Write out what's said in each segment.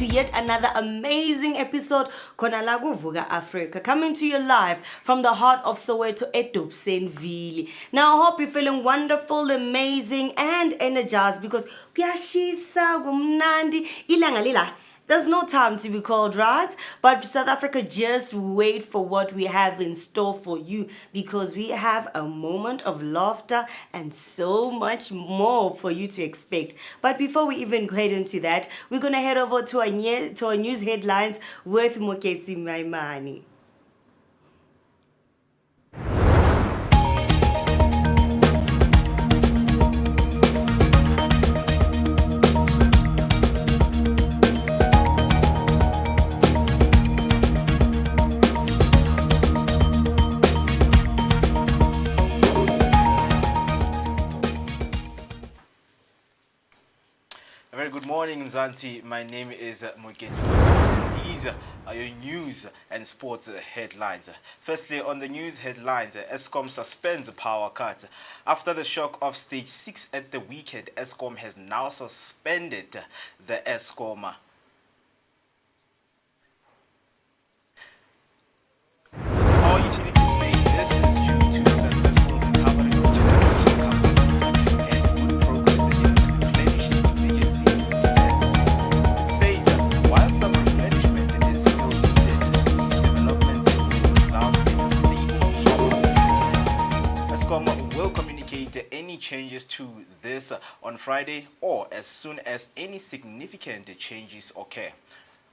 to yet another amazing episode Khona Vooka Africa, coming to you live from the heart of Soweto Edobsenville. Now I hope you're feeling wonderful, amazing and energized because kuyashisa kumnandi ilanga lila. There's no time to be called, right? But South Africa, just wait for what we have in store for you because we have a moment of laughter and so much more for you to expect. But before we even head into that, we're going to head over to our news headlines with Moketsi Maimani. A very good morning, Mzansi. My name is Moketsi. These are your news and sports headlines. Firstly, on the news headlines, Eskom suspends power cuts. After the shock of stage 6 at the weekend, Eskom has now suspended the Eskom. Power utilities say this is due to successful recovery of generation capacity and good progress in replenishing emergency reserves. It says while some replenishment is still needed, these developments will result in a stable power system. Eskom will communicate any changes to this on Friday or as soon as any significant changes occur.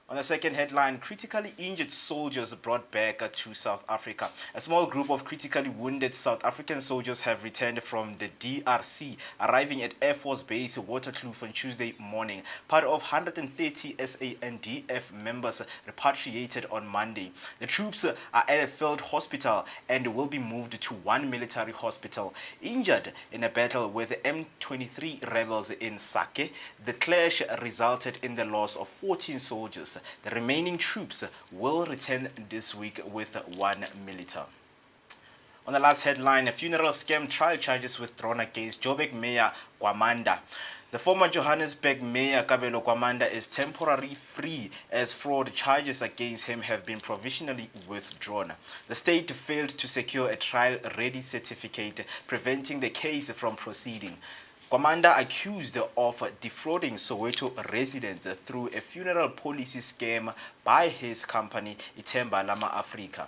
On the second headline, critically injured soldiers brought back to South Africa. A small group of critically wounded South African soldiers have returned from the DRC, arriving at Air Force Base Waterkloof on Tuesday morning. Part of 130 SANDF members repatriated on Monday. The troops are at a field hospital and will be moved to one military hospital. Injured in a battle with the M23 rebels in Sake, the clash resulted in the loss of 14 soldiers. The remaining troops will return this week with one militar. On the last headline, a funeral scam trial charges withdrawn against Joburg Mayor Kwamanda. The former Johannesburg Mayor Kabelo Kwamanda is temporarily free as fraud charges against him have been provisionally withdrawn. The state failed to secure a trial-ready certificate, preventing the case from proceeding. Kwamanda accused of defrauding Soweto residents through a funeral policy scam by his company Itemba Lama Africa.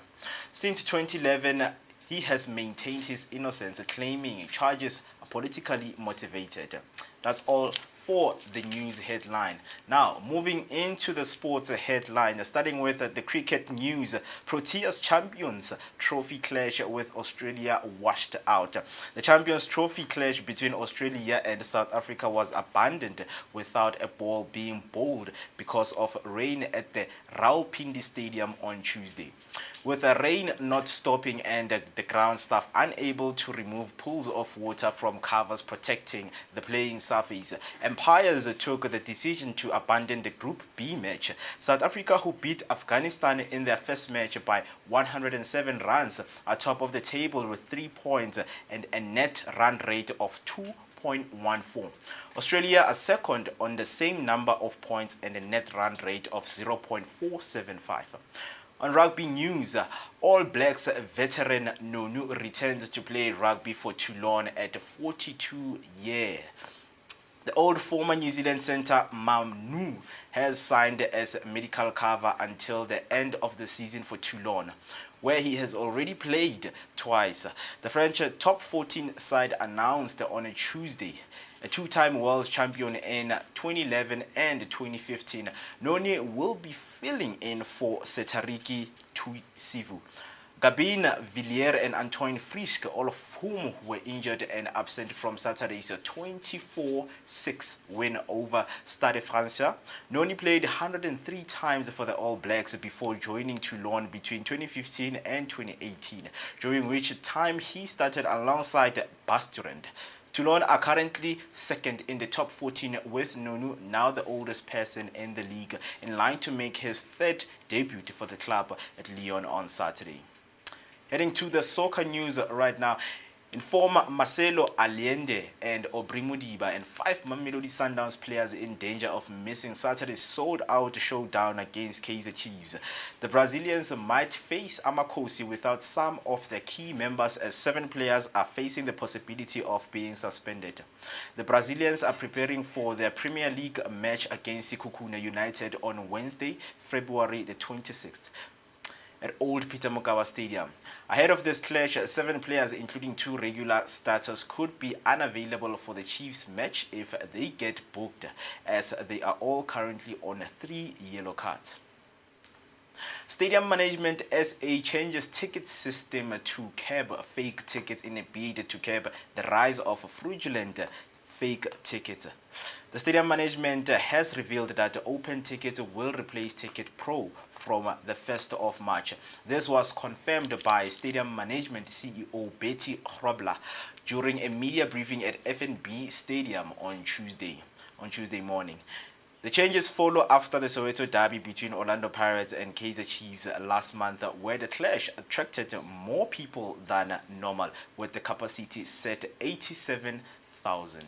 Since 2011, he has maintained his innocence, claiming charges are politically motivated. That's all for the news headline. Now, moving into the sports headline, starting with the cricket news. Proteas Champions Trophy clash with Australia washed out. The Champions Trophy clash between Australia and South Africa was abandoned without a ball being bowled because of rain at the Rawalpindi Stadium on Tuesday. With the rain not stopping and the ground staff unable to remove pools of water from covers protecting the playing surface, umpires took the decision to abandon the Group B match. South Africa, who beat Afghanistan in their first match by 107 runs, are top of the table with 3 points and a net run rate of 2.14. Australia are second on the same number of points and a net run rate of 0.475. On rugby news, All Blacks veteran Nonu returns to play rugby for Toulon at 42 years. The old former New Zealand centre Manu has signed as medical cover until the end of the season for Toulon, where he has already played twice. The French top 14 side announced on a Tuesday a two-time world champion in 2011 and 2015. Noni will be filling in for Setariki Tuisivu. Gabin Villiers and Antoine Frisch, all of whom were injured and absent from Saturday's 24-6 win over Stade Francais. Noni played 103 times for the All Blacks before joining Toulon between 2015 and 2018, during which time he started alongside Basturand. Toulon are currently second in the top 14 with Nonu, now the oldest person in the league, in line to make his third debut for the club at Lyon on Saturday. Heading to the soccer news right now. Inform Marcelo Allende and Aubrey Mudiba and 5 Mamelodi Sundowns players in danger of missing Saturday's sold-out showdown against Kaizer Chiefs. The Brazilians might face Amakosi without some of their key members, as 7 players are facing the possibility of being suspended. The Brazilians are preparing for their Premier League match against Sikukuna United on Wednesday, February the 26th. At Old Peter Mokaba Stadium. Ahead of this clash, 7 players, including 2 regular starters, could be unavailable for the Chiefs match if they get booked, as they are all currently on 3 yellow cards. Stadium Management SA changes ticket system to curb fake tickets in a bid to curb the rise of fraudulent fake tickets. The stadium management has revealed that Open Tickets will replace Ticket Pro from the 1st of March. This was confirmed by Stadium Management CEO Betty Grobler during a media briefing at FNB Stadium on Tuesday morning. The changes follow after the Soweto derby between Orlando Pirates and Kaizer Chiefs last month, where the clash attracted more people than normal, with the capacity set 87,000.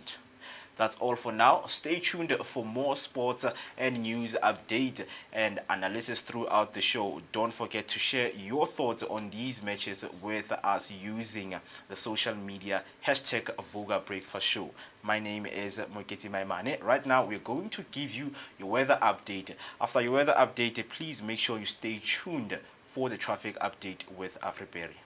That's all for now. Stay tuned for more sports and news update and analysis throughout the show. Don't forget to share your thoughts on these matches with us using the social media hashtag Vooka Breakfast Show. My name is Moketi Maimane. Right now, we're going to give you your weather update. After your weather update, please make sure you stay tuned for the traffic update with AfriBerry.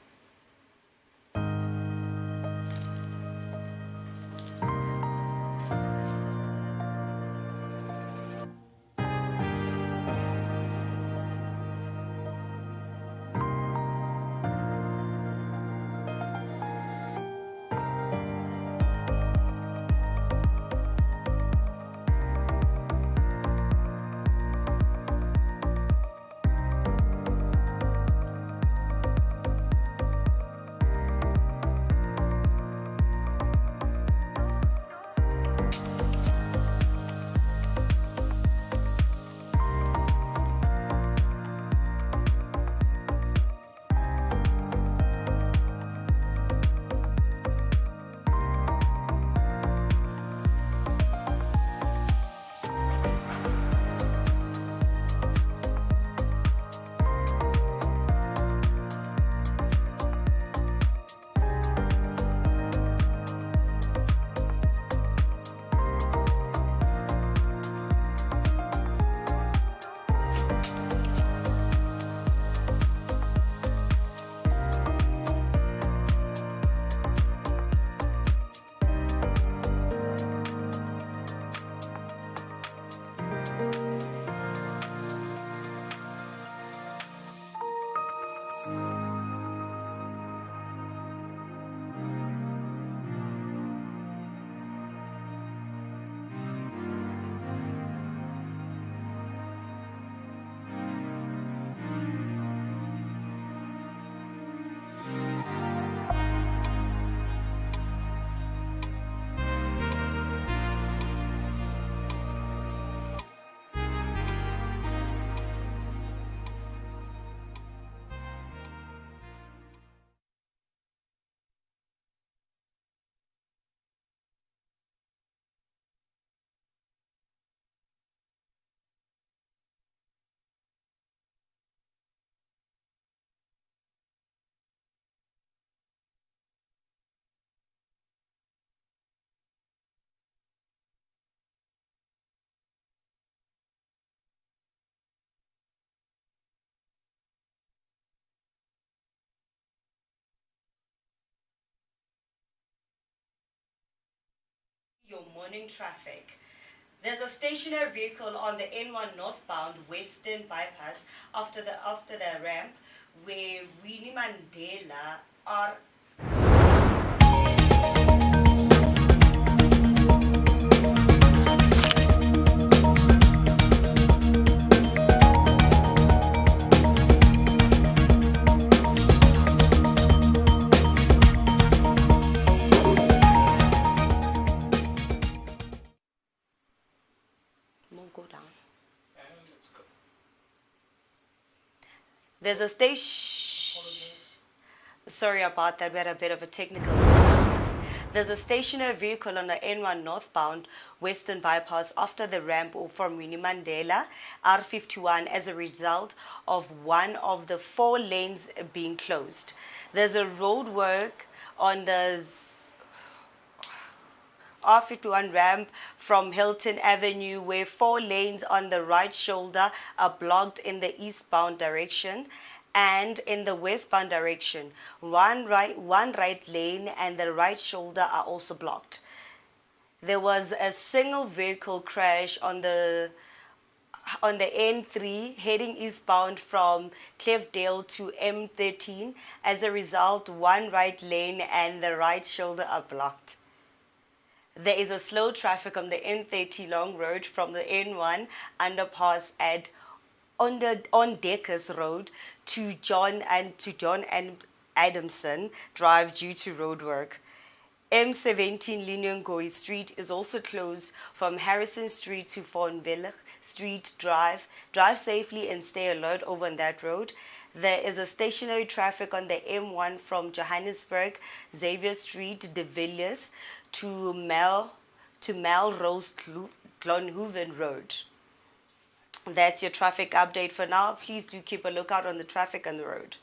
Your morning traffic. There's a stationary vehicle on the N1 northbound Western bypass after the ramp where Winnie Mandela are go down. Let's go. There's a station. Sorry about that. We had a bit of a technical. There's a stationary vehicle on the N1 northbound Western bypass after the ramp from Winnie Mandela R51 as a result of one of the 4 lanes being closed. There's a road work on the R51 ramp from Hilton Avenue where 4 lanes on the right shoulder are blocked in the eastbound direction and in the westbound direction. One right lane and the right shoulder are also blocked. There was a single vehicle crash on the N3 heading eastbound from Clefdale to M13. As a result, one right lane and the right shoulder are blocked. There is a slow traffic on the N30 Long Road from the N1 underpass on Deckers Road to John and Adamson Drive due to road work. M17 Linongoi Street is also closed from Harrison Street to Vaughanville Street Drive. Drive safely and stay alert over on that road. There is a stationary traffic on the M1 from Johannesburg, Xavier Street, De Villiers to Melrose Glonhoven Road. That's your traffic update for now. Please do keep a lookout on the traffic on the road.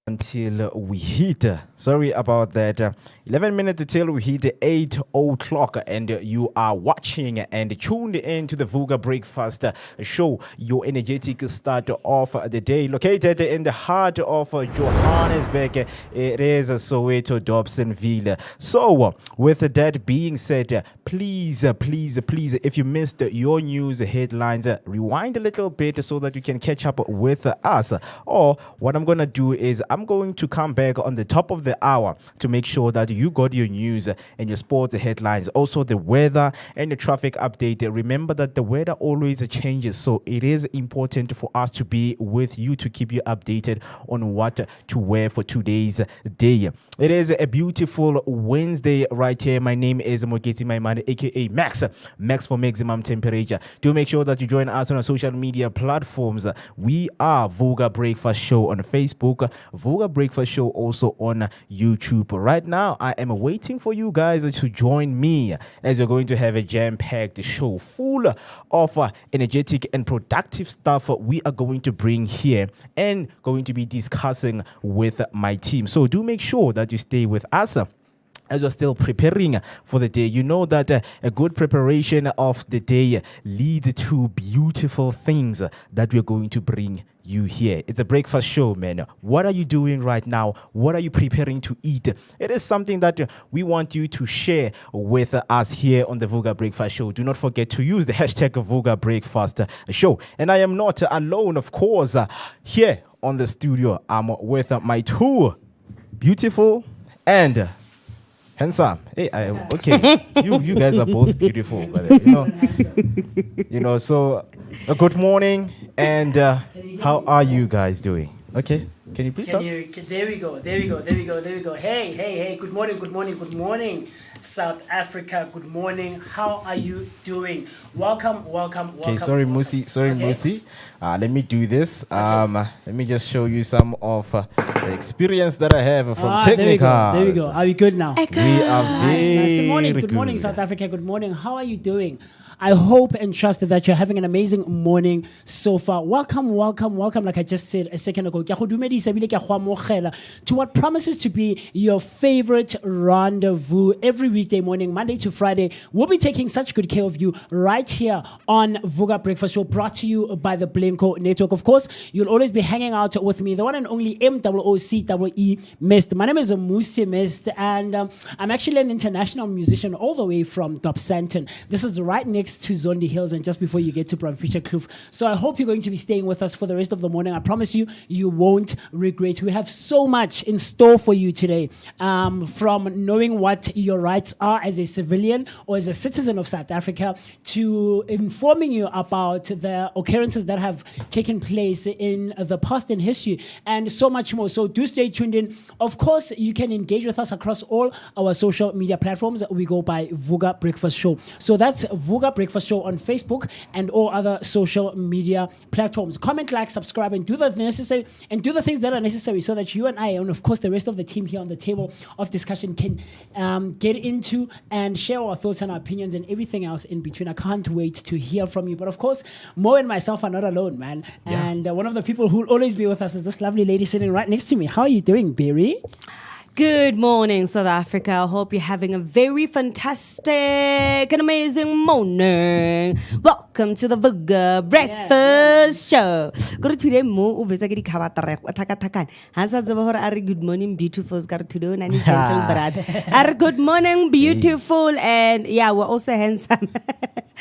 Until we hit, sorry about that, 11 minutes until we hit 8 o'clock, and you are watching and tuned in to the Vooka Breakfast Show, your energetic start of the day, located in the heart of Johannesburg. It is Soweto, Dobsonville. So, with that being said, please, if you missed your news headlines, rewind a little bit so that you can catch up with us. Or what I'm going to do is I'm going to come back on the top of the hour to make sure that you got your news and your sports headlines, also the weather and the traffic update. Remember that the weather always changes, so it is important for us to be with you to keep you updated on what to wear for today's day. It is a beautiful Wednesday right here. My name is Moketi Maimane, aka Max for maximum temperature. Do make sure that you join us on our social media platforms. We are Vooka Breakfast Show on Facebook, Vooka Breakfast Show also on YouTube. Right now, I am waiting for you guys to join me as we're going to have a jam-packed show full of energetic and productive stuff we are going to bring here and going to be discussing with my team. So do make sure that you stay with us as you're still preparing for the day. You know that a good preparation of the day leads to beautiful things that we're going to bring you here. It's a breakfast show, man. What are you doing right now? What are you preparing to eat? It is something that we want you to share with us here on the Vooka Breakfast Show. Do not forget to use the hashtag Vooka Breakfast Show. And I am not alone, of course. Here on the studio, I'm with my two beautiful and handsome. Hey, okay. you guys are both beautiful, but so good morning, and how are you guys doing? Okay, can you please talk? There we go. Hey, good morning, South Africa, good morning. How are you doing? Welcome. Okay, sorry, Musi. Musi. Let me do this. Let me just show you some of the experience that I have from Technica. There we go. Are we good now? We are very nice. Good morning, South Africa. Good morning. How are you doing? I hope and trust that you're having an amazing morning so far. Welcome, welcome, welcome. Like I just said a second ago, to what promises to be your favorite rendezvous every weekday morning, Monday to Friday. We'll be taking such good care of you right here on Vooka Breakfast Show, brought to you by the Blinko Network. Of course, you'll always be hanging out with me, the one and only MOOCEE Mist. My name is Musi Mist, and I'm actually an international musician all the way from Dobsanton. This is right next to Zondi Hills and just before you get to Bromfisher Kloof. So I hope you're going to be staying with us for the rest of the morning. I promise you, you won't regret. We have so much in store for you today, from knowing what your rights are as a civilian or as a citizen of South Africa to informing you about the occurrences that have taken place in the past in history and so much more. So do stay tuned in. Of course, you can engage with us across all our social media platforms. We go by Vooka Breakfast Show. So that's Vooka Breakfast Show on Facebook and all other social media platforms. Comment, like, subscribe, and do the necessary and do the things that are necessary so that you and I, and of course the rest of the team here on the table of discussion, can get into and share our thoughts and our opinions and everything else in between. I can't wait to hear from you. But of course, Mo and myself are not alone, man. Yeah. And one of the people who will always be with us is this lovely lady sitting right next to me. How are you doing, Berry? Good morning, South Africa. I hope you're having a very fantastic and amazing morning. Welcome to the Vooka Breakfast Show. Go to today, Mo ubeza ke di khabatarek athakathakan. Hasa tseba hore are good morning beautiful ska re today na ni gentle brad. Are good morning beautiful, and yeah, we're also handsome.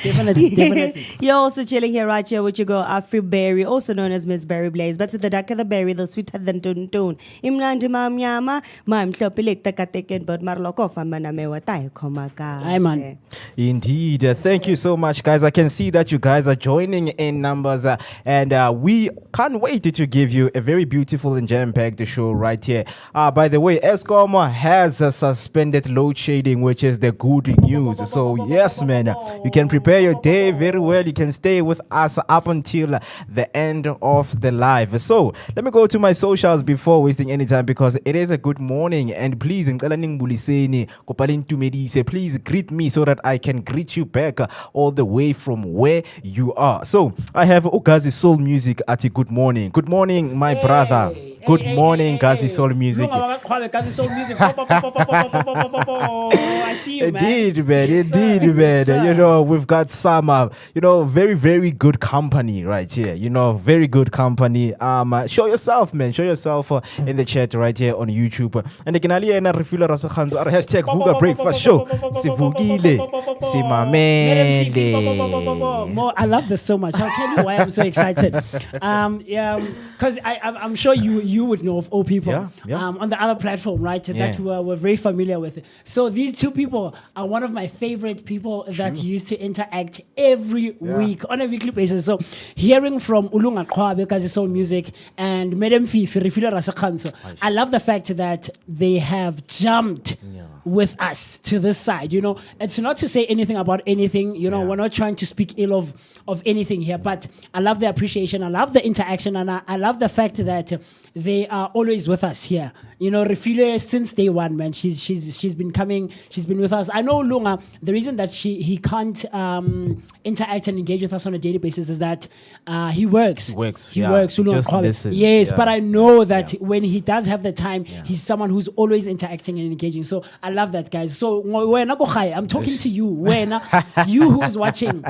Definitely. You're also chilling here right here with your girl Afri Berry, also known as Miss Berry Blaze. But to the darker the berry, the sweeter than tone. Imnandi mamyama, mam hlopilek takateken but marloko famana mewa tayo komaka. Hi, man. Indeed. Thank you so much, guys. I can see that you guys are joining in numbers, and we can't wait to give you a very beautiful and jam-packed show right here. By the way, Eskom has suspended load shedding, which is the good news. So yes, man, you can prepare your day very well. You can stay with us up until the end of the live. So let me go to my socials before wasting any time, because it is a good morning. And please, please greet me so that I can greet you back all the way from where you are. So I have Gazi Soul Music at good morning. Good morning, my brother. Good morning, Gazi Soul Music. Gazi Soul Music. I see you, man. Indeed, man. Yes, Indeed, sir. man. Yes, sir. You know, we've got some, very, very good company right here. Very good company. Show yourself, man. Show yourself in the chat right here on YouTube. And again, hashtag Vooka Breakfast Show. Sivugile. Simamele. Mo, I love this so much. I'll tell you why I'm so excited. Because I'm sure you would know of all people on the other platform, right? That we're very familiar with. So these two people are one of my favorite people that used to interact every week on a weekly basis. So hearing from Ulunga Kwabe, Gazi Soul Music, and Madam Fifi, Rifila Rasakhanso, I love the fact that they have jumped with us to this side. It's not to say anything about anything. We're not trying to speak ill of anything here, but I love the appreciation. I love the interaction, and I love the fact that they are always with us here. Refile since day one, man. She's been coming. She's been with us. I know Lunga. The reason that he can't interact and engage with us on a daily basis is that he works. He works. Just listen. Yes, but I know that when he does have the time, he's someone who's always interacting and engaging. So I love that, guys. So I'm talking to you. You who's watching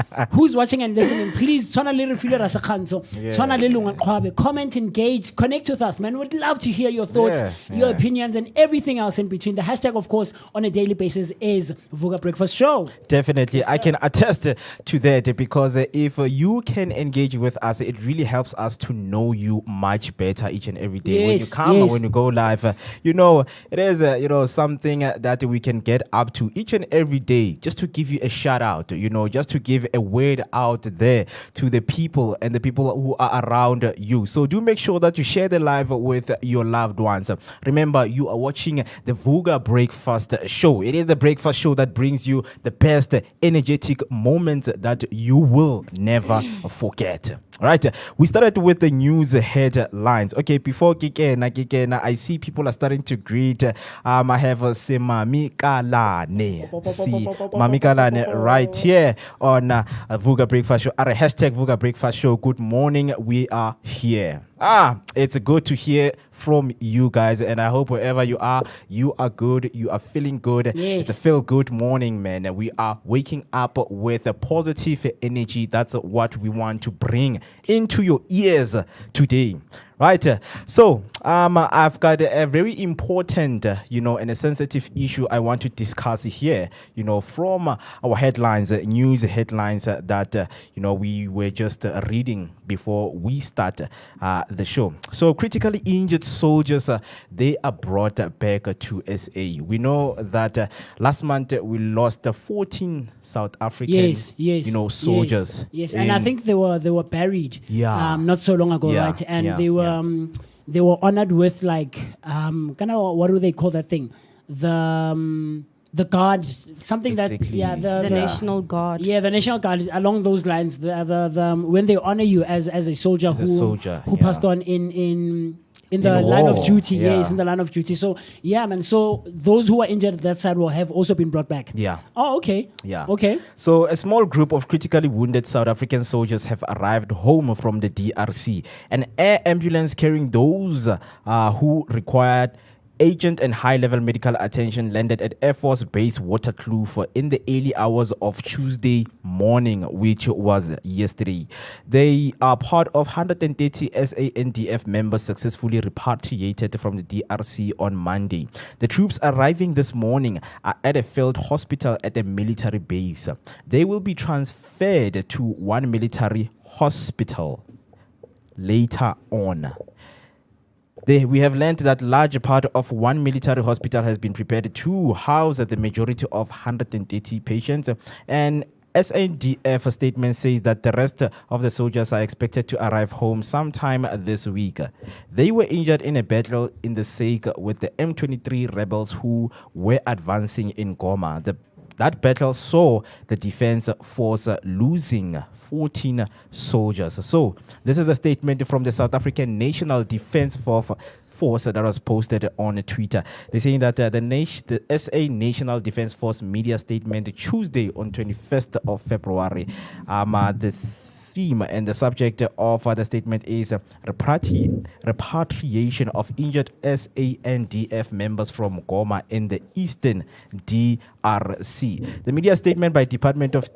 and listening, please comment, engage, connect with us, man. We'd love to hear your thoughts, your opinions, and everything else in between. The hashtag, of course, on a daily basis is Vooka Breakfast Show. Definitely. I can attest to that, because if you can engage with us, it really helps us to know you much better each and every day. When you come, when you go live, it is something that we can get up to each and every day, just to give you a shout out, just to give a word out there to the people and the people who are around you. So do make sure that you share the live with your loved ones. Remember, you are watching the Vooka Breakfast Show. It is the breakfast show that brings you the best energetic moments that you will never forget. Right, we started with the news headlines. Okay, before Kikena, I see people are starting to greet. I have Mami Kalane. See Mami Kalane right here on Vooka Breakfast Show. Hashtag Vooka Breakfast Show. Good morning. We are here. It's good to hear from you guys, and I hope wherever you are good, you are feeling good. Yes. It's a feel good morning, man. We are waking up with a positive energy. That's what we want to bring into your ears today. Right, so I've got a very important, and a sensitive issue I want to discuss here, from our headlines, news headlines that, we were just reading before we start the show. So critically injured soldiers, they are brought back to SA. We know that last month we lost 14 South African, soldiers. Yes, and I think they were buried. Yeah. Not so long ago, Yeah, right? And yeah, they were they were honored with like kind of, what do they call that thing? The guard, something Exactly. that The National Guard. Yeah, the National Guard, along those lines. The when they honor you as a soldier who passed on in the line of war, duty. yeah. Yes, in the line of duty. So yeah, man. So those who are injured at that side will have also been brought back. Yeah. Oh, okay. Yeah. Okay. So a small group of critically wounded South African soldiers have arrived home from the DRC. An air ambulance carrying those who required urgent and high-level medical attention landed at Air Force Base Waterkloof in the early hours of Tuesday morning, which was yesterday. They are part of 130 SANDF members successfully repatriated from the DRC on Monday. The troops arriving this morning are at a field hospital at a military base. They will be transferred to one military hospital later on. We have learned that large part of one military hospital has been prepared to house the majority of 130 patients, and SANDF statement says that the rest of the soldiers are expected to arrive home sometime this week. They were injured in a battle in the SAIC with the M23 rebels who were advancing in Goma. That battle saw the defense force losing 14 soldiers. So this is a statement from the South African National Defense Force that was posted on Twitter. They're saying that the SA National Defense Force media statement Tuesday on 21st of February, the theme and the subject of the statement is repatriation of injured SANDF members from Goma in the Eastern DRC. The media statement by Department of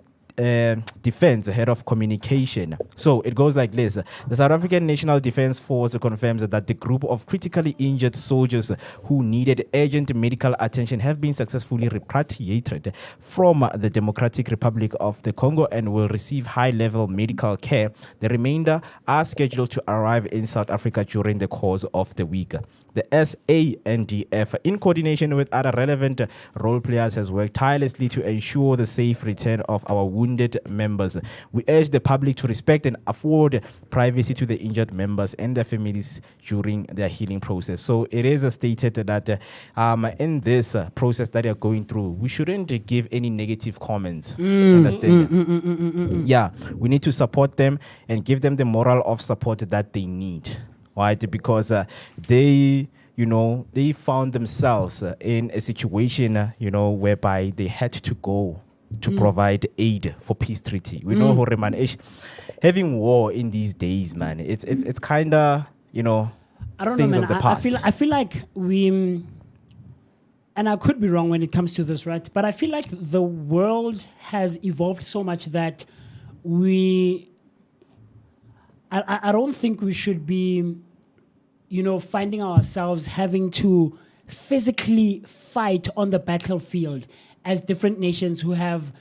Defense head of communication. So it goes like this. The South African National Defense Force confirms that the group of critically injured soldiers who needed urgent medical attention have been successfully repatriated from the Democratic Republic of the Congo and will receive high-level medical care. The remainder are scheduled to arrive in South Africa during the course of the week. The SANDF, in coordination with other relevant role players, has worked tirelessly to ensure the safe return of our wounded members. We urge the public to respect and afford privacy to the injured members and their families during their healing process. So it is stated that in this process that they are going through, we shouldn't give any negative comments. Yeah, we need to support them and give them the moral of support that they need. Right, because they found themselves in a situation, whereby they had to go to provide aid for peace treaty. We know, man, having war in these days, man, it's kind of, I don't know, man. I feel like we, and I could be wrong when it comes to this, right? But I feel like the world has evolved so much that I don't think we should be, finding ourselves having to physically fight on the battlefield as different nations who have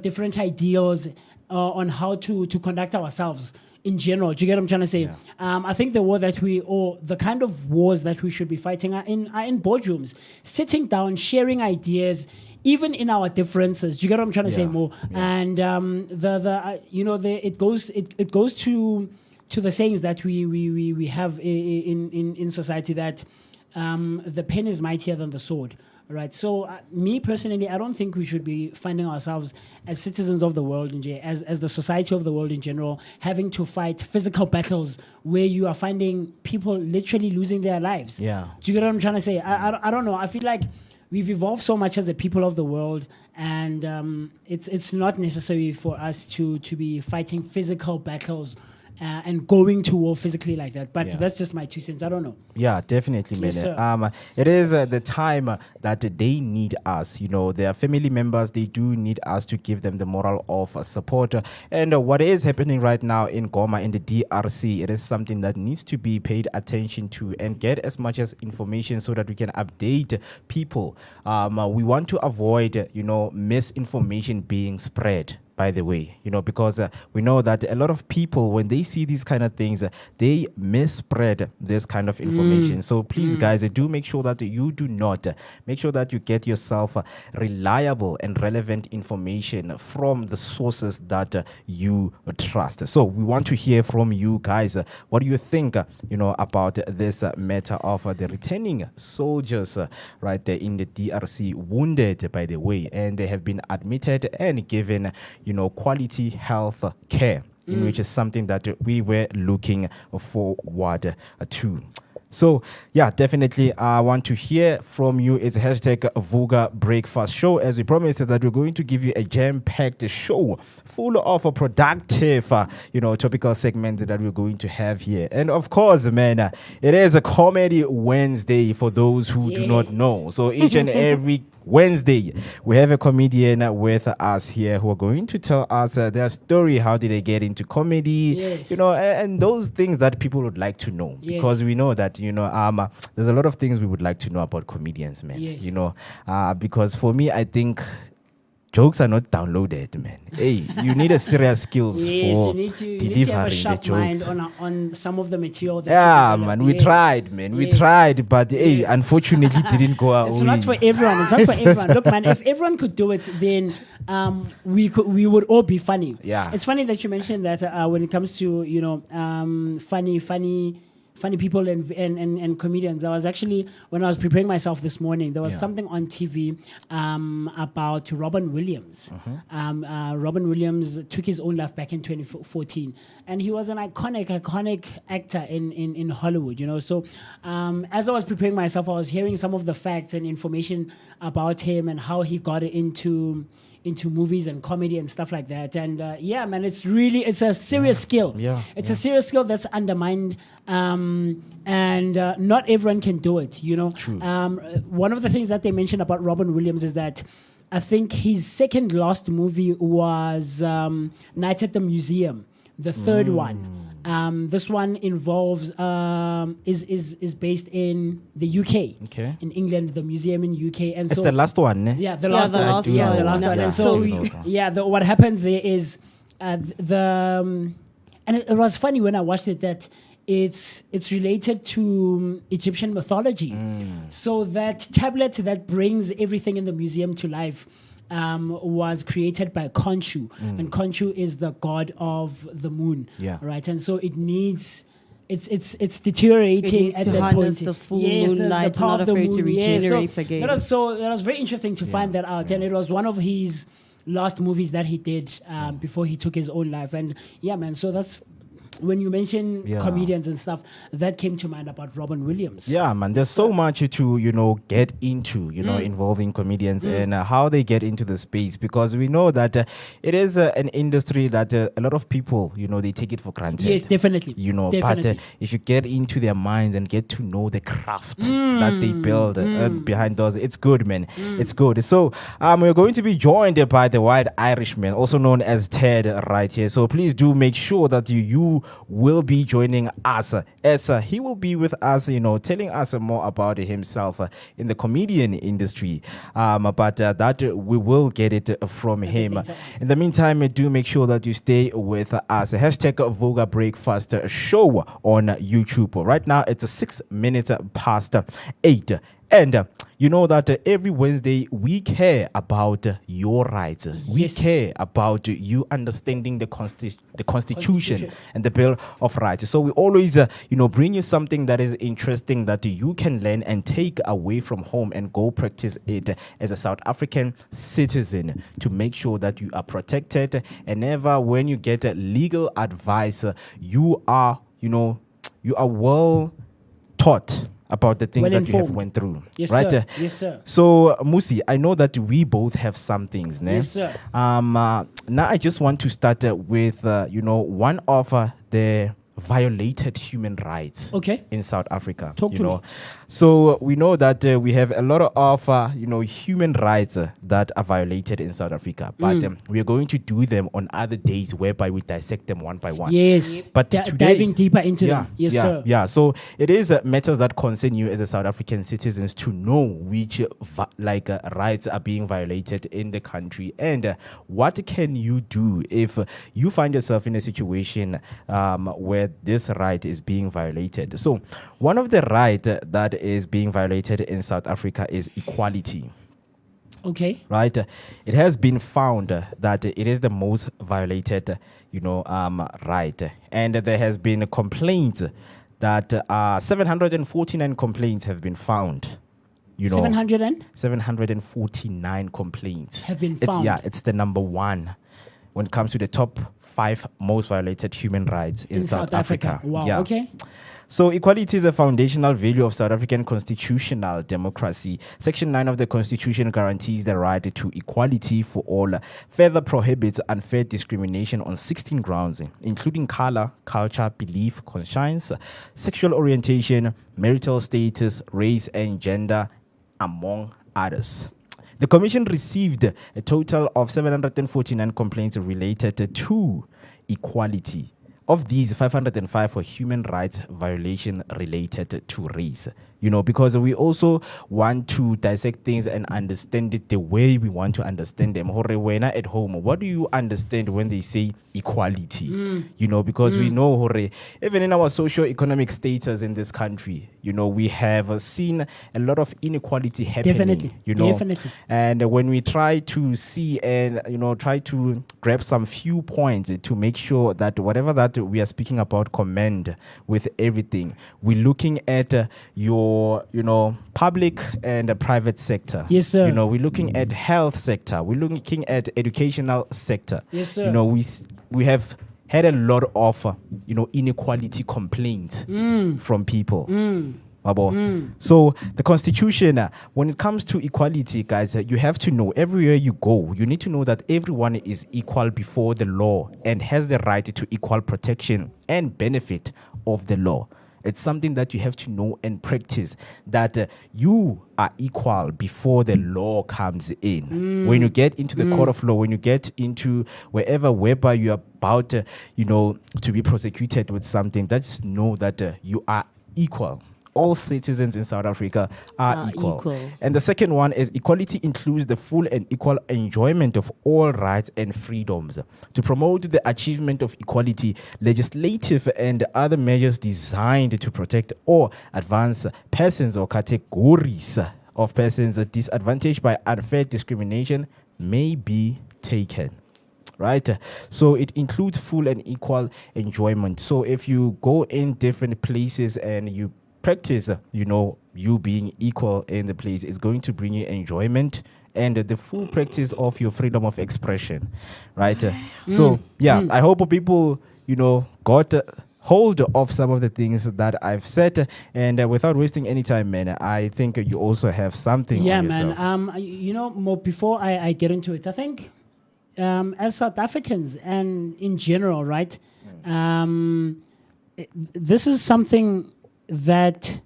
different ideals on how to conduct ourselves in general. Do you get what I'm trying to say? Yeah. I think the kind of wars that we should be fighting are in boardrooms, sitting down, sharing ideas, even in our differences. Do you get what I'm trying to say more? Yeah. And it goes to the sayings that we have in society that the pen is mightier than the sword. Right. So, me personally, I don't think we should be finding ourselves as citizens of the world, as the society of the world in general, having to fight physical battles where you are finding people literally losing their lives. Yeah. Do you get what I'm trying to say? I don't know. I feel like we've evolved so much as a people of the world, and it's not necessary for us to be fighting physical battles and going to war physically like that. But Yeah. that's just my 2 cents. I don't know. Yeah, definitely, man. Yes, sir. It is the time that they need us. You know, their family members, they do need us to give them the moral of support. And what is happening right now in Goma, in the DRC, it is something that needs to be paid attention to and get as much as information so that we can update people. We want to avoid, misinformation being spread, by the way, because we know that a lot of people, when they see these kind of things, they misspread this kind of information. So please, guys, do make sure that you do not. Make sure that you get yourself reliable and relevant information from the sources that you trust. So we want to hear from you guys. What do you think, about this matter of the returning soldiers right there in the DRC, wounded, by the way, and they have been admitted and given quality health care, in which is something that we were looking forward to. So, yeah, definitely, I want to hear from you. It's hashtag Vooka Breakfast Show. As we promised that we're going to give you a jam-packed show full of a productive, topical segments that we're going to have here. And of course, man, it is a Comedy Wednesday for those who do not know. So each and every Wednesday, we have a comedian with us here who are going to tell us their story. How did they get into comedy? Yes. And those things that people would like to know, Yes. because we know that there's a lot of things we would like to know about comedians, man. Yes. Because for me, I think jokes are not downloaded, man. Hey, you need a serious skills Yes, for you need to have a delivering the sharp mind jokes. on some of the material that Yeah, you develop. man, we Yes. tried, man. We Yes. tried, but hey, unfortunately, it didn't go our It's way. not for everyone. It's not for everyone. Look, man, if everyone could do it, then we would all be funny. Yeah. It's funny that you mentioned that when it comes to funny people and comedians. I was actually, when I was preparing myself this morning, there was Yeah. something on TV about Robin Williams. Robin Williams took his own life back in 2014, and he was an iconic actor in Hollywood. So as I was preparing myself, I was hearing some of the facts and information about him and how he got into movies and comedy and stuff like that. And man, it's a serious skill. Yeah, It's a serious skill that's undermined, and not everyone can do it, True. One of the things that they mentioned about Robin Williams is that I think his second last movie was Night at the Museum, the third one. This one involves is based in the UK, Okay. in England, the museum in UK, and It's so the last one, ne? yeah, the Yeah, last the one. last Yeah, the one. last Yeah. one. Yeah. And So so, what happens there is and it was funny when I watched it that it's related to Egyptian mythology. So that tablet that brings everything in the museum to life was created by Khonshu, and Khonshu is the god of the moon. Yeah. Right, and so it needs. It's deteriorating It needs at to that harness point. the full moonlight, power not of the afraid to moon. Yeah, regenerate again. That was very interesting to find that out, and it was one of his last movies that he did before he took his own life. And yeah, man, so that's when you mention Yeah. comedians and stuff, that came to mind about Robin Williams. Yeah, man, there's so much to, get into, involving comedians and how they get into the space, because we know that it is an industry that a lot of people, they take it for granted. Yes, definitely. But Definitely. if you get into their minds and get to know the craft that they build behind those, it's good, man. It's good. So we're going to be joined by the White Irishman, also known as Ted, right here. So please do make sure that you will be joining us as he will be with us, telling us more about himself in the comedian industry. But that we will get it from him. In the meantime, do make sure that you stay with us. Hashtag Vooka Breakfast Show on YouTube. Right now, it's 6 minutes past 8. And you know that every Wednesday we care about your rights. We Yes. care about you understanding the Constitution and the Bill of Rights. So we always, bring you something that is interesting that you can learn and take away from home and go practice it as a South African citizen to make sure that you are protected. And never, when you get legal advice, you are well taught about the things Well that you have informed. went through. Yes, right? sir. Yes, sir. So, Musi, I know that we both have some things, ne? Yes, sir. Now I just want to start with, one of the violated human rights Okay. in South Africa. Talk to me. So we know that we have a lot of human rights that are violated in South Africa, but we are going to do them on other days whereby we dissect them one by one. Yes. But today, diving deeper into them. Yes, sir. Yeah. So it is matters that concern you as a South African citizens to know which rights are being violated in the country, and what can you do if you find yourself in a situation where this right is being violated. So one of the rights that is being violated in South Africa is equality. Okay. Right, it has been found that it is the most violated, right, and there has been complaints that 749 complaints have been found. 700 and 749 complaints have been found. It's the number one when it comes to the top 5 most violated human rights in South Africa. Wow. Yeah. Okay. So equality is a foundational value of South African constitutional democracy. Section 9 of the Constitution guarantees the right to equality for all, further prohibits unfair discrimination on 16 grounds, including color, culture, belief, conscience, sexual orientation, marital status, race, and gender, among others. The Commission received a total of 749 complaints related to equality. Of these, 505 were human rights violation related to race. Because we also want to dissect things and understand it the way we want to understand them. When at home, what do you understand when they say equality? Because we know, even in our socio-economic status in this country, we have seen a lot of inequality happening. Definitely. And when we try to see and, try to grab some few points to make sure that whatever that we are speaking about commend with everything, we're looking at your public and private sector. Yes, sir. We're looking at health sector. We're looking at educational sector. Yes, sir. We have had a lot of inequality complaints from people. So the Constitution, when it comes to equality, guys, you have to know everywhere you go, you need to know that everyone is equal before the law and has the right to equal protection and benefit of the law. It's something that you have to know and practice, that you are equal before the law comes in. When you get into the court of law, when you get into whereby you are about, to be prosecuted with something, just know that you are equal. All citizens in South Africa are equal. And the second one is equality includes the full and equal enjoyment of all rights and freedoms. To promote the achievement of equality, legislative and other measures designed to protect or advance persons or categories of persons disadvantaged by unfair discrimination may be taken. Right, so it includes full and equal enjoyment. So if you go in different places and you practice, you being equal in the place, is going to bring you enjoyment and the full practice of your freedom of expression, right? I hope people, got hold of some of the things that I've said, and without wasting any time, man, I think you also have something. Yeah, on yourself. man. More before I get into it, I think as South Africans and in general, right? This is something that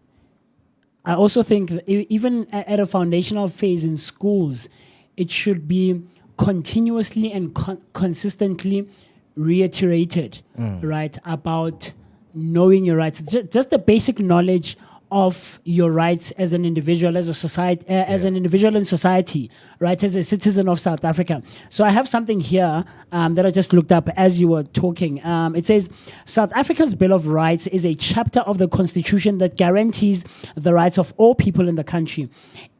I also think that even at a foundational phase in schools, it should be continuously and consistently reiterated, right, about knowing your rights. Just the basic knowledge of your rights as an individual, as a society, as an individual in society, right? As a citizen of South Africa. So I have something here that I just looked up as you were talking. It says South Africa's Bill of Rights is a chapter of the Constitution that guarantees the rights of all people in the country.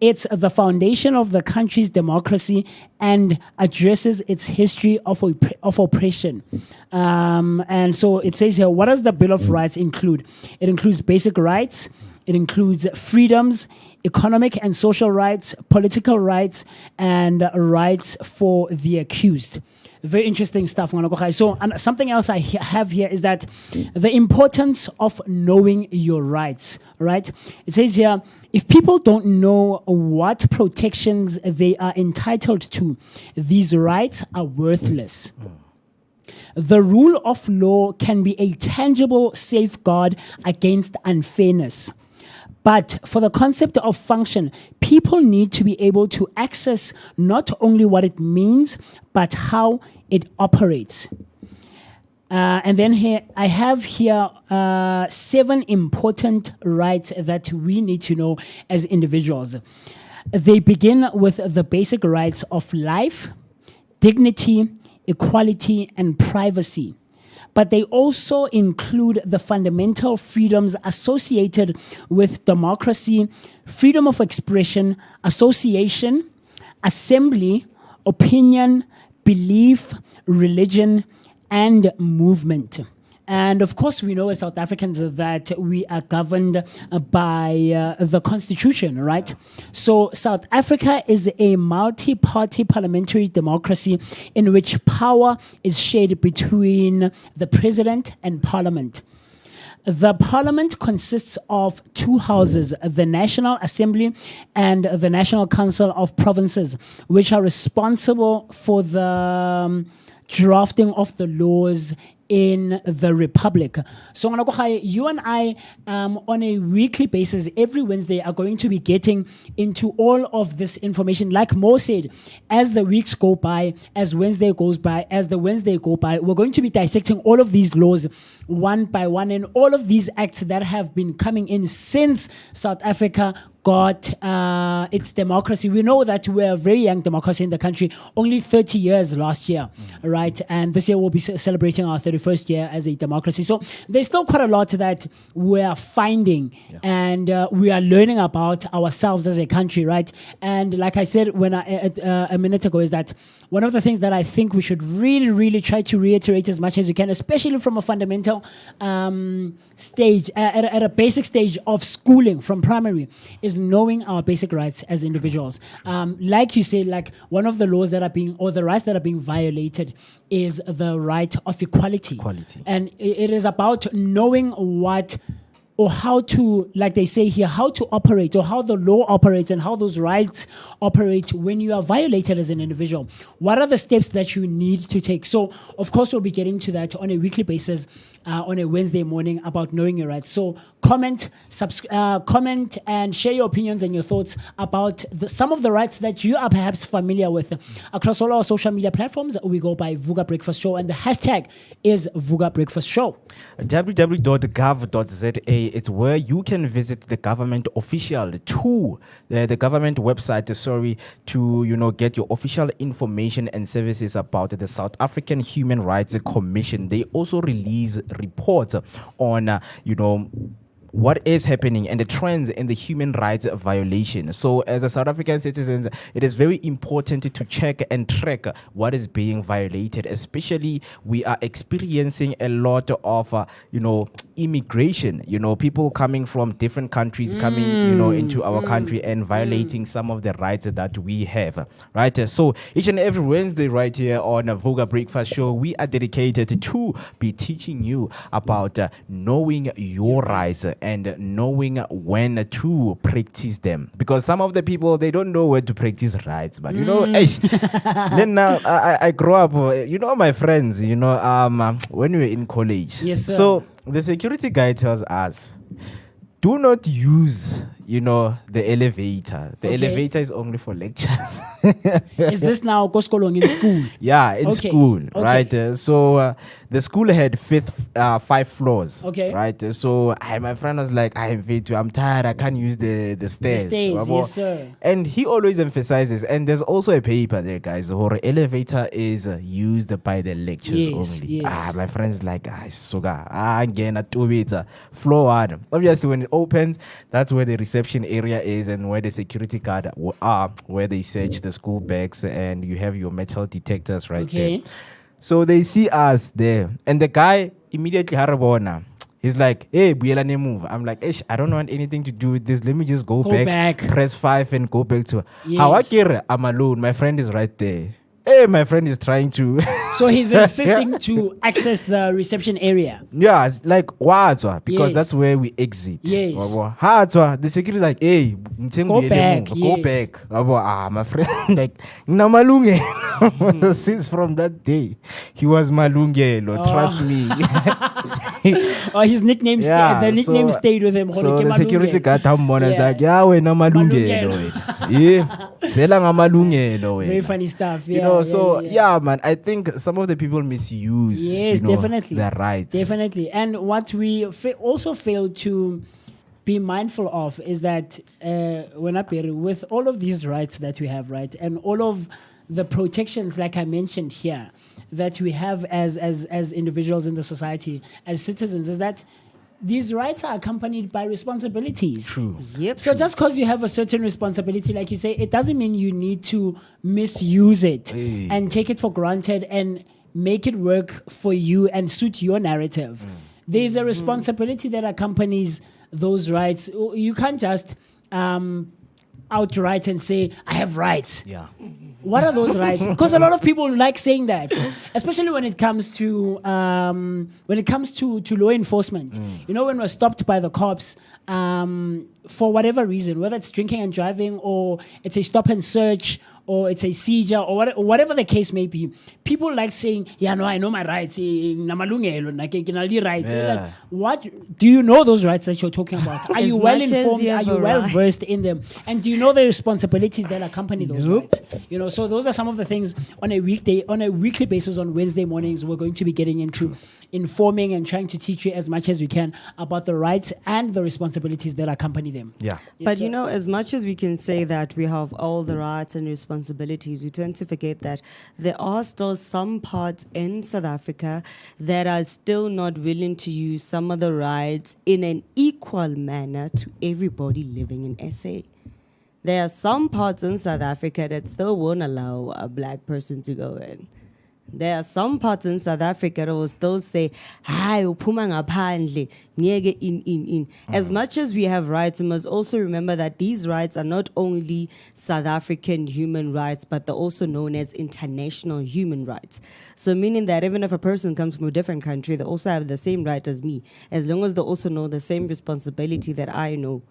It's the foundation of the country's democracy and addresses its history of oppression. And so it says here, what does the Bill of Rights include? It includes basic rights. It includes freedoms, economic and social rights, political rights, and rights for the accused. Very interesting stuff. So, and something else I have here is that the importance of knowing your rights, right? It says here, if people don't know what protections they are entitled to, these rights are worthless. The rule of law can be a tangible safeguard against unfairness. But for the concept of function, people need to be able to access not only what it means, but how it operates. And then here, I have here 7 important rights that we need to know as individuals. They begin with the basic rights of life, dignity, equality, and privacy. But they also include the fundamental freedoms associated with democracy, freedom of expression, association, assembly, opinion, belief, religion, and movement. And of course, we know as South Africans that we are governed by the Constitution, right? So South Africa is a multi-party parliamentary democracy in which power is shared between the president and parliament. The parliament consists of 2 houses, the National Assembly and the National Council of Provinces, which are responsible for the drafting of the laws in the Republic. So you and I on a weekly basis, every Wednesday, are going to be getting into all of this information. Like Mo said, as the weeks go by, as Wednesday goes by, as the Wednesday go by, we're going to be dissecting all of these laws one by one and all of these acts that have been coming in since South Africa got its democracy. We know that we're a very young democracy in the country, only 30 years last year, right? And this year we'll be celebrating our 31st year as a democracy. So there's still quite a lot that we're finding and we are learning about ourselves as a country, right? And like I said when a minute ago, is that one of the things that I think we should really, really try to reiterate as much as we can, especially from a fundamental stage, at a basic stage of schooling from primary, is knowing our basic rights as individuals. Like you said, like one of the laws that are being, or the rights that are being violated is the right of equality. And it is about knowing what, or how to, like they say here, how to operate, or how the law operates and how those rights operate when you are violated as an individual. What are the steps that you need to take? So, of course, we'll be getting to that on a weekly basis, on a Wednesday morning, about knowing your rights. So comment and share your opinions and your thoughts about some of the rights that you are perhaps familiar with. Across all our social media platforms, we go by Vooka Breakfast Show, and the hashtag is Vooka Breakfast Show. www.gov.za, it's where you can visit the government official the government website, to get your official information and services about the South African Human Rights Commission. They also release reports on what is happening and the trends in the human rights violation. So as a South African citizen, it is very important to check and track what is being violated, especially we are experiencing a lot of immigration, people coming from different countries coming into our country and violating some of the rights that we have, right? So each and every Wednesday right here on Vooka Breakfast Show, we are dedicated to be teaching you about knowing your rights and knowing when to practice them, because some of the people, they don't know where to practice rights. But then now I grew up, my friends, when we were in college. Yes, sir. So the security guy tells us, do not use you know, the elevator. The Okay. elevator is only for lectures. Is this now Koskolong in school? Yeah, in Okay, school, okay. right? So the school had 5 floors. Okay. Right. So my friend was like, I'm tired. I can't use the stairs. stairs, Wabo. yes, sir. And he always emphasizes, and there's also a paper there, guys. Or elevator is used by the lectures Yes, only. yes. My friend's like, sugar. Again, at 2 meter. Floor 1. Obviously, when it opens, that's where the reception area is and where the security guard are, where they search the school bags and you have your metal detectors right Okay. there. So they see us there, and the guy immediately harabona. He's like, hey, buyelane move. I'm like, ish, I don't want anything to do with this. Let me just go back, press 5 and go back to how I care. I'm alone. My friend is right there. Hey, my friend is trying to. So he's insisting to access the reception area. Yeah, it's like what? Because Yes. that's where we exit. Yes. The security is like, hey, Go back, go yes. back. My friend like namalunge. Since from that day, he was malungelo. Trust me. Oh, his nickname, the nickname stayed with him. So the Malunge. security guard is Yeah. like, yeah, we namalungelo. Malungelo. Yeah, stella ngamalungelo. Very funny stuff. Yeah, You know, yeah. man, I think some of the people misuse Yes, you know, definitely. their rights. Definitely. And what we also fail to be mindful of is that with all of these rights that we have, right, and all of the protections, like I mentioned here, that we have as individuals in the society, as citizens, is that these rights are accompanied by responsibilities. True. Yep. So just because you have a certain responsibility, like you say, it doesn't mean you need to misuse it Hey. and take it for granted and make it work for you and suit your narrative. There's a responsibility that accompanies those rights. You can't just outright and say, I have rights. Yeah. What are those rights? Because a lot of people like saying that, especially when it comes to law enforcement. You know, when we're stopped by the cops for whatever reason, whether it's drinking and driving or it's a stop and search or it's a seizure or whatever the case may be, people like saying, "Yeah, no, I know my rights. Namalungelo, rights." Yeah. Like, what do you know those rights that you're talking about? Are you As well much as informed? you Are have you a well right. versed in them? And do you know the responsibilities that accompany those rights? You know, so those are some of the things on a weekly basis on Wednesday mornings we're going to be getting into, informing and trying to teach you as much as we can about the rights and the responsibilities that accompany them. Yeah. Yes, But sir. you know, as much as we can say that we have all the rights and responsibilities, we tend to forget that there are still some parts in South Africa that are still not willing to use some of the rights in an equal manner to everybody living in SA. There are some parts in South Africa that still won't allow a black person to go in. There are some parts in South Africa that will still say, "Hi, uphuma ngaphandle, ngeke in." As much as we have rights, we must also remember that these rights are not only South African human rights, but they're also known as international human rights. So meaning that even if a person comes from a different country, they also have the same right as me, as long as they also know the same responsibility that I know.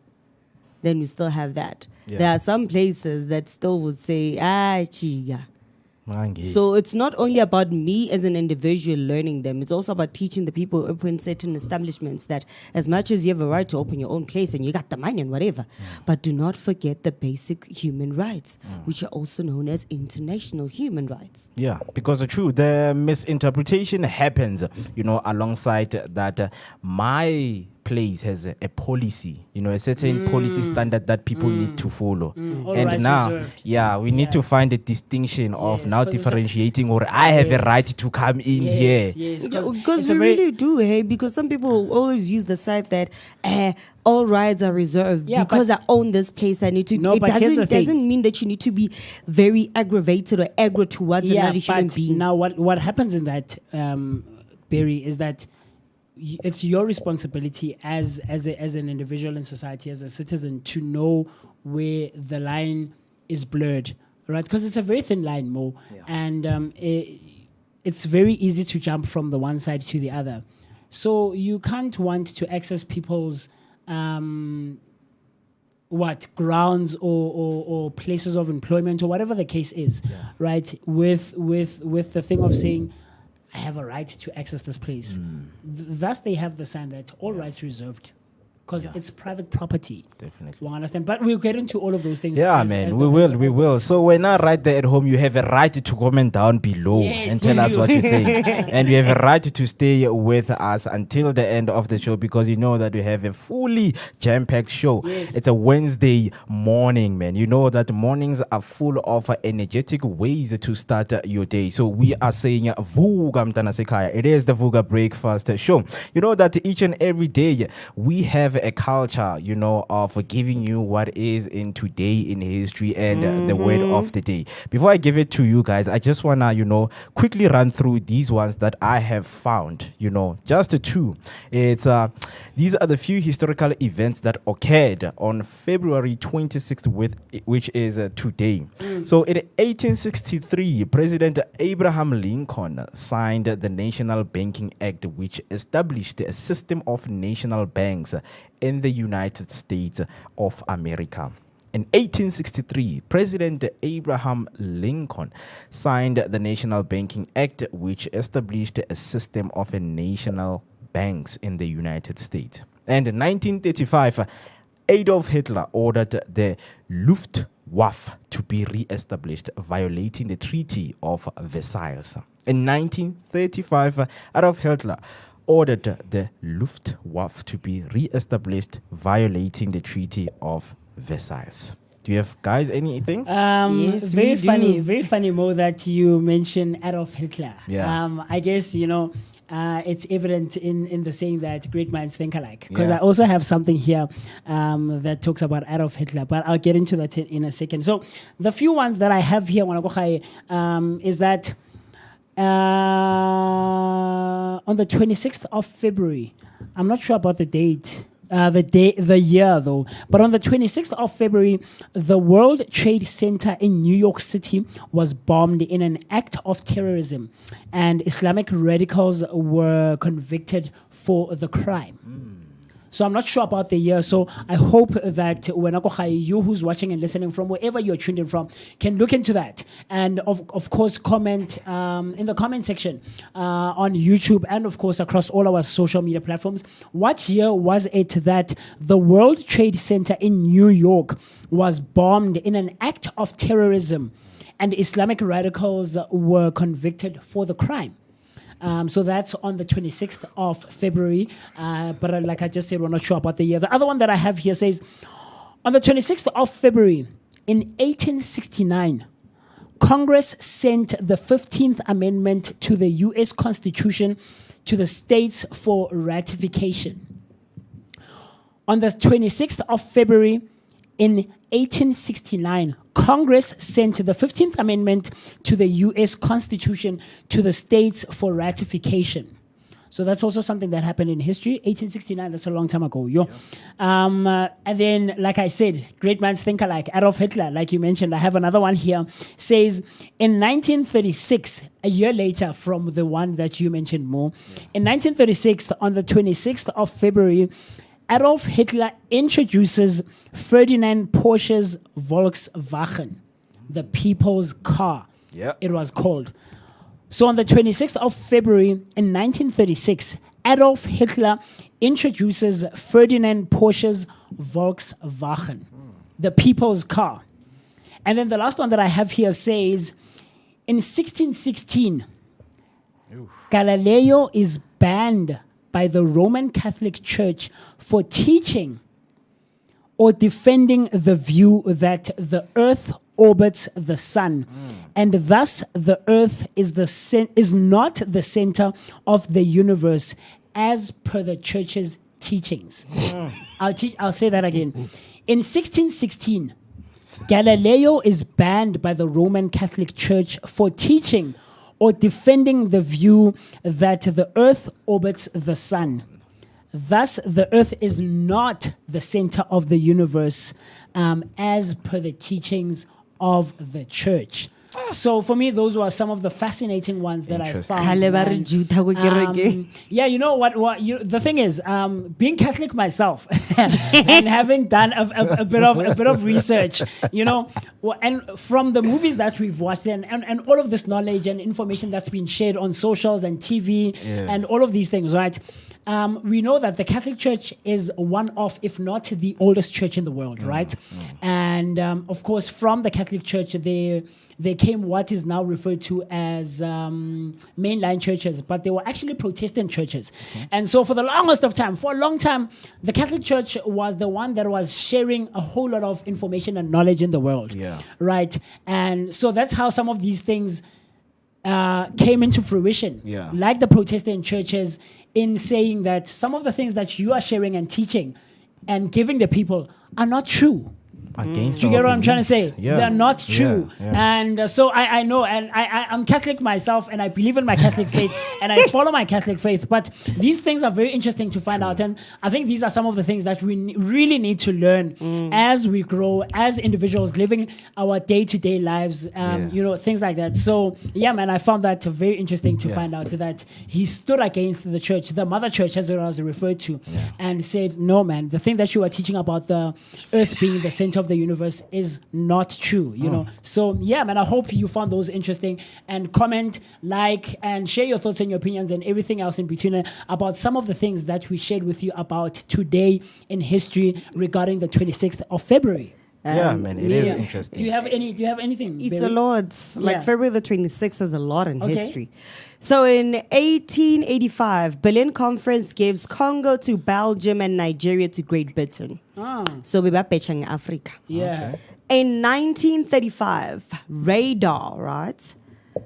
Then we still have that. Yeah. There are some places that still would say, chiga. Mangi. So it's not only about me as an individual learning them, it's also about teaching the people who open certain establishments that as much as you have a right to open your own place and you got the money and whatever, but do not forget the basic human rights, which are also known as international human rights. Yeah, because the misinterpretation happens, you know, alongside that my place has a policy, you know, a certain policy standard that people need to follow. All And rights now, reserved. we need to find a distinction of Yes, now 'cause it's a- differentiating, or I have a Yes. right to come in Yes, here. yes, Because it's a we very- really do, hey, because some people always use the side that all rights are reserved Yeah, because but- I own this place. I need to. No, it but here's the thing. doesn't mean that you need to be very aggravated or aggro towards another human but being. now what happens in that, Barry, is that it's your responsibility as an individual in society, as a citizen, to know where the line is blurred, right? Because it's a very thin line, Mo, and it's very easy to jump from the one side to the other. So you can't want to access people's grounds or places of employment or whatever the case is, right? With the thing of saying, I have a right to access this place. Thus, they have the sign that all rights reserved. because it's private property. Definitely. You understand? But we'll get into all of those things. Yeah, as man, the- we will. So when I right there at home, you have a right to comment down below Yes, and tell you us do. what you think. And you have a right to stay with us until the end of the show because you know that we have a fully jam-packed show. Yes. It's a Wednesday morning, man. You know that mornings are full of energetic ways to start your day. So we are saying Vooka mtana sekhaya. It is the Vooka Breakfast Show. You know that each and every day we have a culture, you know, of giving you what is in today in history and the word of the day. Before I give it to you guys, I just wanna, you know, quickly run through these ones that I have found, you know, just two. It's these are the few historical events that occurred on February 26th, which is today. So in 1863, President Abraham Lincoln signed the National Banking Act, which established a system of national banks in the United States of America. In 1863, President Abraham Lincoln signed the National Banking Act, which established a system of national banks in the United States. And in 1935, Adolf Hitler ordered the Luftwaffe to be re-established, violating the Treaty of Versailles. In 1935, Adolf Hitler ordered the Luftwaffe to be re-established, violating the Treaty of Versailles. Do you have guys anything? Yes, very we funny, do. very funny, Mo, that you mentioned Adolf Hitler. Yeah. I guess, you know, it's evident in the saying that great minds think alike. Because Yeah. I also have something here that talks about Adolf Hitler, but I'll get into that in a second. So the few ones that I have here, is that on the 26th of February, I'm not sure about the date. The year though, but on the 26th of February, the World Trade Center in New York City was bombed in an act of terrorism, and Islamic radicals were convicted for the crime. So I'm not sure about the year. So I hope that when you who's watching and listening from wherever you're tuned in from can look into that. And of course, comment in the comment section on YouTube and of course across all our social media platforms. What year was it that the World Trade Center in New York was bombed in an act of terrorism and Islamic radicals were convicted for the crime? So that's on the 26th of February. But like I just said, we're not sure about the year. The other one that I have here says, on the 26th of February in 1869, Congress sent the 15th Amendment to the U.S. Constitution to the states for ratification. On the 26th of February in 1869, Congress sent the 15th Amendment to the U.S. Constitution to the states for ratification. So that's also something that happened in history. 1869, that's a long time ago. And then, like I said, great minds think alike. Adolf Hitler, like you mentioned, I have another one here, says in 1936, a year later from the one that you mentioned more, in 1936, on the 26th of February, Adolf Hitler introduces Ferdinand Porsche's Volkswagen, the people's car, Yeah. it was called. So on the 26th of February in 1936, Adolf Hitler introduces Ferdinand Porsche's Volkswagen, the people's car. And then the last one that I have here says, in 1616, Galileo is banned by the Roman Catholic Church for teaching or defending the view that the earth orbits the sun, and thus the earth is not the center of the universe as per the church's teachings. I'll say that again. In 1616, Galileo is banned by the Roman Catholic Church for teaching or defending the view that the earth orbits the sun. Thus, the earth is not the center of the universe as per the teachings of the church. So for me, those were some of the fascinating ones that I Interesting. found. Kale ba re man. jutha ko kereke. Yeah, you know what? The thing is, being Catholic myself and having done a bit of research, you know, and from the movies that we've watched and all of this knowledge and information that's been shared on socials and TV and all of these things, right? we know that the Catholic Church is one of, if not the oldest church in the world, right? And of course, from the Catholic Church, they came what is now referred to as mainline churches, but they were actually Protestant churches. And so for the longest of time, for a long time, the Catholic Church was the one that was sharing a whole lot of information and knowledge in the world, right? And so that's how some of these things came into fruition, like the Protestant churches, in saying that some of the things that you are sharing and teaching and giving the people are not true. Against Do you get what I'm trying to say? Yeah. They're not true. Yeah. And so I know, and I'm Catholic myself, and I believe in my Catholic faith, and I follow my Catholic faith. But these things are very interesting to find out. And I think these are some of the things that we really need to learn as we grow, as individuals living our day-to-day lives, things like that. So, yeah, man, I found that very interesting to find out that he stood against the church, the mother church, as it was referred to, and said, no, man, the thing that you are teaching about the earth being the center of the universe is not true, you know. So yeah, man, I hope you found those interesting, and comment, like, and share your thoughts and your opinions and everything else in between about some of the things that we shared with you about today in history regarding the 26th of February. Yeah, man, it is interesting. Do you have anything? It's Barry? a lot. Like Yeah. February the 26th is a lot in Okay. history. So in 1885, Berlin Conference gives Congo to Belgium and Nigeria to Great Britain. So we were in Africa. Yeah. In 1935, radar, right?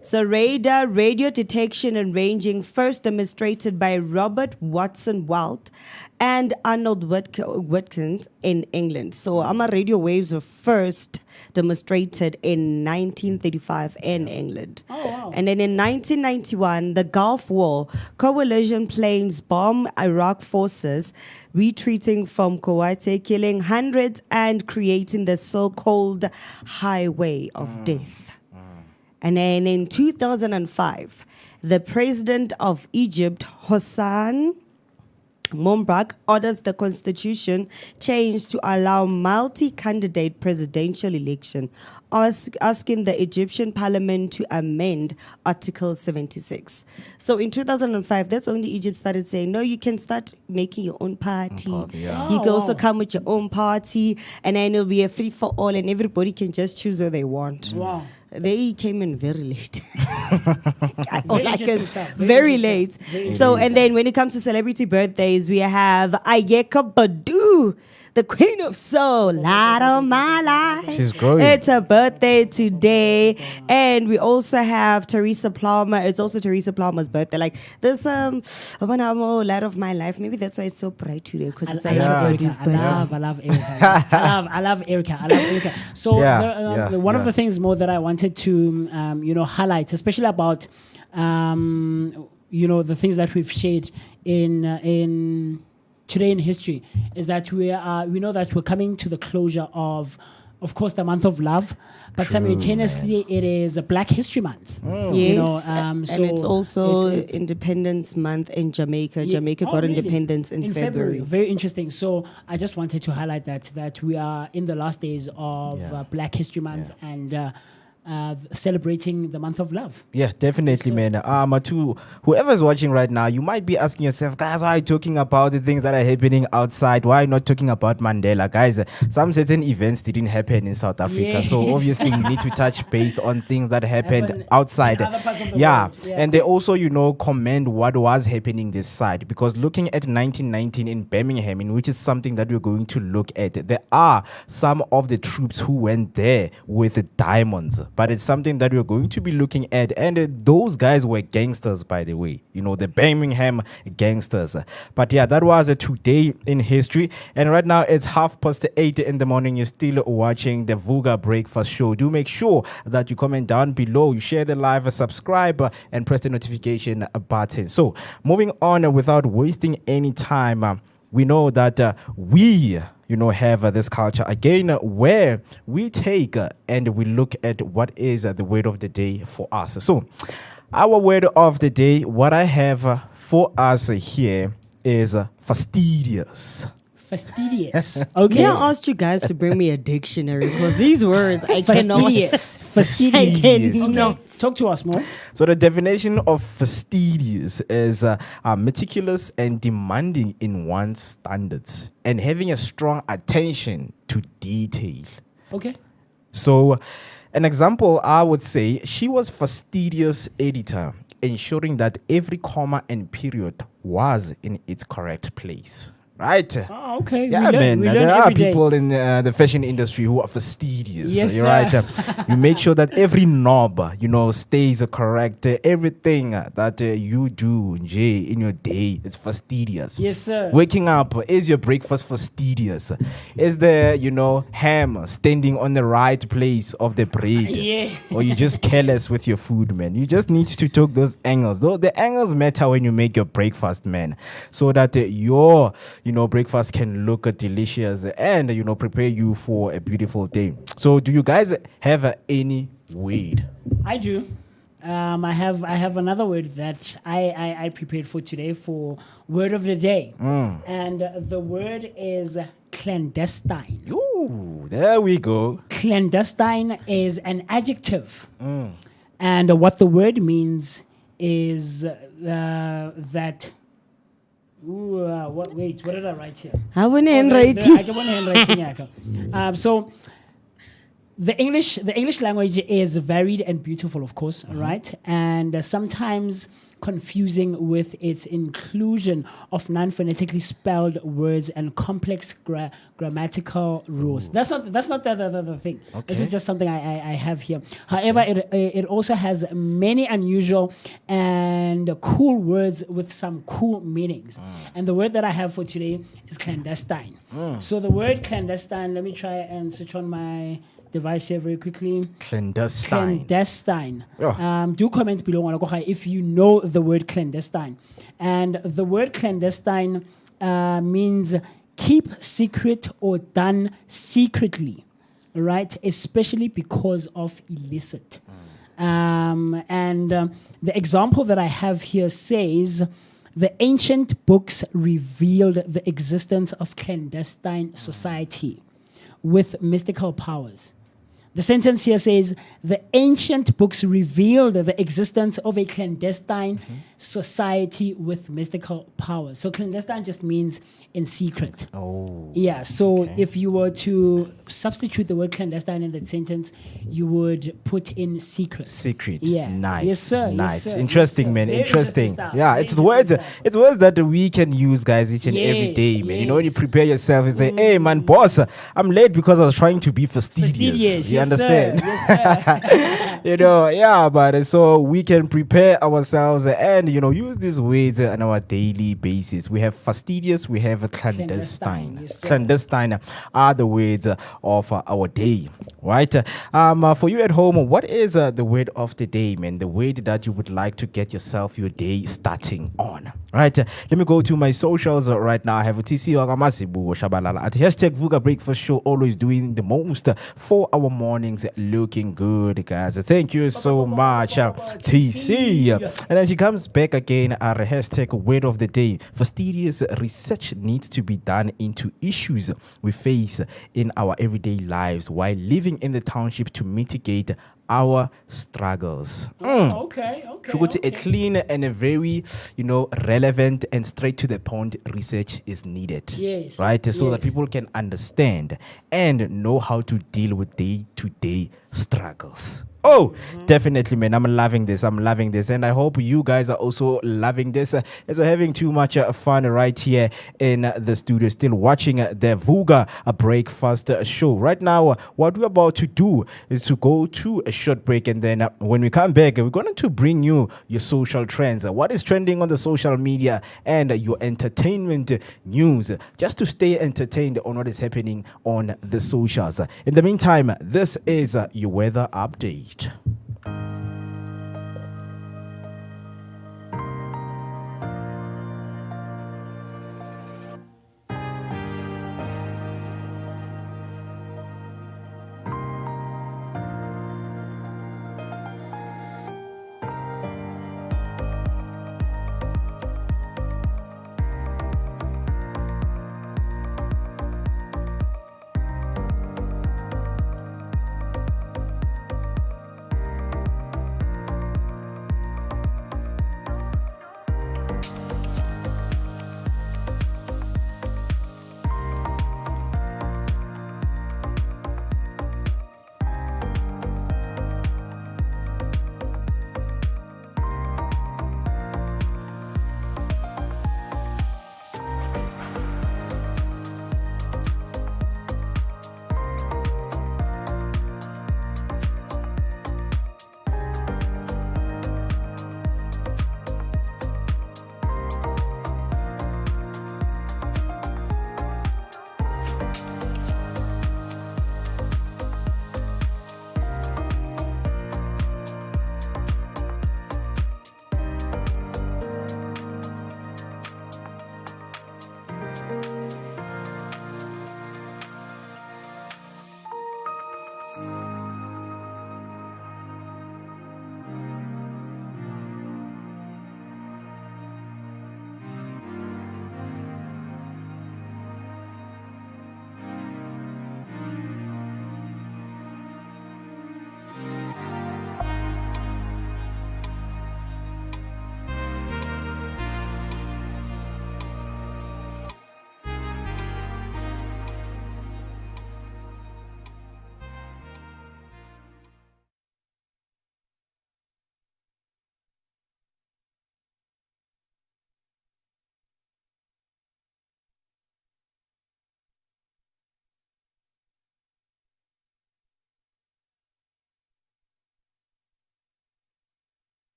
So radar, radio detection and ranging, first demonstrated by Robert Watson Walt and Arnold Whitcomb in England. So radio waves were first demonstrated in 1935 in England. Oh, wow. And then in 1991, the Gulf War, coalition planes bomb Iraq forces retreating from Kuwait, killing hundreds and creating the so-called highway of death. And then in 2005, the president of Egypt, Hossein Mubarak, orders the constitution changed to allow multi-candidate presidential election, asking the Egyptian parliament to amend Article 76. So in 2005, that's only Egypt started saying, no, you can start making your own party. You can also come with your own party, and then it'll be a free-for-all, and everybody can just choose who they want. Wow. They came in very late. Interesting stuff. Very interesting late. stuff. Very So, and then when it comes to celebrity birthdays, we have Ayeka Badu, the Queen of Soul, light of my life. She's growing. It's her birthday today. And we also have Teresa Plummer. It's also Teresa Plummer's birthday. Like, this, light of my life. Maybe that's why it's so bright today, because it's I Ayeka love Erica. Badu's I birthday. love Erica. I love Erica. So one of the things more that I wanted to highlight, especially about the things that we've shared in today in history, is that we know that we're coming to the closure of course, the month of love, but simultaneously it is a Black History Month. Yes, so and it's also it's- Independence Month in Jamaica. Yeah. Jamaica got really? independence in February. Very interesting. So I just wanted to highlight that we are in the last days of Black History Month and celebrating the month of love. Yeah, definitely, man. To whoever's watching right now, you might be asking yourself, guys, why are you talking about the things that are happening outside? Why are you not talking about Mandela? Guys, some certain events didn't happen in South Africa. Yeah. So obviously we need to touch base on things that happened Happen outside. in other parts of the Yeah. world. Yeah. And they also, commend what was happening this side. Because looking at 1919 in Birmingham, in which is something that we're going to look at, there are some of the troops who went there with diamonds. But it's something that we're going to be looking at. And those guys were gangsters, by the way. The Birmingham gangsters. But yeah, that was today in history. And right now it's 8:30 in the morning. You're still watching the Vooka Breakfast Show. Do make sure that you comment down below, you share the live, subscribe, and press the notification button. So moving on without wasting any time, we know that we have this culture again where we take and we look at what is the word of the day for us. So our word of the day, what I have for us here is fastidious. Fastidious. Okay. May I ask you guys to bring me a dictionary because these words I cannot. Fastidious. I Fastidious. cannot. Okay. Talk to us more. So the definition of fastidious is meticulous and demanding in one's standards and having a strong attention to detail. Okay. So an example, I would say, she was fastidious editor, ensuring that every comma and period was in its correct place. Right? Oh, okay. Yeah, man. We learn There are every day. people in the fashion industry who are fastidious. Yes, You're sir. right. You make sure that every knob, stays correct. Everything that you do, Jay, in your day, is fastidious. Yes, sir. Waking up, is your breakfast fastidious? Is the, ham standing on the right place of the bread? Yeah. Or you just careless with your food, man? You just need to take those angles. Though the angles matter when you make your breakfast, man. So that your breakfast can look delicious and, prepare you for a beautiful day. So do you guys have any word? I do. I have another word that I prepared for today for word of the day. And the word is clandestine. Ooh, there we go. Clandestine is an adjective. And what the word means is that. What did I write here? I went I handwriting. don't want handwriting. So the English language is varied and beautiful, of course, right? And sometimes confusing with its inclusion of non-phonetically spelled words and complex grammatical rules. That's not the thing. This is Okay. just something I have here. However, it also has many unusual and cool words with some cool meanings. And the word that I have for today is clandestine. So the word clandestine, let me try and switch on my device here very quickly. Clandestine. Clandestine. Yeah. Do comment below if you know the word clandestine. And the word clandestine means keep secret or done secretly, right? Especially because of illicit. The example that I have here says, the ancient books revealed the existence of clandestine society with mystical powers. The sentence here says, the ancient books revealed the existence of a clandestine society with mystical powers. So clandestine just means in secret. Oh. Yeah, so Okay. if you were to substitute the word clandestine in that sentence, you would put in secret. Secret. Yeah. Nice. Yes, sir. Yes, Nice. sir. Interesting, Yes, sir. man. Very Interesting. stuff. Yeah, Very it's words. stuff. It's words that we can use, guys, each and every Yes, day, man. When you yes. prepare yourself and say, "Hey, man, boss, I'm late because I was trying to be fastidious." Fastidious. You Yes, understand? sir. Yes, sir. Yeah, but so we can prepare ourselves and use these words on our daily basis. We have fastidious, we have clandestine. Clandestine, yes, sir. Clandestine are the words of our day, right? For you at home, what is the word of the day, man? The word that you would like to get yourself your day starting on, right? Let me go to my socials right now. I have a TC Wagamasibu Shabalala at hashtag Vooka Breakfast Show, always doing the most for our mornings, looking good, guys. Thank you so much, TC. And then she comes back again at hashtag word of the day. Fastidious research needs to be done into issues we face in our everyday lives while living in the township to mitigate our struggles. Okay. So go to a clean and a very, relevant and straight to the point research is needed. Yes, Right? So that yes. people can understand and know how to deal with day-to-day struggles. Oh, definitely, man. I'm loving this. And I hope you guys are also loving this. As we're having too much fun right here in the studio, still watching the Vooka Breakfast Show. Right now, what we're about to do is to go to a short break. And then when we come back, we're going to bring you your social trends. What is trending on the social media and your entertainment news, just to stay entertained on what is happening on the socials. In the meantime, this is your weather update.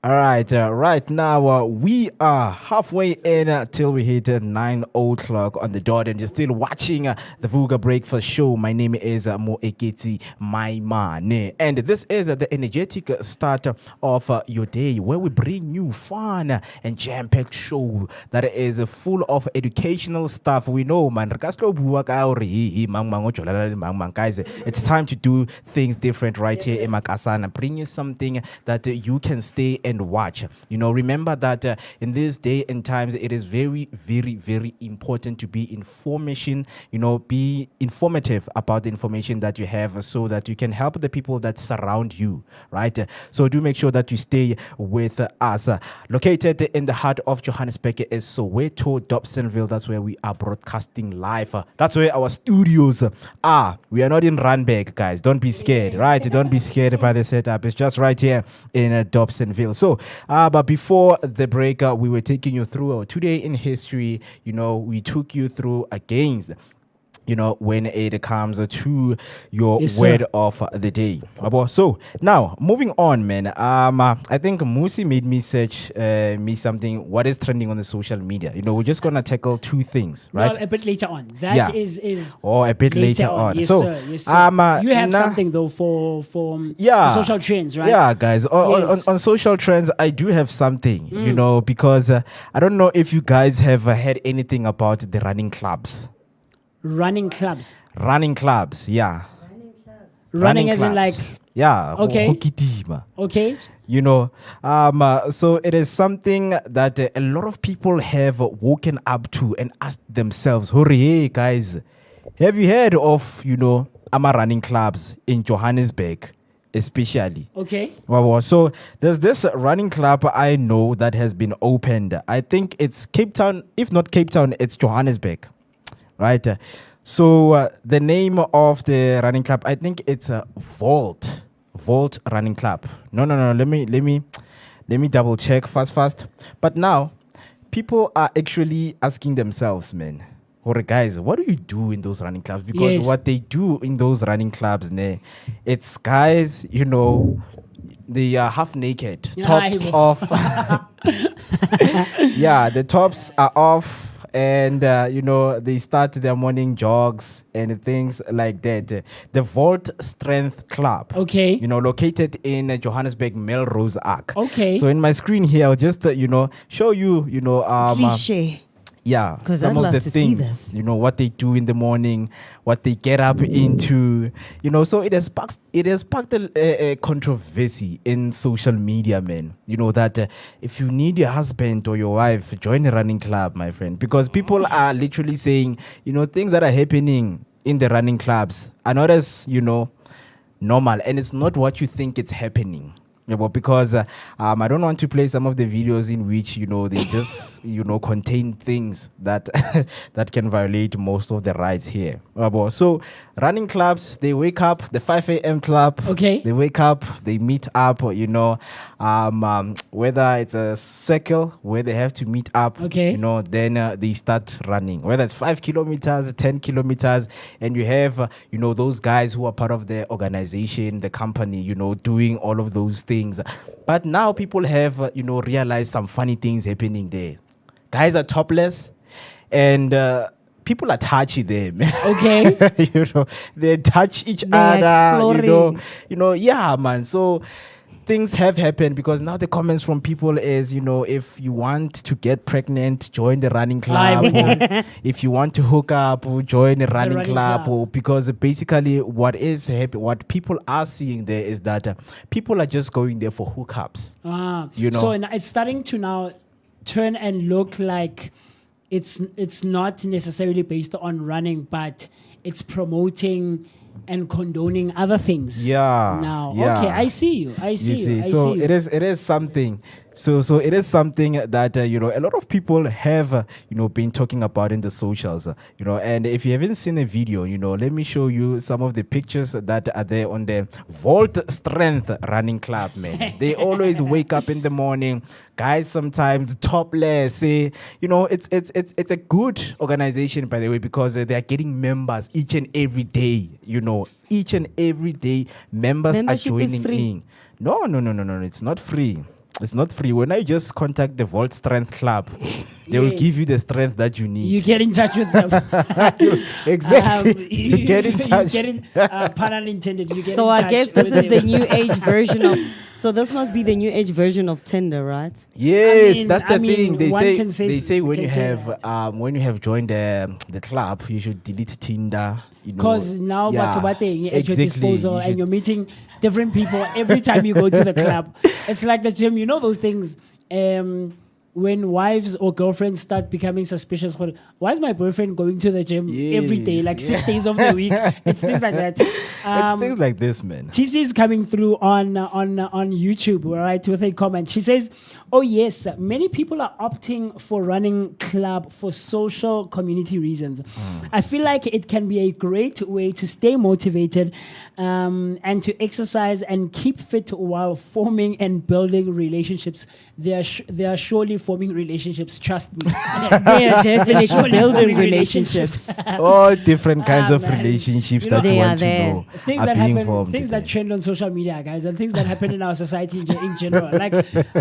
All right, right now we are halfway in till we hit 9 o'clock on the dot, and you're still watching the Vooka Breakfast Show. My name is Mo Eketi Maimane, and this is the energetic start of your day, where we bring you fun and jam-packed show that is full of educational stuff. We know, man, guys, it's time to do things different right here in Makasana. Bring you something that you can stay and watch. You know, remember that in this day and times, it is very, very, very important to be information, you know, be informative about the information that you have so that you can help the people that surround you, right? So do make sure that you stay with us. Located in the heart of Johannesburg is Soweto, Dobsonville. That's where we are broadcasting live. That's where our studios are. We are not in Randburg, guys. Don't be scared, right? Don't be scared by the setup. It's just right here in Dobsonville. So, but before the break, we were taking you through today in history. You know, we took you through against, you know, when it comes to your word of the day. So now moving on, man. I think Musi made me search me something. What is trending on the social media? You know, we're just gonna tackle two things, right? No, a bit later on. That is a bit later on. Yes, so, sir. Yes, sir. You have something though for social trends, right? Yeah, guys. On social trends, I do have something. You know, because I don't know if you guys have heard anything about the running clubs. Running clubs, yeah. Running as in like, yeah. Okay. Okay. You know, so it is something that a lot of people have woken up to and asked themselves, hey guys, have you heard of, you know, running clubs in Johannesburg? Especially. Okay. Well, so there's this running club I know that has been opened. I think it's Cape Town. If not Cape Town, it's Johannesburg. Right. So the name of the running club, I think it's Volt Running Club. No. Let me double check fast. But now people are actually asking themselves, man, or guys, what do you do in those running clubs? Because what they do in those running clubs, it's guys, you know, they are half naked, tops off. Yeah, the tops are off. And, you know, they start their morning jogs and things like that. The Volt Strength Club. Okay. You know, located in Johannesburg, Melrose Arc. Okay. So in my screen here, I'll just, you know, show you, you know. Please share. Yeah, some of the things, you know, what they do in the morning, what they get up into, you know. So it has sparked a controversy in social media, man. You know that if you need your husband or your wife, join a running club, my friend, because people are literally saying, you know, things that are happening in the running clubs are not as, you know, normal, and it's not what you think it's happening. Yeah, but because I don't want to play some of the videos in which, you know, they just, you know, contain things that that can violate most of the rights here. So running clubs, they wake up, the 5 a.m. club. Okay. They wake up, they meet up, you know, whether it's a circle where they have to meet up, okay, you know, then they start running, whether it's 5 kilometers, 10 kilometers, and you have, you know, those guys who are part of the organization, the company, you know, doing all of those things. But now people have, you know, realized some funny things happening there. Guys are topless, and people are touchy there, man. Okay. You know, they touch each other. Exploring. You know, yeah, man. So things have happened because now the comments from people is, you know, if you want to get pregnant, join the running club. Or if you want to hook up, join the running club. Or because basically what people are seeing there is that people are just going there for hookups. You know, so it's starting to now turn and look like it's not necessarily based on running, but it's promoting and condoning other things. Yeah. Now, yeah. okay, I see you. I see you. So it is something. So it is something that you know, a lot of people have you know, been talking about in the socials. You know, and if you haven't seen a video, you know, let me show you some of the pictures that are there on the Volt Strength Running Club, man. They always wake up in the morning, guys. Sometimes topless. You know, it's a good organization, by the way, because they are getting members each and every day. You know, each and every day members Membership are joining is free. in. No, it's not free. it's not free. When I just contact the Volt Strength Club, they will Yes. give you the strength that you need. You get in touch with them. Exactly. You get in touch. You get in, pun unintended. You get So in I touch guess this with is the them. new age version of. So this must be the new age version of Tinder, right? Yes, I mean- that's the I mean, thing. They one say can say they s- say when can you say have joined the club, you should delete Tinder. Because now yeah, at your exactly. disposal You and should- you're meeting different people every time you go to the club. It's like the gym, you know those things. When wives or girlfriends start becoming suspicious, why is my boyfriend going to the gym every day, Yes, like 6 yeah. days of the week? It's things like that. it's things like this, man. TC is coming through on YouTube, right, with a comment. She says, "Oh yes, many people are opting for running club for social community reasons. I feel like it can be a great way to stay motivated and to exercise and keep fit while forming and building relationships. They are surely forming relationships. Trust me, They are definitely Surely building forming relationships. All different kinds of man. relationships You know, that you They are want to there. know Things are that being happen, formed. things that there. trend on social media, guys, and things that happen in our society in general. Like,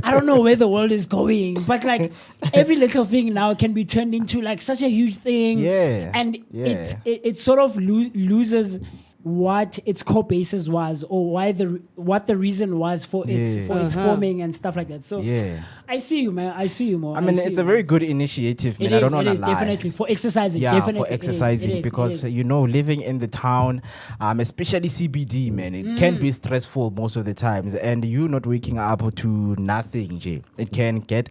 I don't know where the world is going, but like every little thing now can be turned into like such a huge thing. Yeah, and yeah. it sort of loses what its core basis was, or what the reason was for its Uh-huh. forming and stuff like that. So Yeah. I see you, man. I see you more. I mean, see it's you, a very man. good initiative, man. It I don't is, want it to is lie. definitely for exercising. Yeah, definitely for exercising it is, because it is. living in the town, especially CBD, man, it can be stressful most of the times, and you not waking up to nothing, Jay. It can get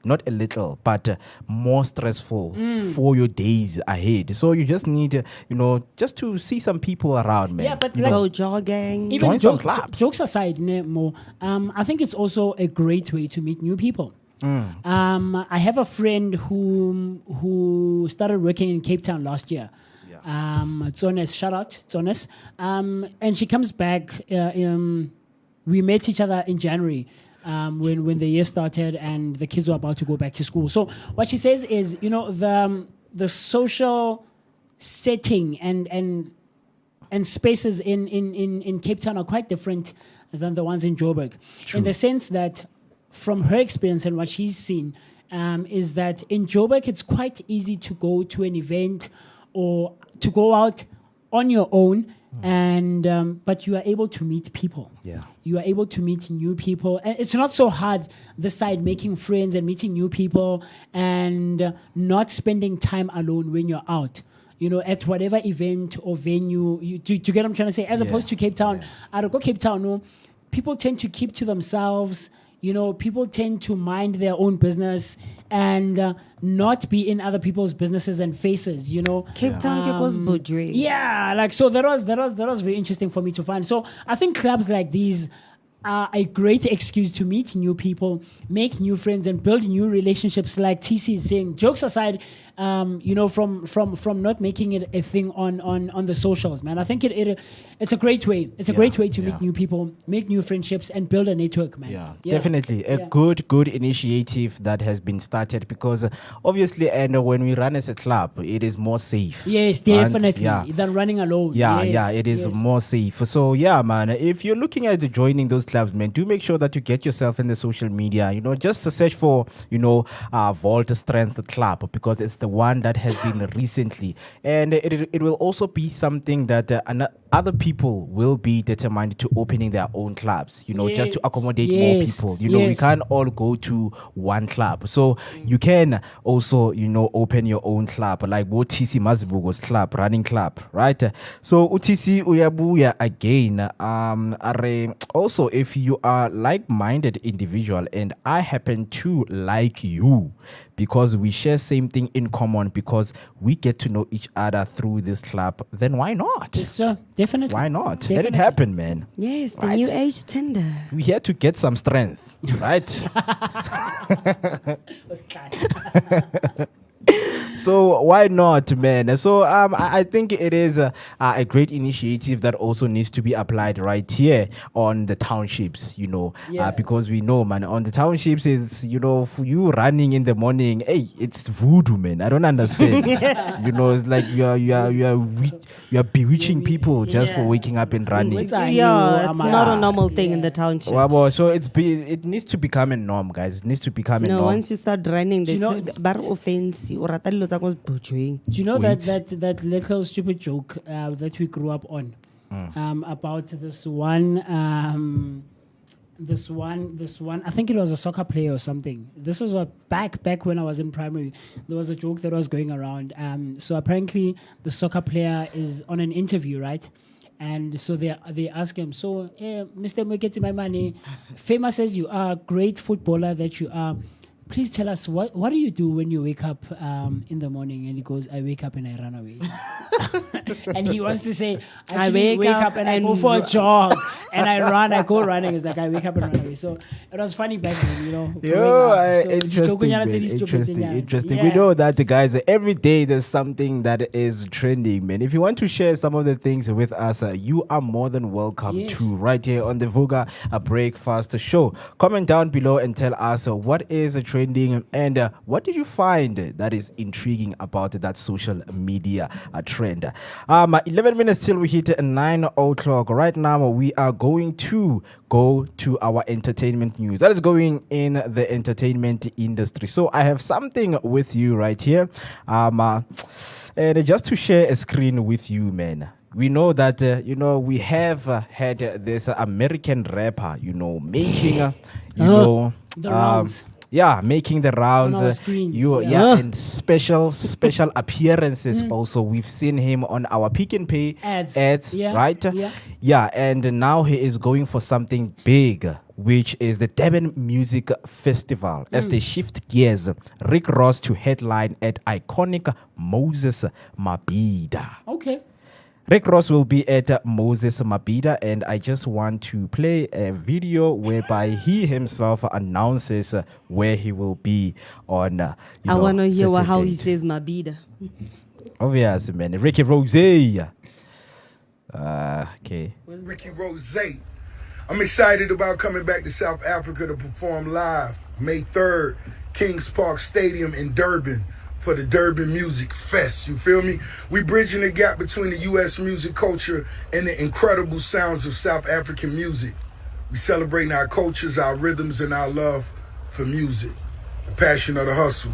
not a little, but more stressful for your days ahead. So you just need, just to see some people around, man. Yeah, but You like- know, Go jogging. Even Join some clubs. jokes aside, Mo, I think it's also a great way to meet new people. I have a friend who started working in Cape Town last year. Tsones, shout out, Tsones. And she comes back. We met each other in January. When the year started and the kids were about to go back to school. So what she says is, the social setting and spaces in Cape Town are quite different than the ones in Joburg. In the sense that from her experience and what she's seen, is that in Joburg it's quite easy to go to an event or to go out on your own, and but you are able to meet people. Yeah. You are able to meet new people, and it's not so hard this side, making friends and meeting new people and not spending time alone when you're out, at whatever event or venue. Do you get what I'm trying to say? As opposed to Cape Town, I don't go Cape Town, no, people tend to keep to themselves. People tend to mind their own business and not be in other people's businesses and faces, Cape Town goes budry. Yeah, like, so that was very interesting for me to find. So I think clubs like these are a great excuse to meet new people, make new friends, and build new relationships. Like TC is saying, jokes aside, from not making it a thing on the socials, man. I think it's a great way. It's a great way to meet new people, make new friendships, and build a network, man. Yeah, definitely a good initiative that has been started because obviously, and when we run as a club, it is more safe. Yes, And, definitely. Than running alone. Yeah, Yes, it is yes. more safe. So yeah, man, if you're looking at joining those clubs, man, do make sure that you get yourself in the social media. Just to search for Volt Strength Club because it's the one that has been recently, and it will also be something that other people will be determined to opening their own clubs. Just to accommodate more Yes, people. We yes. can't all go to one club, so you can also open your own club, like what TC Mazibugo's club, running club, right? So UTC Uyabuya again. Also, if you are like-minded individual and I happen to like you because we share same thing in common, because we get to know each other through this club, then why not? Yes, sir. Definitely. Why not? Let Definitely. it happen, man. Yes, the Right. new age Tinder. We're here to get some strength, right? So why not, man? So I think it is a great initiative that also needs to be applied right here on the townships, Yeah. because we know, man, on the townships is, for you running in the morning, hey, it's voodoo, man. I don't understand. It's like you are bewitching people just for Yeah. waking up and running. Yeah, it's not a normal thing in the township. Well, so it needs to become a norm, guys. It needs to become a No, norm. once you start running, you know- that's bar offensive. Or rata dilo tsa ko botjweng. Do you know Wait. that little stupid joke that we grew up on about this one? This one. I think it was a soccer player or something. This was back when I was in primary. There was a joke that was going around. So apparently the soccer player is on an interview, right? And so they ask him, so, Mr. Mweketi, my money, famous as you are, great footballer that you are, please tell us what do you do when you wake up in the morning? And he goes, I wake up and I run away. And he wants to say, I actually wake up up and I go and for a jog and I go running. It's like I wake up and run away. So it was funny back then, growing up. So Interesting, jokunyana man. tse di stupid Interesting, nyana. interesting. Yeah. We know that, guys, every day there's something that is trending, man. If you want to share some of the things with us, you are more than welcome Yes. to right here on the Vooka Breakfast Show. Comment down below and tell us what is trending and what did you find that is intriguing about that social media trend. 11 minutes till we hit 9 o'clock. Right now, we are going to go to our entertainment news. That is going in the entertainment industry. So I have something with you right here. And just to share a screen with you, man. We know that, we have had this American rapper, making, The rounds. yeah, making the rounds. our screens, Yeah, yeah. and special appearances. Also, we've seen him on our Pick and Pay Ads. Yeah, right? yeah. Yeah, and now he is going for something big, which is the Durban Music Festival. As they shift gears, Rick Ross to headline at iconic Moses Mabhida. Okay. Rick Ross will be at Moses Mabhida, and I just want to play a video whereby he himself announces where he will be on. I want to hear certain how he date. says Mabhida. Obviously, man. Ricky Rose. Okay. Ricky Rose. I'm excited about coming back to South Africa to perform live May 3rd, Kings Park Stadium in Durban for the Durban Music Fest. You feel me? We bridging the gap between the U.S. music culture and the incredible sounds of South African music. We celebrating our cultures, our rhythms, and our love for music, the passion of the hustle.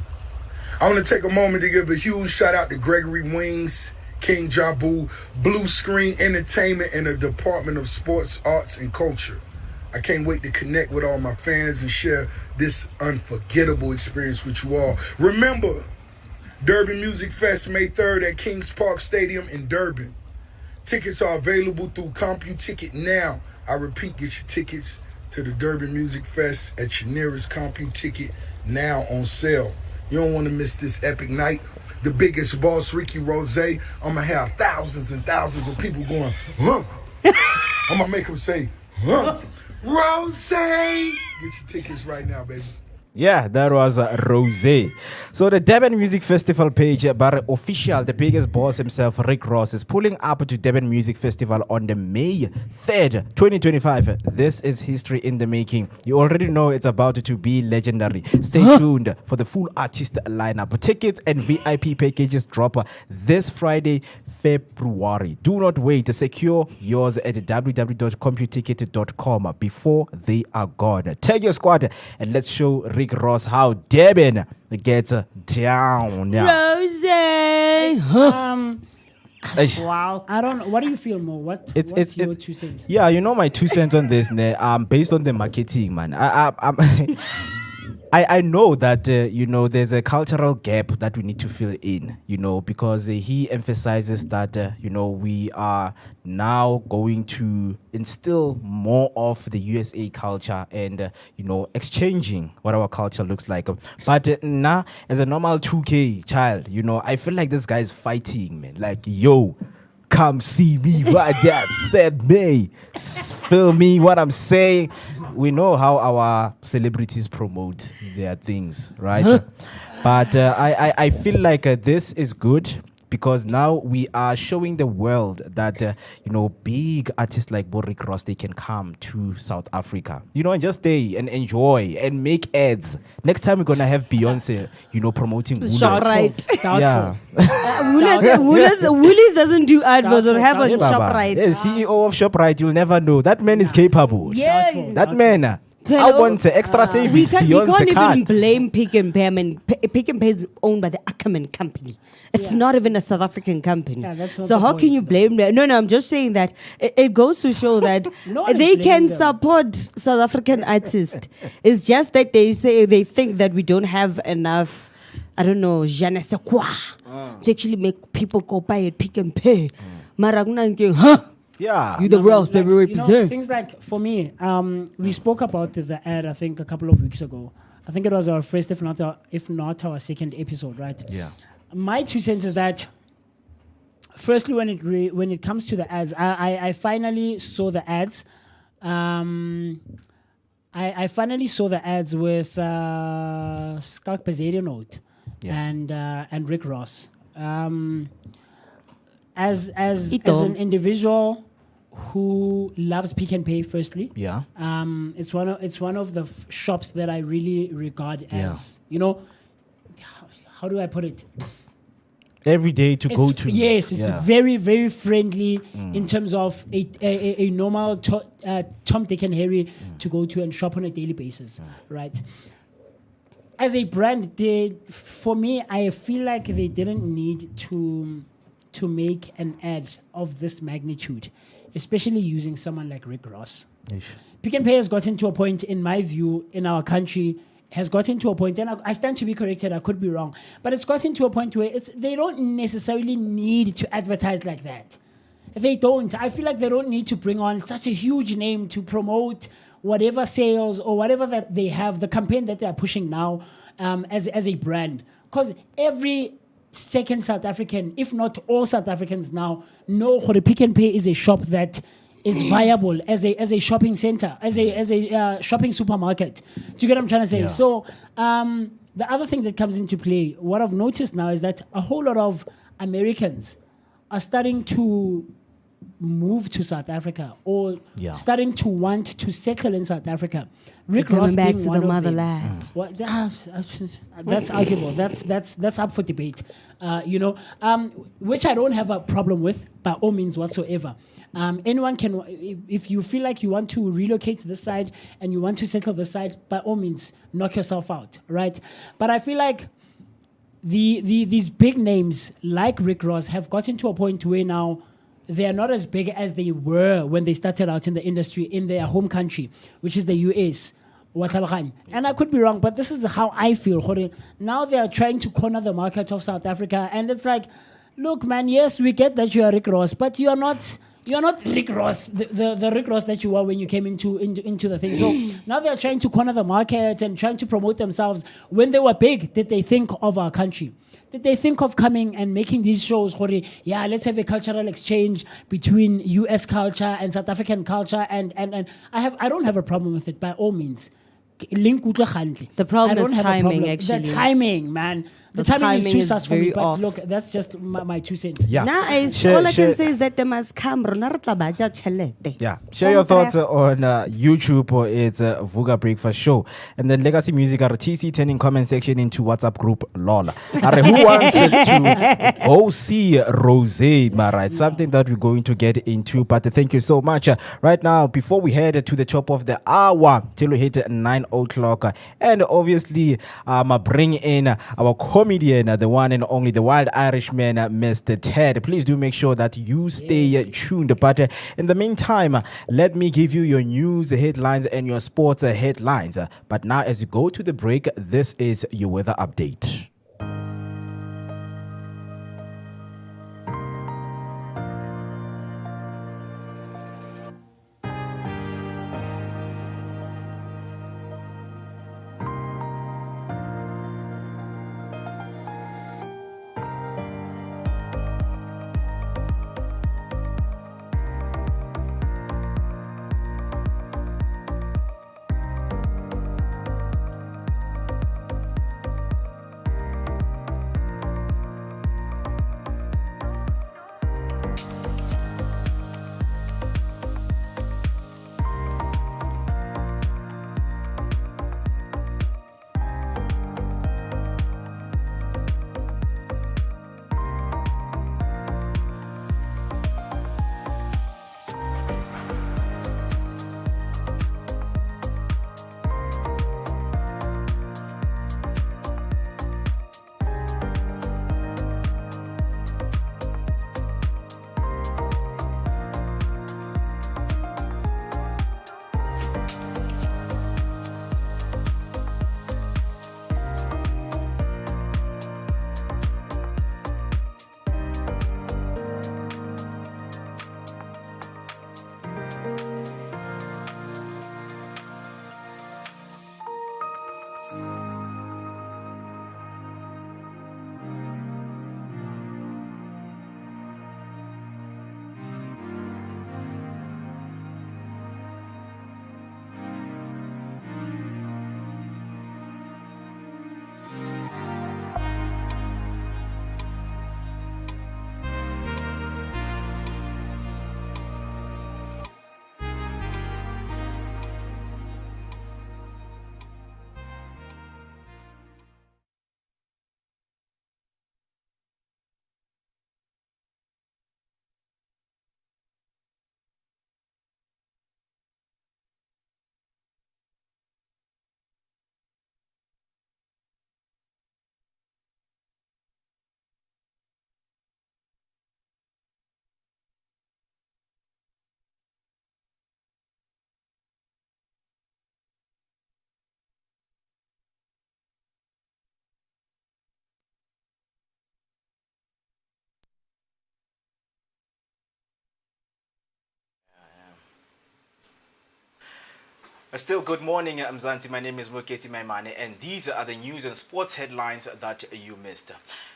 I want to take a moment to give a huge shout out to Gregory Wings, King Jabu, Blue Screen Entertainment, and the Department of Sports, Arts, and Culture. I can't wait to connect with all my fans and share this unforgettable experience with you all. Remember, Durban Music Fest, May 3rd at Kings Park Stadium in Durban. Tickets are available through CompuTicket now. I repeat, get your tickets to the Durban Music Fest at your nearest CompuTicket now on sale. You don't want to miss this epic night. The biggest boss, Ricky Rose. I'm going to have thousands and thousands of people going, huh? I'm going to make them say, huh? Rose! Get your tickets right now, baby. Yeah, that was Rose. So the Durban Music Festival page, but official, the biggest boss himself, Rick Ross, is pulling up to Durban Music Festival on the May 3rd, 2025. This is history in the making. You already know it's about to be legendary. Stay tuned for the full artist lineup. Tickets and VIP packages drop this Friday, February. Do not wait to secure yours at www.computicket.com before they are gone. Tag your squad and let's show Rick Ross how Durban gets down. Rose! Wow. I don't know. What do you feel more? What's your 2 cents? Yeah, my 2 cents on this, based on the marketing, man. I know that, there's a cultural gap that we need to fill in, because he emphasizes that, we are now going to instill more of the USA culture and, exchanging what our culture looks like. But now, as a normal 2K child, I feel like this guy is fighting, man. Like, yo, come see me right there, Feb May. Feel me what I'm saying? we know how our celebrities promote their things, right? But I feel like this is good because now we are showing the world that big artists like Rick Ross, they can come to South Africa, and just stay and enjoy and make ads. Next time we're gonna have Beyonce, promoting Woolworths. ShopRite. Yeah. Woolies doesn't do adverts or have a Yeah, Baba. ShopRite. Yeah, CEO of ShopRite, you'll never know. That man is capable. Yeah. That man. I Hello? want extra We savings can't beyond the even card. blame Pick and Pay. I mean, Pick and Pay is owned by the Ackerman company. It's not even a South African company. Yeah, that's not so the how can point, you though. blame them? No, I'm just saying that it goes to show that No one is they blaming can them. support South African artists. It's just that they think that we don't have enough, I don't know, je ne sais quoi, to actually make people go buy it Pick and Pay. Mara kuna nke, huh? Yeah. You the world, baby, Like, represent. things like, for me, we spoke about the ad, I think, a couple of weeks ago. I think it was our first, if not our second episode, right? Yeah. My 2 cents is that, firstly, when it comes to the ads, I finally saw the ads. I finally saw the ads with Skalk Note and Rick Ross. As an individual who loves Pick and Pay, firstly, Yeah. it's one of the shops that I really regard as how do I put it? Every day to go to. Yes, it's Yeah. very, very friendly in terms of a normal Tom, Dick, and Harry to go to and shop on a daily basis, right? As a brand, for me, I feel like they didn't need to make an ad of this magnitude, especially using someone like Rick Ross. Ish. Pick and Pay has gotten to a point, in my view, in our country, has gotten to a point, and I stand to be corrected, I could be wrong, but it's gotten to a point where they don't necessarily need to advertise like that. They don't. I feel like they don't need to bring on such a huge name to promote whatever sales or whatever that they have, the campaign that they're pushing now as a brand. Because every second South African, if not all South Africans now, know that Pick and Pay is a shop that is viable as a shopping center, as a shopping supermarket. Do you get what I'm trying to say? Yeah. So the other thing that comes into play, what I've noticed now is that a whole lot of Americans are starting to move to South Africa or starting to want to settle in South Africa. Rick Coming Ross back being to one the of them. motherland. What, that's arguable. That's up for debate. Which I don't have a problem with by all means whatsoever. Anyone can, if you feel like you want to relocate to this side and you want to settle this side, by all means, knock yourself out, right? But I feel like these big names like Rick Ross have gotten to a point where now they are not as big as they were when they started out in the industry in their home country, which is the US. And I could be wrong, but this is how I feel. Now they are trying to corner the market of South Africa, and it's like, look, man, yes, we get that you are Rick Ross, but you're not Rick Ross, the Rick Ross that you were when you came into the thing. So now they are trying to corner the market and trying to promote themselves. When they were big, did they think of our country? Did they think of coming and making these shows? Yeah, let's have a cultural exchange between US culture and South African culture, and I don't have a problem with it by all means. The problem I don't is have a timing, problem. actually. The timing, man. The timing timing is too is sus for me, very but off. look, that's just my 2 cents. Yeah. All I can say is that they must come. Rona re tla ba ja tjhelete. Yeah. Share your thoughts on YouTube or it's Vooka Breakfast Show. And then Legacy Music are TC turning comment section into WhatsApp group LOL. Who wants to go see Rose, Mara? It's something that we're going to get into. But thank you so much. Right now, before we head to the top of the hour till we hit 9 o'clock, and obviously bring in our comedian, the one and only, the Wild Irishman, Mr. Ted. Please do make sure that you stay tuned. But in the meantime, let me give you your news headlines and your sports headlines. But now, as we go to the break, this is your weather update. Still, good morning, Mzansi. My name is Moketi Maimane, and these are the news and sports headlines that you missed.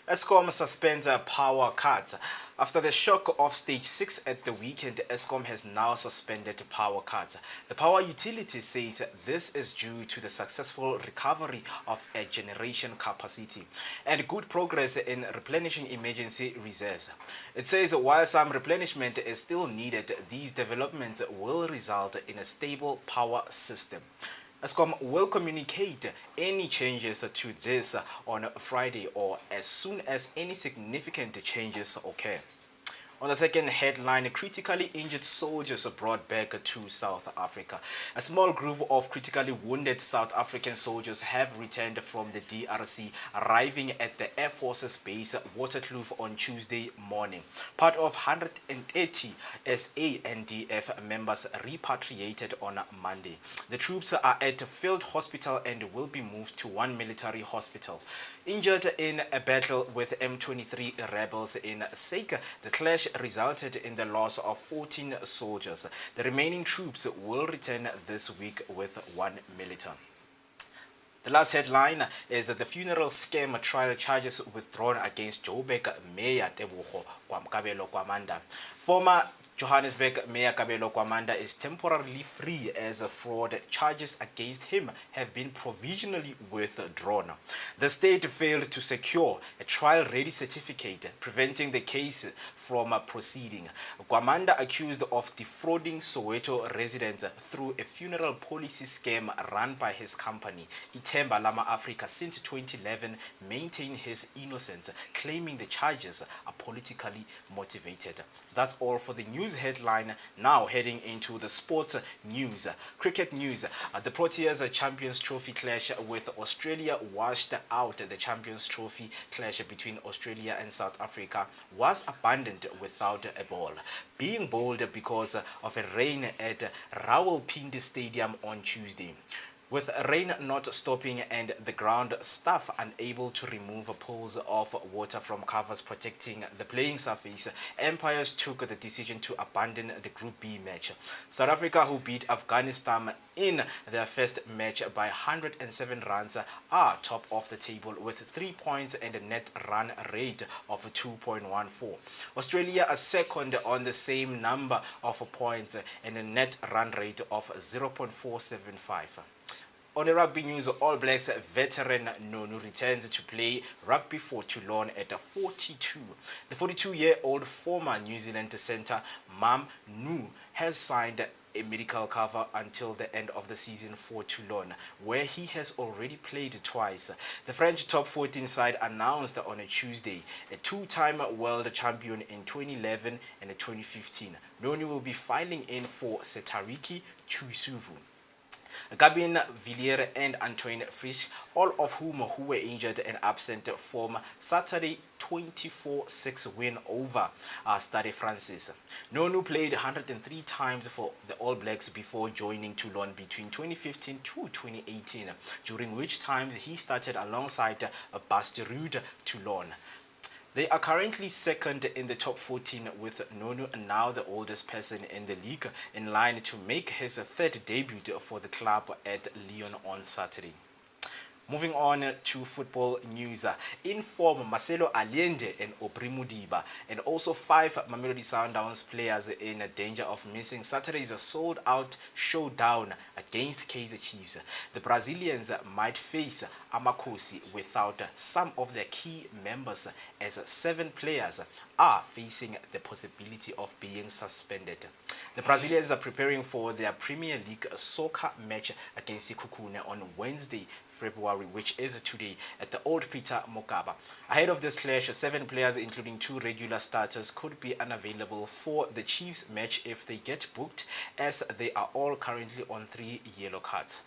Eskom suspends power cuts. After the shock of stage 6 at the weekend, Eskom has now suspended power cuts. The power utility says this is due to the successful recovery of a generation capacity and good progress in replenishing emergency reserves. It says while some replenishment is still needed, these developments will result in a stable power system. Eskom will communicate any changes to this on Friday or as soon as any significant changes occur. On the second headline, critically injured soldiers brought back to South Africa. A small group of critically wounded South African soldiers have returned from the DRC, arriving at the Air Force's base Waterkloof on Tuesday morning. Part of 180 SANDF members repatriated on Monday. The troops are at Field Hospital and will be moved to one military hospital. Injured in a battle with M23 rebels in SAIK, the clash resulted in the loss of 14 soldiers. The remaining troops will return this week with one militant. The last headline is that the funeral scam trial charges withdrawn against Joburg Mayor Tebogo Kabelo Kwamanda. Former Johannesburg Mayor Kabelo Kwamanda is temporarily free as fraud charges against him have been provisionally withdrawn. The state failed to secure a trial-ready certificate, preventing the case from proceeding. Kwamanda, accused of defrauding Soweto residents through a funeral policy scam run by his company, Itemba Lama Africa, since 2011, maintained his innocence, claiming the charges are politically motivated. That's all for the news headline. Now heading into the sports news. Cricket news. The Proteas Champions Trophy clash with Australia washed out. The Champions Trophy clash between Australia and South Africa was abandoned without a ball, being bowled because of a rain at Rawalpindi Stadium on Tuesday. With rain not stopping and the ground staff unable to remove pools of water from covers protecting the playing surface, umpires took the decision to abandon the Group B match. South Africa, who beat Afghanistan in their first match by 107 runs, are top of the table with 3 points and a net run rate of 2.14. Australia are second on the same number of points and a net run rate of 0.475. On the rugby news, All Blacks veteran Nonu returns to play rugby for Toulon at 42. The 42-year-old former New Zealand centre Mam Nu has signed a medical cover until the end of the season for Toulon, where he has already played twice. The French top 14 side announced on a Tuesday a two-time world champion in 2011 and 2015. Nonu will be filing in for Setariki Chuisuvu, Gabin Villiers and Antoine Frisch, all of whom who were injured and absent from Saturday 24-6 win over Stade Francis. Nonu played 103 times for the All Blacks before joining Toulon between 2015 to 2018, during which times he started alongside Basterude Toulon. They are currently second in the top 14 with Nonu now the oldest person in the league, in line to make his third debut for the club at Lyon on Saturday. Moving on to football news. In form, Marcelo Allende and Aubry Mudiba, and also 5 Mamelodi Sundowns players in danger of missing Saturday's sold-out showdown against Kaizer Chiefs. The Brazilians might face Amakosi without some of their key members, as 7 players are facing the possibility of being suspended. The Brazilians are preparing for their Premier League soccer match against Ikukune on Wednesday, February, which is today, at the Old Peter Mokaba. Ahead of this clash, 7 players, including 2 regular starters, could be unavailable for the Chiefs match if they get booked, as they are all currently on 3 yellow cards.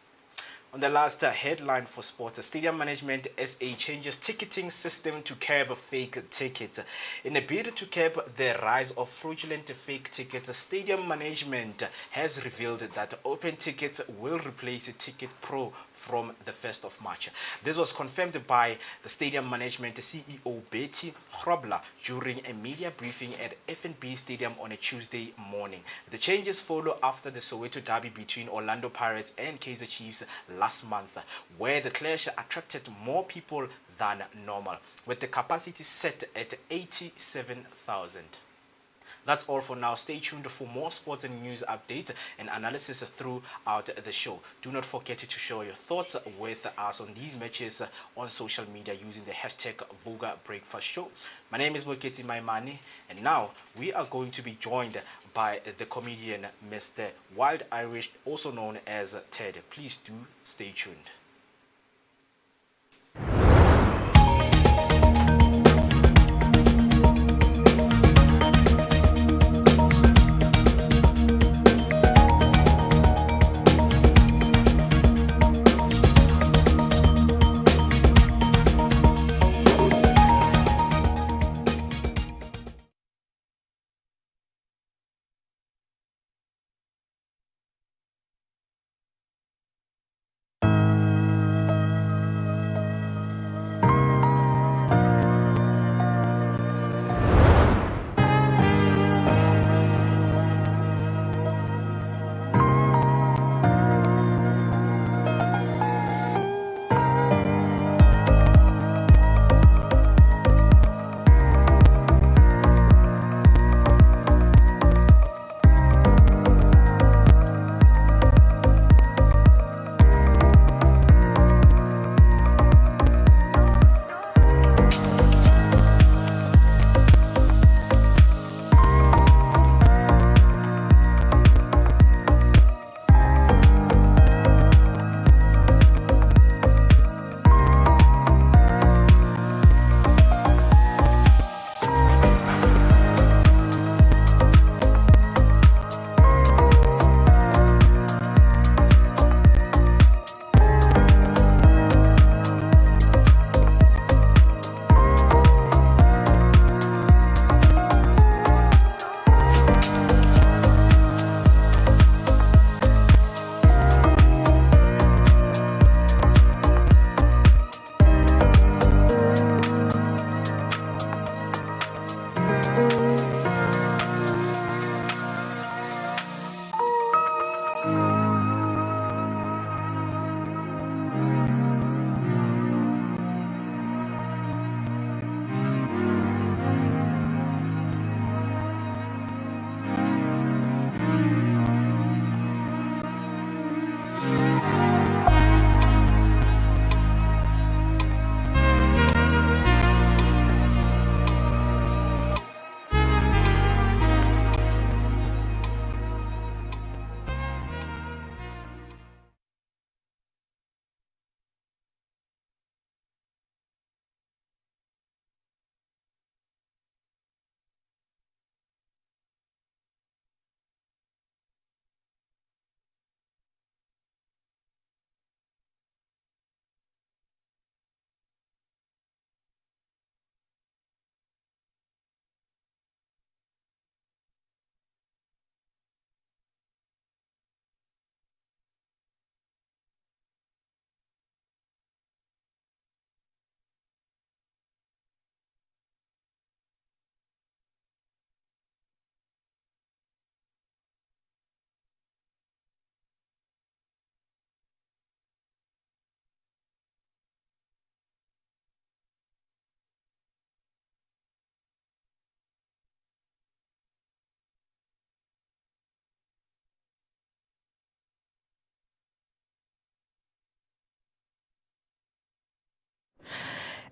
On the last headline for sports, Stadium Management SA changes ticketing system to curb fake tickets. In a bid to curb the rise of fraudulent fake tickets, Stadium Management has revealed that Open Tickets will replace Ticket Pro from the 1st of March. This was confirmed by the Stadium Management CEO Betty Grobler during a media briefing at FNB Stadium on a Tuesday morning. The changes follow after the Soweto derby between Orlando Pirates and Kaizer Chiefs last month, where the clash attracted more people than normal, with the capacity set at 87,000. That's all for now. Stay tuned for more sports and news updates and analysis throughout the show. Do not forget to share your thoughts with us on these matches on social media using the hashtag Vooka Breakfast Show. My name is Moketi Maimani, and now we are going to be joined by the comedian Mr. Wild Irish, also known as Ted. Please do stay tuned.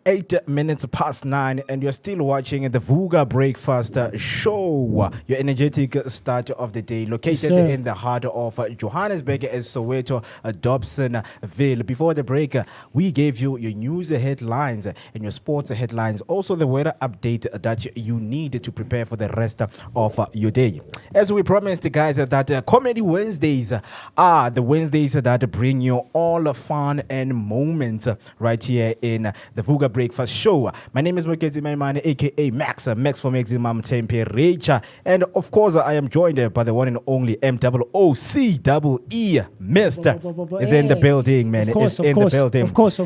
8 minutes past 9, and you're still watching the Vooka Breakfast Show, your energetic start of the day, located sir. in the heart of Johannesburg as Soweto, Dobsonville. Before the break, we gave you your news headlines and your sports headlines, also the weather update that you need to prepare for the rest of your day. As we promised, guys, that Comedy Wednesdays are the Wednesdays that bring you all fun and moments right here in the Vooka Breakfast Show. My name is Mokezi Maimane, aka Max for Maximum Temperature, and of course I am joined by the one and only MOOCEE. Mr. is in the building, man. Is in the building. Of course.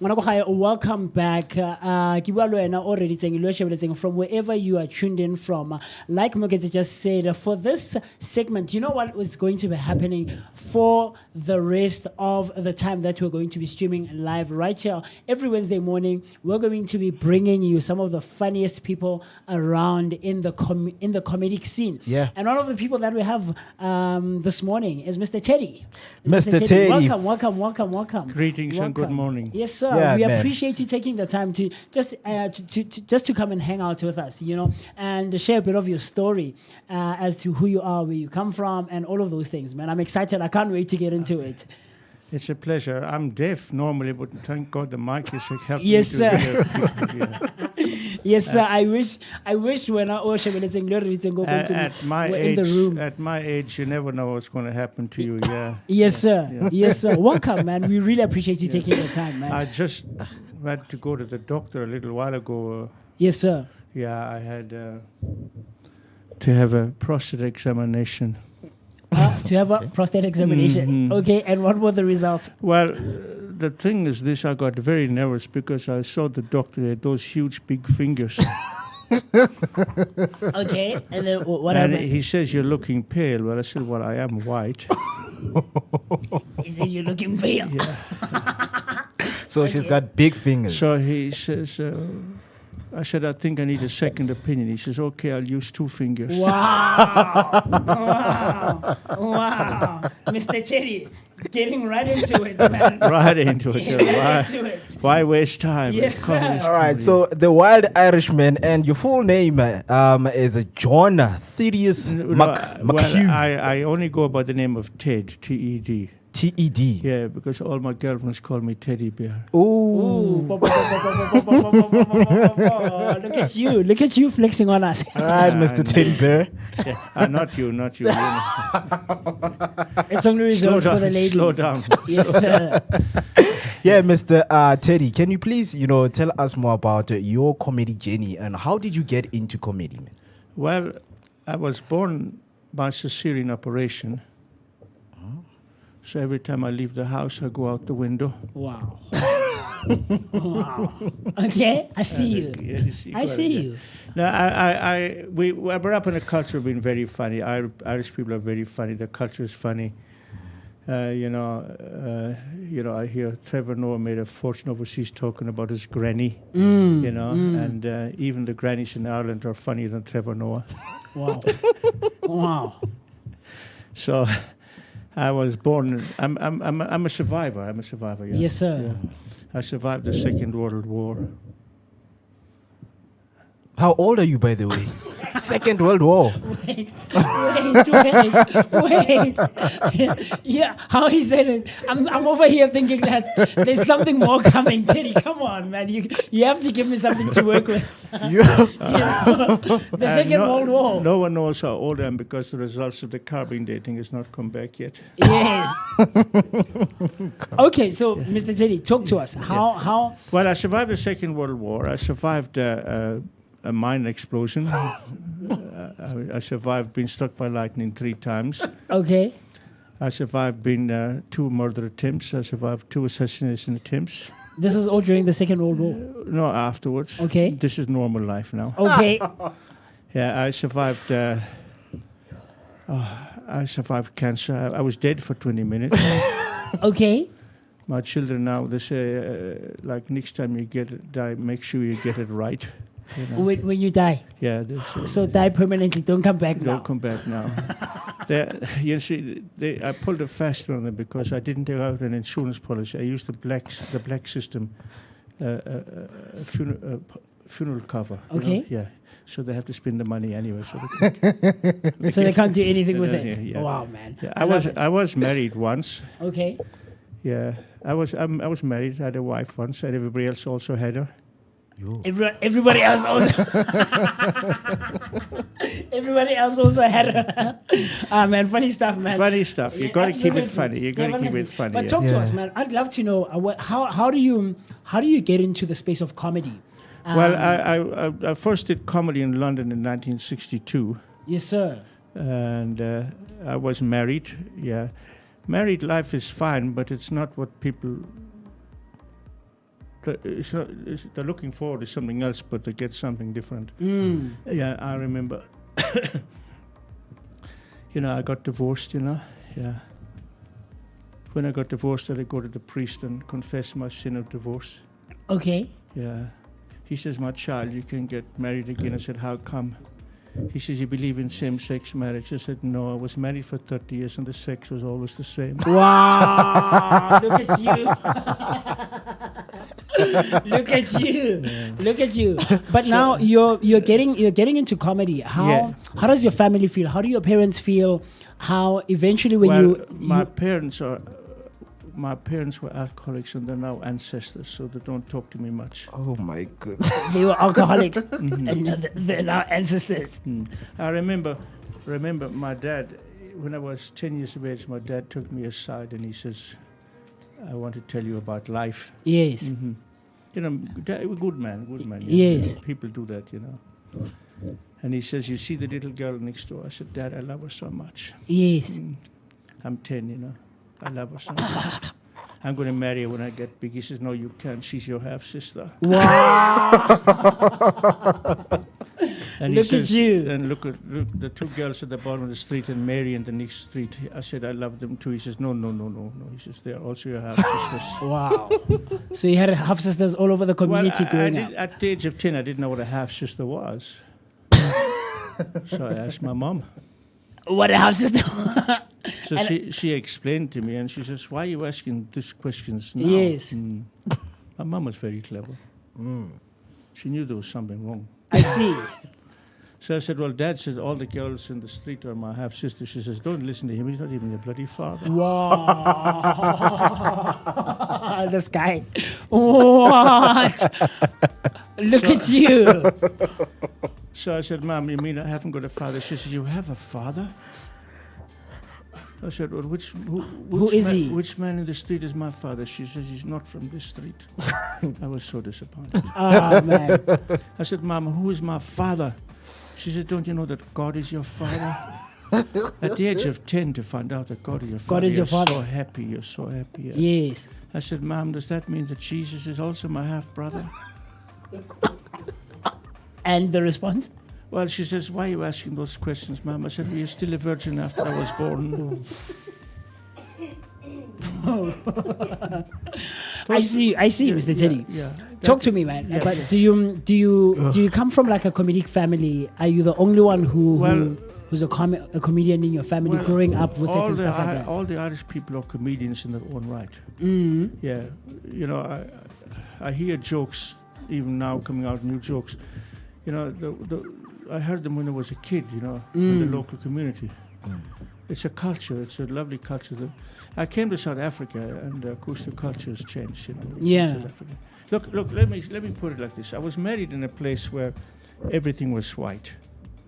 Welcome back. Ke bua le wena already teng lo shebeletseng from wherever you are tuned in from. Like Mokezi just said, for this segment, you know what is going to be happening for the rest of the time that we're going to be streaming live right here every Wednesday morning. We're going to be bringing you some of the funniest people around in the comedic scene. Yeah. And one of the people that we have this morning is Mr. Teddy. Mr. Teddy. Welcome. Greetings and good Welcome. morning. Yes, sir. Yeah, we man. appreciate you taking the time to just to come and hang out with us, and share a bit of your story as to who you are, where you come from, and all of those things, man. I'm excited. I can't wait to get into it. It's a pleasure. I'm deaf normally, but thank God the mic is helping Yes, me sir. to get Yes, sir. I wish when I was at my we're age, in the room. at my age, you never know what's going to happen to you. Yeah. Yes, sir. Yes, sir. Welcome, man. We really appreciate you taking the time, man. I just had to go to the doctor a little while ago. Yes, sir. Yeah, I had to have a prostate examination. To have a prostate examination. Mhm. Okay, and what were the results? Well, the thing is this, I got very nervous because I saw the doctor had those huge big fingers. Okay, and then what And happened? he says, you're looking pale. Well, I said, well, I am white. He said you're looking pale. So she's got big fingers. So he says, I said, I think I need a second opinion. He says, okay, I'll use 2 fingers. Wow. Mr. Teddy, getting right into it, man. Right into it. Get So right into it. why waste time? Yes, Comedy sir. is All right, comedy. so the Wild Irishman, and your full name is John Thaddeus Well, McHugh. I only go by the name of Ted, T-E-D. T-E-D. Yeah, because all my girlfriends call me Teddy Bear. Ooh. Look at you flexing on us. All right, Mr. Teddy Bear. Yeah, not you. You know. It's only reserved for the ladies. Slow down. Yes, sir. Yeah, Mr. Teddy, can you please, tell us more about your comedy journey and how did you get into comedy, man? Well, I was born by cesarean operation. So every time I leave the house, I go out the window. Wow. Wow. Okay, I see you. Yes, I see you. No, we were up in a culture of being very funny. Irish people are very funny. The culture is funny. I hear Trevor Noah made a fortune overseas talking about his granny. And even the grannies in Ireland are funnier than Trevor Noah. Wow. Wow. So I was born. I'm a survivor. I'm a survivor. Yeah. Yes, sir. Yeah. I survived the Second World War. How old are you, by the way? Second World War. Wait. Yeah, how he said it. I'm over here thinking that there's something more coming. Teddy, come on, man. You have to give me something to work with. The Second World War. No one knows how old I am because the results of the carbon dating has not come back yet. Yes. Okay, so Mr. Teddy, talk to us. How? Well, I survived the Second World War. I survived a mine explosion. I survived being struck by lightning 3 times. Okay. I survived being 2 murder attempts. I survived 2 assassination attempts. This is all during the Second World War. No, afterwards. Okay. This is normal life now. Okay. Yeah, I survived. I survived cancer. I was dead for 20 minutes. Okay. My children now, they say, like, next time you die, make sure you get it right. When you die. Yeah. They say, So die permanently. Don't come back now. don't come back now. You see, I pulled a fast one on them because I didn't take out an insurance policy. I used the black system. funeral cover. you know? Okay. Yeah. So they have to spend the money anyway. So they can, So they can't do anything with Yeah, it. yeah. Wow, man. yeah, love it. I was married once. Okay. Yeah, I was married. I had a wife once, and everybody else also had her. Everybody else also. Everybody else also had her. Man, funny stuff, man. Funny stuff. You Yeah, got to keep it absolutely. funny. You got to keep Definitely. it funny. But yeah. talk to Yeah. us, man. I'd love to know how do you get into the space of comedy? Well, I first did comedy in London in 1962, Yes, sir. and I was married. Yeah, married life is fine, but it's not what people. They're looking forward to something else, but they get something different. Yeah, I remember. I got divorced. Yeah. When I got divorced, I had to go to the priest and confess my sin of divorce. Okay. Yeah. He says, my child, you can get married again. I said, how come? He says, you believe in same-sex marriage? I said, no, I was married for 30 years and the sex was always the same. Wow! Look at you! Look at you! Look at you! But now you're getting into comedy. How does your family feel? How do your parents feel? How eventually when My parents were alcoholics and they're now ancestors, so they don't talk to me much. Oh my goodness. they were alcoholics and now they're now ancestors. I remember my dad, when I was 10 years of age, my dad took me aside and he says, I want to tell you about life. Yes. Good man. Yes. People do that, And he says, you see the little girl next door? I said, Dad, I love her so much. Yes. I'm 10, I love her so much. I'm going to marry her when I get big. He says, no, you can't. She's your half-sister. Wow! And Look at you. And look, the two girls at the bottom of the street and Mary in the next street. I said, I love them too. He says, no. He says, they're also your half-sisters. Wow! So you had half sisters all over the community growing up. At the age of 10, I didn't know what a half-sister was. So I asked my mom. What a half sister! So she explained to me, and she says, why are you asking these questions now? Yes. My mom was very clever. She knew there was something wrong. I see. So I said, well, Dad says all the girls in the street are my half-sisters. She says, don't listen to him. He's not even your bloody father. Wow! This guy. What? Look at you. So I said, Mom, you mean I haven't got a father? She says, you have a father? I said, well, Who is he? Which man in the street is my father? She says, he's not from this street. I was so disappointed. Oh, man. I said, Mom, who is my father? She said, don't you know that God is your father? At the age of 10 to find out that God is your father. God is your father. You're so happy. Yeah. Yes. I said, Mom, does that mean that Jesus is also my half-brother? And the response? Well, she says, why are you asking those questions, Mom? I said, well, you're still a virgin after I was born. I see, Mr. Teddy. Yeah. Talk to me, man. Yeah. But do you come from like a comedic family? Are you the only one who's a comedian in your family, growing up with it and stuff like that? All the Irish people are comedians in their own right. Yeah, I hear jokes even now coming out, new jokes. I heard them when I was a kid. In the local community. It's a culture. It's a lovely culture. I came to South Africa, and of course the culture has changed. Yeah. South Africa. Look. Let me put it like this. I was married in a place where everything was white.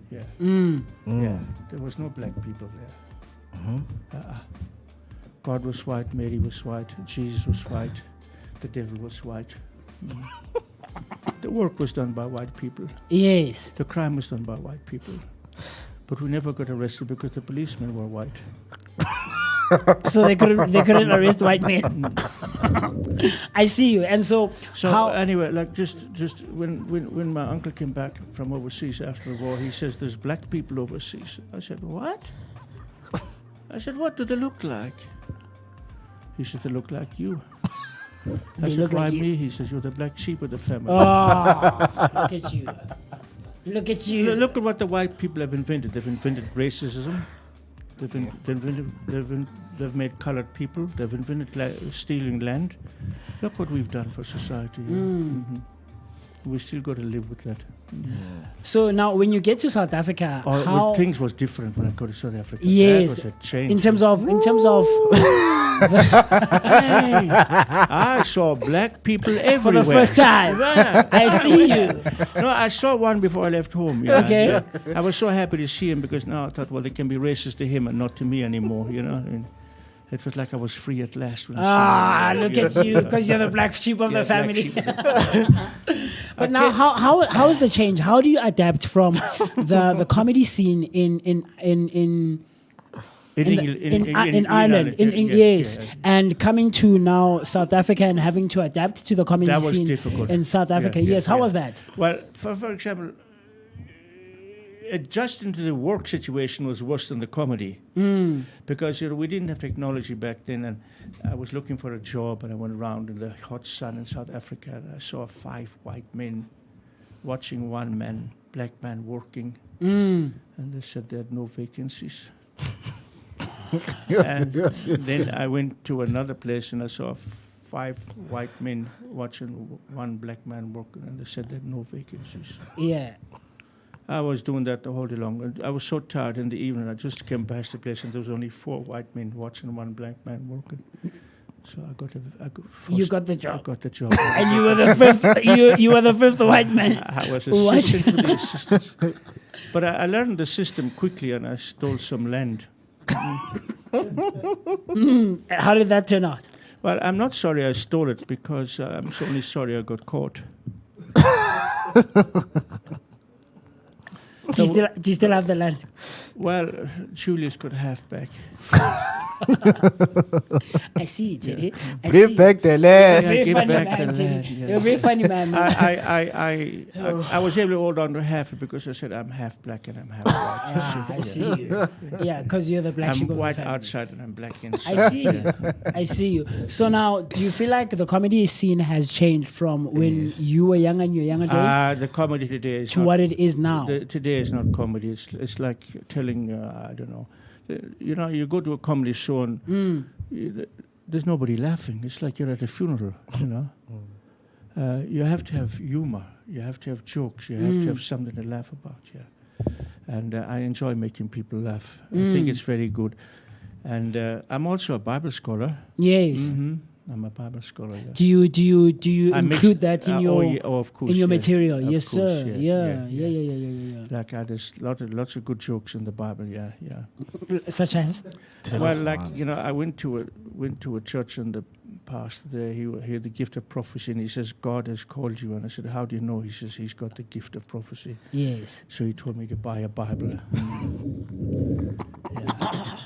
Yeah. Yeah. There was no black people there. God was white. Mary was white. Jesus was white. The devil was white. The work was done by white people. Yes. The crime was done by white people. But we never got arrested because the policemen were white. So they couldn't arrest white men. I see you. And so how anyway, like just when my uncle came back from overseas after the war, he says there's black people overseas. I said, what? I said, what do they look like? He said, they look like you. I said, why me? He says, you're the black sheep of the family. Oh, look at you. Look at you. Look at what the white people have invented. They've invented racism. They've made colored people. They've invented stealing land. Look what we've done for society. We still got to live with that. So now, when you get to South Africa, how things was different when I got to South Africa. Yes, that was a change. in terms of Hey, I saw black people everywhere for the first time. I see you. No, I saw one before I left home. You know. Okay. I was so happy to see him because now I thought, well, they can be racist to him and not to me anymore. You know. And it was like I was free at last. When I Look at you, because you're the black sheep of the black family. sheep. But now, how is the change? How do you adapt from the comedy scene in Ireland, yes, and coming to now South Africa and having to adapt to the comedy That was scene difficult. in South Africa? Yes, how was that? Well, for example, adjusting to the work situation was worse than the comedy because we didn't have technology back then, and I was looking for a job, and I went around in the hot sun in South Africa, and I saw 5 white men watching one black man working, and they said they had no vacancies. And then I went to another place and I saw 5 white men watching one black man working, and they said they had no vacancies. Yeah. I was doing that the whole day long. And I was so tired in the evening. I just came past the place and there was only 4 white men watching one black man working. So You got the job. I got the job. And you were the fifth. You were the 5th white man. I was assistant to the assistants. But I learned the system quickly, and I stole some land. How did that turn out? Well, I'm not sorry I stole it because I'm only sorry I got caught. Do you still have the land? Well, Julius got half back. I see, Teddy. I Give see. back the land. Yeah, Very give funny back man, the Teddy. land, yeah. You're a very funny man. I was able to hold on to half it because I said I'm half black and I'm half white. I see you. Yeah, because you're the black sheep I'm of the white family. outside and I'm black inside. I see you. I see you. So now, do you feel like the comedy scene has changed from when you were young in your younger days The comedy today is to not, what it is now? today is not comedy. It's like telling I don't know. You go to a comedy show and there's nobody laughing. It's like you're at a funeral. You have to have humor. You have to have jokes. You have to have something to laugh about. Yeah, and I enjoy making people laugh. I think it's very good. And I'm also a Bible scholar. Yes. I'm a Bible scholar. Yeah. Do you I include mixed- that in your of course, in your yeah. material? Of Yes, course, sir. Yeah. Like there's lots of good jokes in the Bible. Yeah. Such as? Well, I went to a church in the past. There, he had the gift of prophecy, and he says God has called you. And I said, how do you know? He says he's got the gift of prophecy. Yes. So he told me to buy a Bible. Yeah.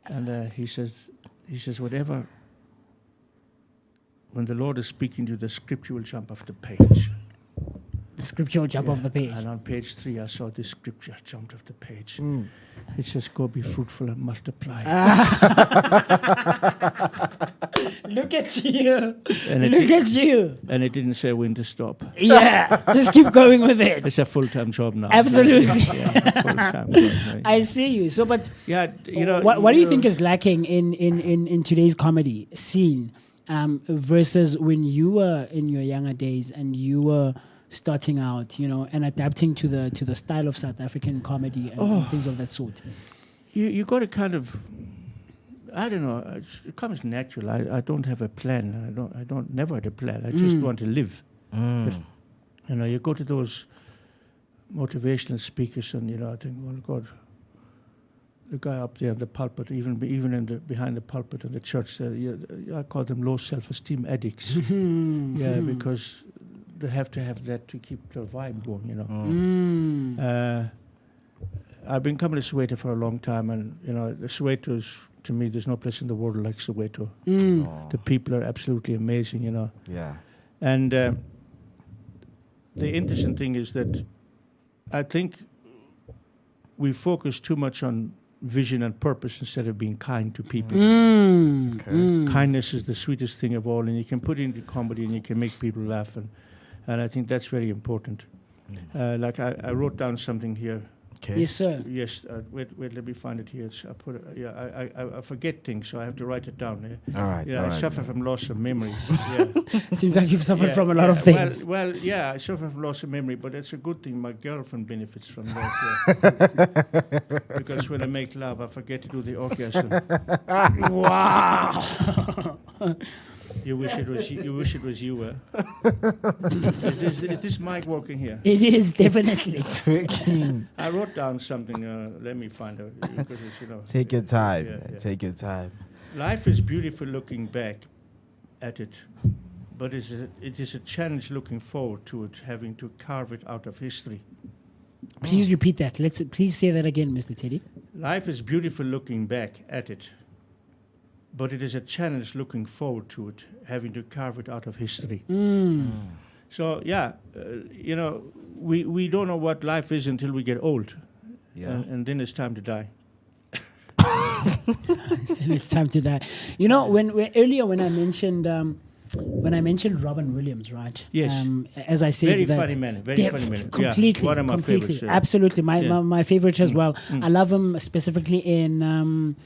And he says whatever. When the Lord is speaking to you, the scripture will jump off the page. The scripture will jump off the page. And on page 3, I saw this scripture jumped off the page. It says, go be fruitful and multiply. Look at you. And Look at you. And it didn't say when to stop. Yeah. Just keep going with it. It's a full-time job now. Absolutely. Yeah, full-time job, right. I see you. So, but Yeah, what do you think is lacking in today's comedy scene versus when you were in your younger days and you were starting out, and adapting to the style of South African comedy and things of that sort? You got to kind of, I don't know. It comes natural. I don't have a plan. I don't never had a plan. I just want to live. You go to those motivational speakers, and I think, well, God, the guy up there in the pulpit, even behind the pulpit in the church, I call them low self-esteem addicts. Because they have to have that to keep their vibe going. I've been coming to Soweto for a long time, and the Soweto's, to me, there's no place in the world like Soweto. The people are absolutely amazing. Yeah. And the interesting thing is that I think we focus too much on vision and purpose instead of being kind to people. Kindness is the sweetest thing of all, and you can put it into comedy and you can make people laugh, and I think that's very important. Like I wrote down something here. Okay. Yes, sir. Yes, wait, let me find it here. I put it, I forget things, so I have to write it down. All right. Yeah, all I right. suffer from loss of memory. Yeah. Seems like you've suffered Yeah, from a lot of yeah. things. Well, yeah, I suffer from loss of memory, but it's a good thing. My girlfriend benefits from that. Yeah. Because when I make love, I forget to do the orgasm. Wow. You wish it was you. You wish it was you. Is this mic working here? It is definitely. It's working. I wrote down something. Let me find out because it's, you know. Take your time. Yeah. Take your time. Life is beautiful looking back at it, but it is a challenge looking forward to it, having to carve it out of history. Please repeat that. Please say that again, Mr. Teddy. Life is beautiful looking back at it, but it is a challenge looking forward to it, having to carve it out of history. So, yeah, you know, we don't know what life is until we get old, and then it's time to die. And it's time to die. You know, earlier when I mentioned Robin Williams, right? Yes. As I said, Very that funny man. Very funny man. Completely, Yeah, one of my completely, favorites. Yeah. absolutely, my favorite as well. Mm. I love him specifically in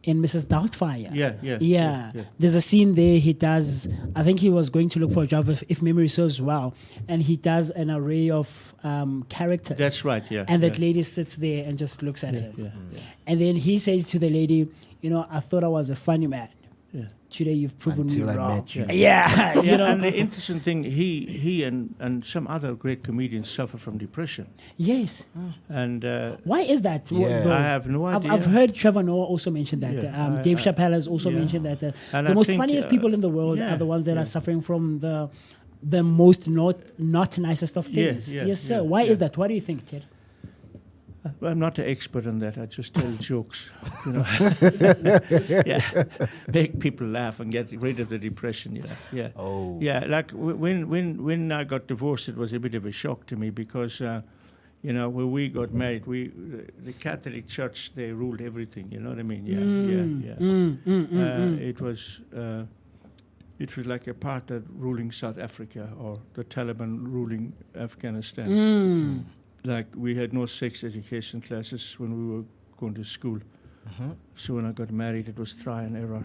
Mrs. Doubtfire. Yeah. There's a scene there he does. I think he was going to look for a job, if memory serves well, and he does an array of characters. That's right. Yeah. And that yeah. lady sits there and just looks at him. Yeah. And then he says to the lady, you know, I thought I was a funny man. Yeah. Today you've proven Until me I wrong. met you. Yeah. Yeah, You know. and the interesting thing, he and some other great comedians suffer from depression. Yes. And Why is that? Yeah. though? I have no idea. I've heard Trevor Noah also mention that. Yeah, Dave Chappelle has also yeah. mentioned that. And The I most think, funniest people in the world yeah, are the ones that yeah. are suffering from the most not nicest of things. yeah, yes, sir. yeah, Why yeah. is that? What do you think, Ted? Well, I'm not an expert on that. I just tell jokes, you know. Yeah, make people laugh and get rid of the depression. Yeah. Oh. Yeah, like when I got divorced, it was a bit of a shock to me because, you know, when we got married, the Catholic Church, they ruled everything. You know what I mean? Yeah. It was like apartheid ruling South Africa or the Taliban ruling Afghanistan. Like we had no sex education classes when we were going to school. So when I got married, it was try and error.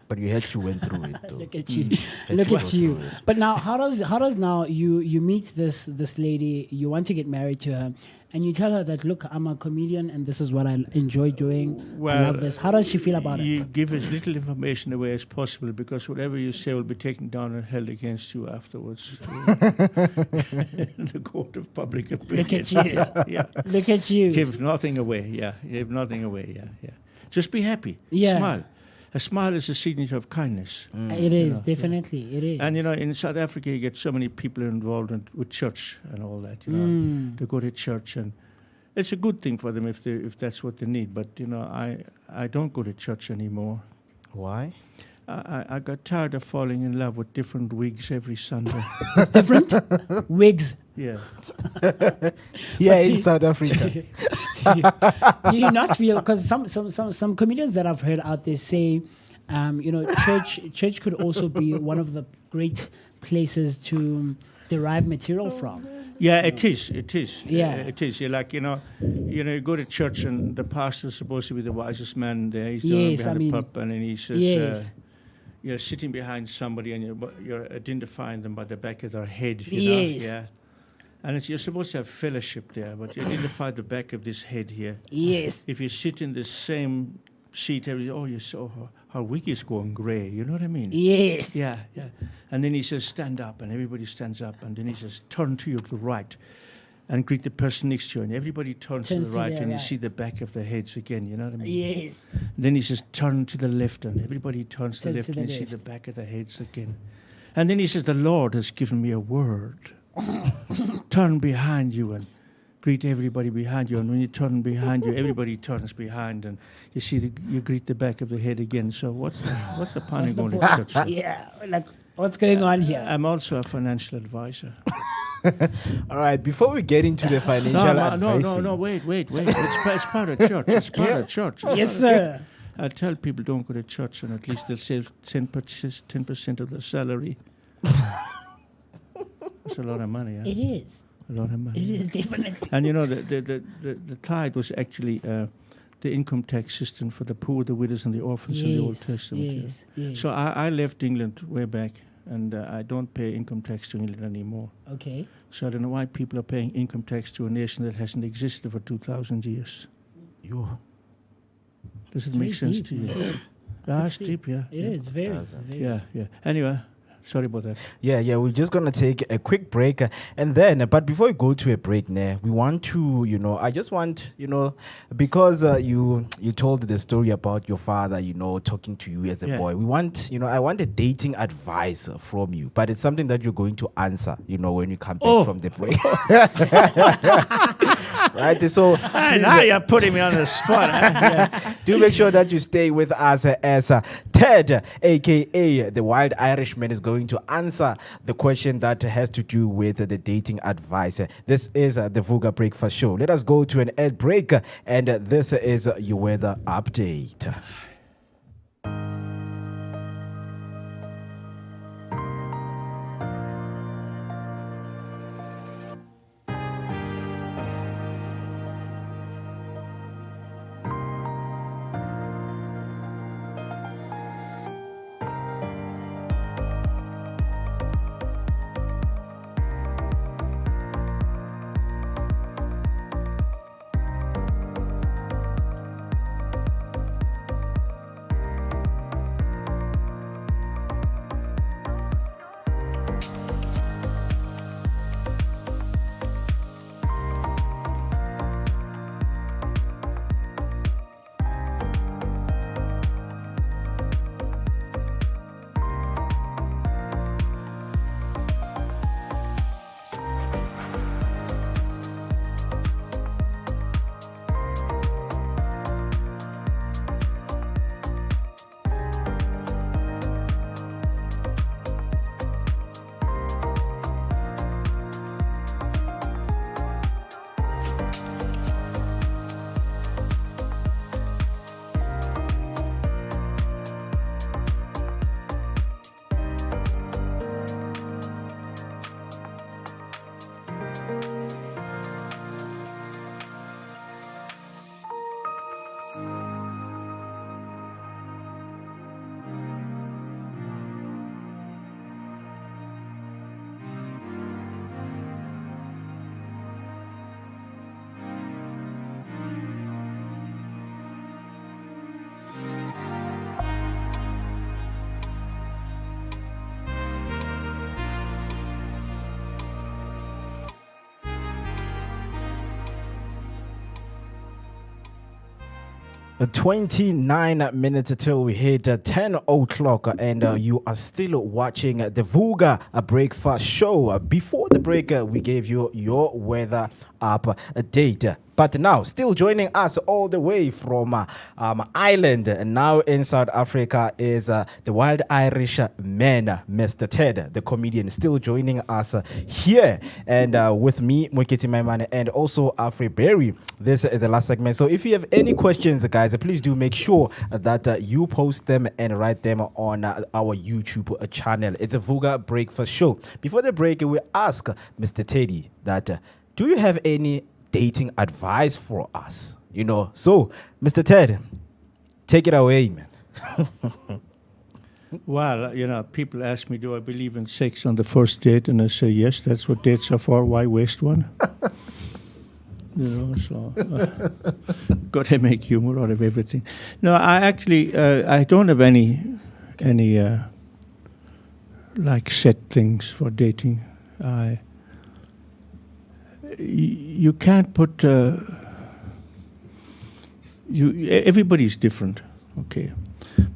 But you actually went through it, though. Look at you. Look at you. But now, how does now you meet this lady, you want to get married to her, and you tell her that, look, I'm a comedian and this is what I enjoy doing. I love this. How does she feel about You it? give as little information away as possible because whatever you say will be taken down and held against you afterwards in the court of public opinion. Look at you. Yeah. Look at you. Give nothing away. Yeah. Give nothing away. Yeah. Just be happy. Yeah. Smile. A smile is a signature of kindness. It is, definitely. It is. And, you know, in South Africa, you get so many people involved with church and all that, you know. They go to church, and it's a good thing for them if that's what they need. But, you know, I don't go to church anymore. Why? I got tired of falling in love with different wigs every Sunday. Different wigs. Yeah. Yeah, do in you- South Africa. Do you not feel, because some comedians that I've heard out there say, you know, church could also be one of the great places to derive material from. Yeah, it is. Yeah. It is. You're like, you know, you go to church and the pastor's supposed to be the wisest man there. He's the one Yes, behind I mean, the pulpit, and he says, yes. you're sitting behind somebody and you're identifying them by the back of their head. You Yes. know? Yeah. And you're supposed to have fellowship there, but you identify the back of this head here. Yes. If you sit in the same seat, you saw her wig is going grey. You know what I mean? Yes. Yeah. And then he says, stand up, and everybody stands up, and then he says, turn to your right and greet the person next to you, and everybody turns to Turns the to right, their and you right. see the back of their heads again, you know what I mean? Yes. Then he says, turn to the left, and everybody turns to the Turns left, to and the you see left. the back of their heads again. And then he says, the Lord has given me a word. Turn behind you and greet everybody behind you, and when you turn behind you, everybody turns behind, and you see you greet the back of the head again. So what's the point of going to church? for? Yeah. Like, what's going on here? I'm also a financial advisor. All right, before we get into the financial advice. No, wait. It's part of church. It's part of church. Yes, sir. I tell people don't go to church, and at least they'll save 10% of their salary. That's a lot of money. Huh? It is. A lot of money. It is definitely. And the tithe was actually the income tax system for the poor, the widows, and the orphans in the Old Testament. Yes. So I left England way back, and I don't pay income tax to England anymore. Okay. So I don't know why people are paying income tax to a nation that hasn't existed for 2,000 years. Does it make very sense deep, to you? man. Yeah, It's it's deep, yeah. It is very. Yeah. Anyway, sorry about that. Yeah, we're just gonna take a quick break, and then, but before we go to a break, we want to, I just want, because you told the story about your father, talking to you as a Yeah. boy. We want, I want a dating advice from you, but it's something that you're going to answer, when you come back from the break. Right, so Now you're putting me on the spot. do make sure that you stay with us as Ted, aka the Wild Irishman, is going to answer the question that has to do with the dating advice. This is the Vooka Breakfast Show. Let us go to an ad break, and this is your weather update. Uh, 29 minutes till we hit 10 o'clock, and you are still watching the Vooka Breakfast Show. Before the break, we gave you your weather update. But now, still joining us all the way from Ireland, and now in South Africa, is the Wild Irish man, Mr. Ted, the comedian, still joining us here. And with me, Mweketi Maimane, and also Afri Berry. This is the last segment. So if you have any questions, guys, please do make sure that you post them and write them on our YouTube channel. It's a Vooka Breakfast Show. Before the break, we ask Mr. Teddy that, do you have any dating advice for us? So Mr. Ted, take it away, man. Well, people ask me, do I believe in sex on the first date? And I say, yes, that's what dates are for. Why waste one? Got to make humor out of everything. No, I actually, I don't have any like set things for dating. You can't put everybody's different, okay,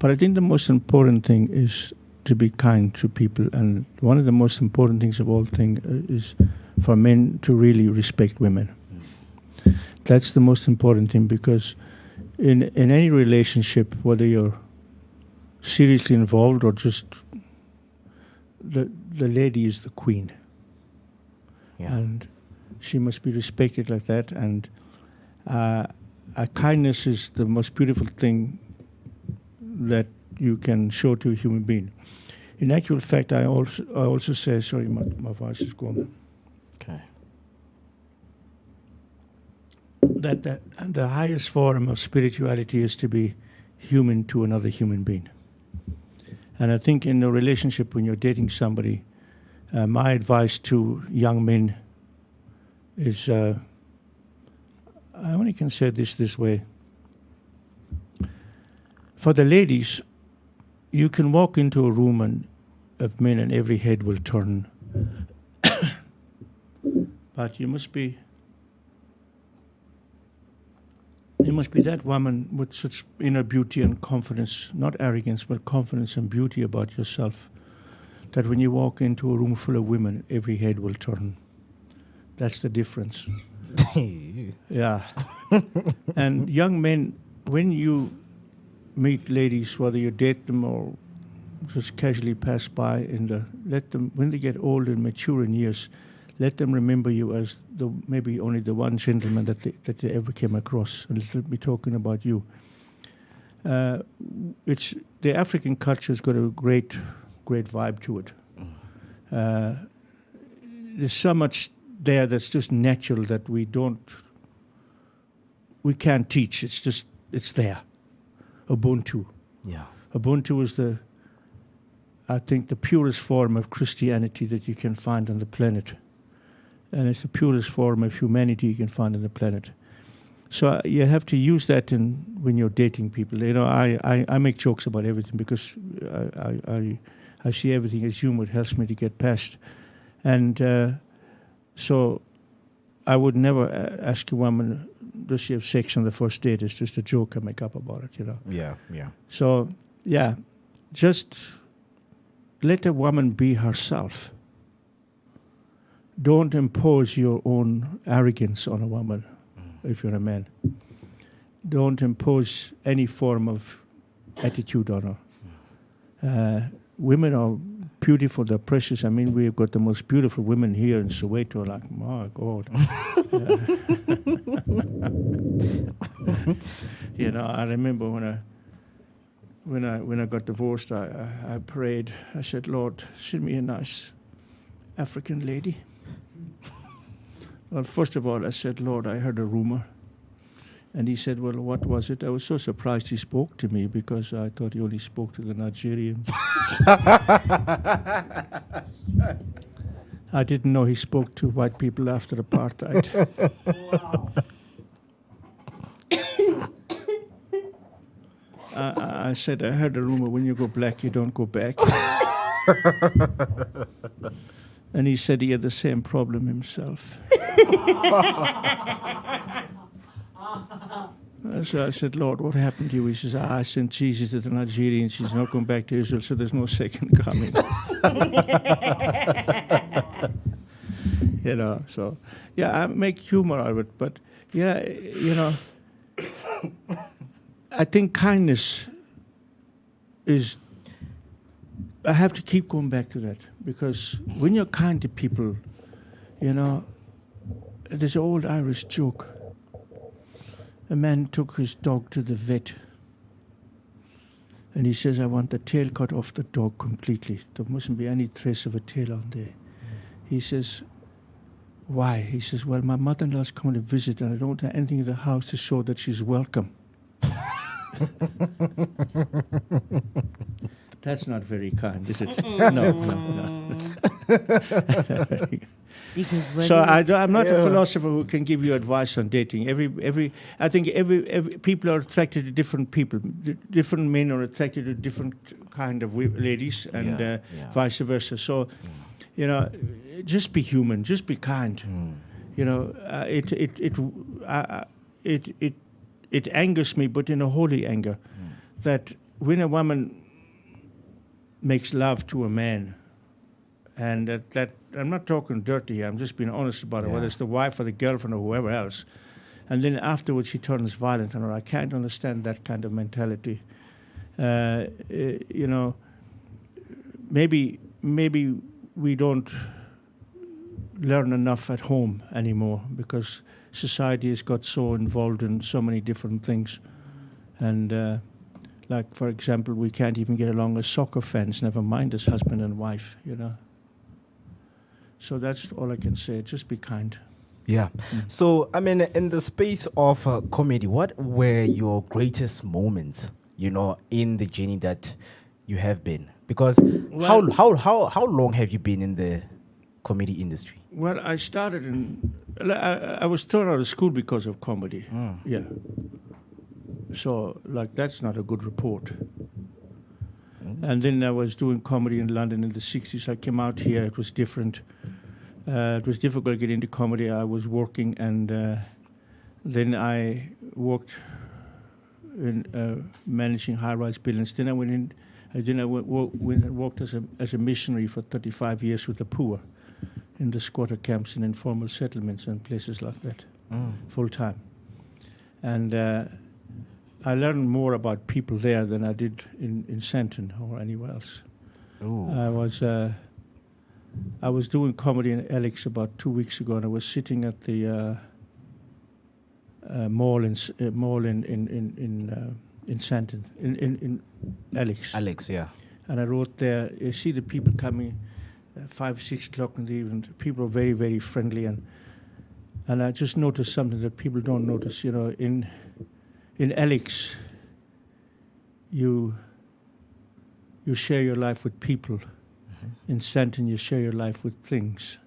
but I think the most important thing is to be kind to people, and one of the most important things of all things is for men to really respect women. That's the most important thing, because in any relationship, whether you're seriously involved or just the lady is the queen, and she must be respected like that. And kindness is the most beautiful thing that you can show to a human being. In actual fact, I also say, sorry, my voice is gone. Okay. that the highest form of spirituality is to be human to another human being. And I think in a relationship, when you're dating somebody, my advice to young men is, I only can say this way. For the ladies, you can walk into a room of men and every head will turn. But you must be that woman with such inner beauty and confidence, not arrogance, but confidence and beauty about yourself, that when you walk into a room full of women, every head will turn. That's the difference. Yeah. And young men, when you meet ladies, whether you date them or just casually pass by, let them, when they get old and mature in years, let them remember you as maybe only the one gentleman that they ever came across, and they'll be talking about you. It's the African culture's got a great vibe to it. There's so much there that's just natural that we can't teach. It's there. Ubuntu. Yeah. Ubuntu is I think the purest form of Christianity that you can find on the planet. And it's the purest form of humanity you can find on the planet. So you have to use that when you're dating people. You know, I make jokes about everything because I see everything as humor. It helps me to get past. And so I would never ask a woman, does she have sex on the first date? It's just a joke I make up about it, you know. Yeah. So, yeah, just let a woman be herself. Don't impose your own arrogance on a woman if you're a man. Don't impose any form of attitude on her. Women are beautiful, they're precious. I mean, we've got the most beautiful women here in Soweto, like, my God. You know, I remember when I got divorced, I prayed. I said, Lord, send me a nice African lady. Well, first of all, I said, Lord, I heard a rumor. And he said, well, what was it? I was so surprised he spoke to me because I thought he only spoke to the Nigerians. I didn't know he spoke to white people after apartheid. Wow. I said, I heard a rumor, when you go black, you don't go back. And he said he had the same problem himself. So I said, Lord, what happened to you? He says, I sent Jesus to the Nigerians. He's not going back to Israel, so there's no second coming. You know, so, yeah, I make humor out of it. But, yeah, you know, I think kindness is, I have to keep going back to that. Because when you're kind to people, you know, there's an old Irish joke. A man took his dog to the vet. And he says, I want the tail cut off the dog completely. There mustn't be any trace of a tail on there. He says, why? He says, well, my mother-in-law's coming to visit and I don't have anything in the house to show that she's welcome. That's not very kind, is it? No. Because when So it was- I'm not a philosopher who can give you advice on dating. I think every people are attracted to different people. Different men are attracted to different kind of ladies, and vice versa. So, you know, just be human, just be kind. You know, it angers me, but in a holy anger, that when a woman makes love to a man, and that I'm not talking dirty here, I'm just being honest about it, whether it's the wife or the girlfriend or whoever else, and then afterwards she turns violent on her. I can't understand that kind of mentality. You know, maybe we don't learn enough at home anymore because society has got so involved in so many different things. And like, for example, we can't even get along as soccer fans, never mind as husband and wife, you know. So that's all I can say. Just be kind. Yeah. So, I mean, in the space of comedy, what were your greatest moments, in the journey that you have been? Because Well- how long have you been in the comedy industry? Well, I started I was thrown out of school because of comedy. Yeah. So, that's not a good report. And then I was doing comedy in London in the 60s. I came out here. It was different. It was difficult to get into comedy. I was working, and then I worked in managing high-rise buildings. Then I went in. Then I went and worked as a missionary for 35 years with the poor in the squatter camps and informal settlements and places like that, full time. And I learned more about people there than I did in Santon or anywhere else. Ooh. I was doing comedy in Alex about 2 weeks ago, and I was sitting at the mall in Santon in Alex. Alex, yeah. And I wrote there, you see the people coming 5, 6 o'clock in the evening. People are very, very friendly, and I just noticed something that people don't notice. In Alex, you share your life with people. In Santon, you share your life with things.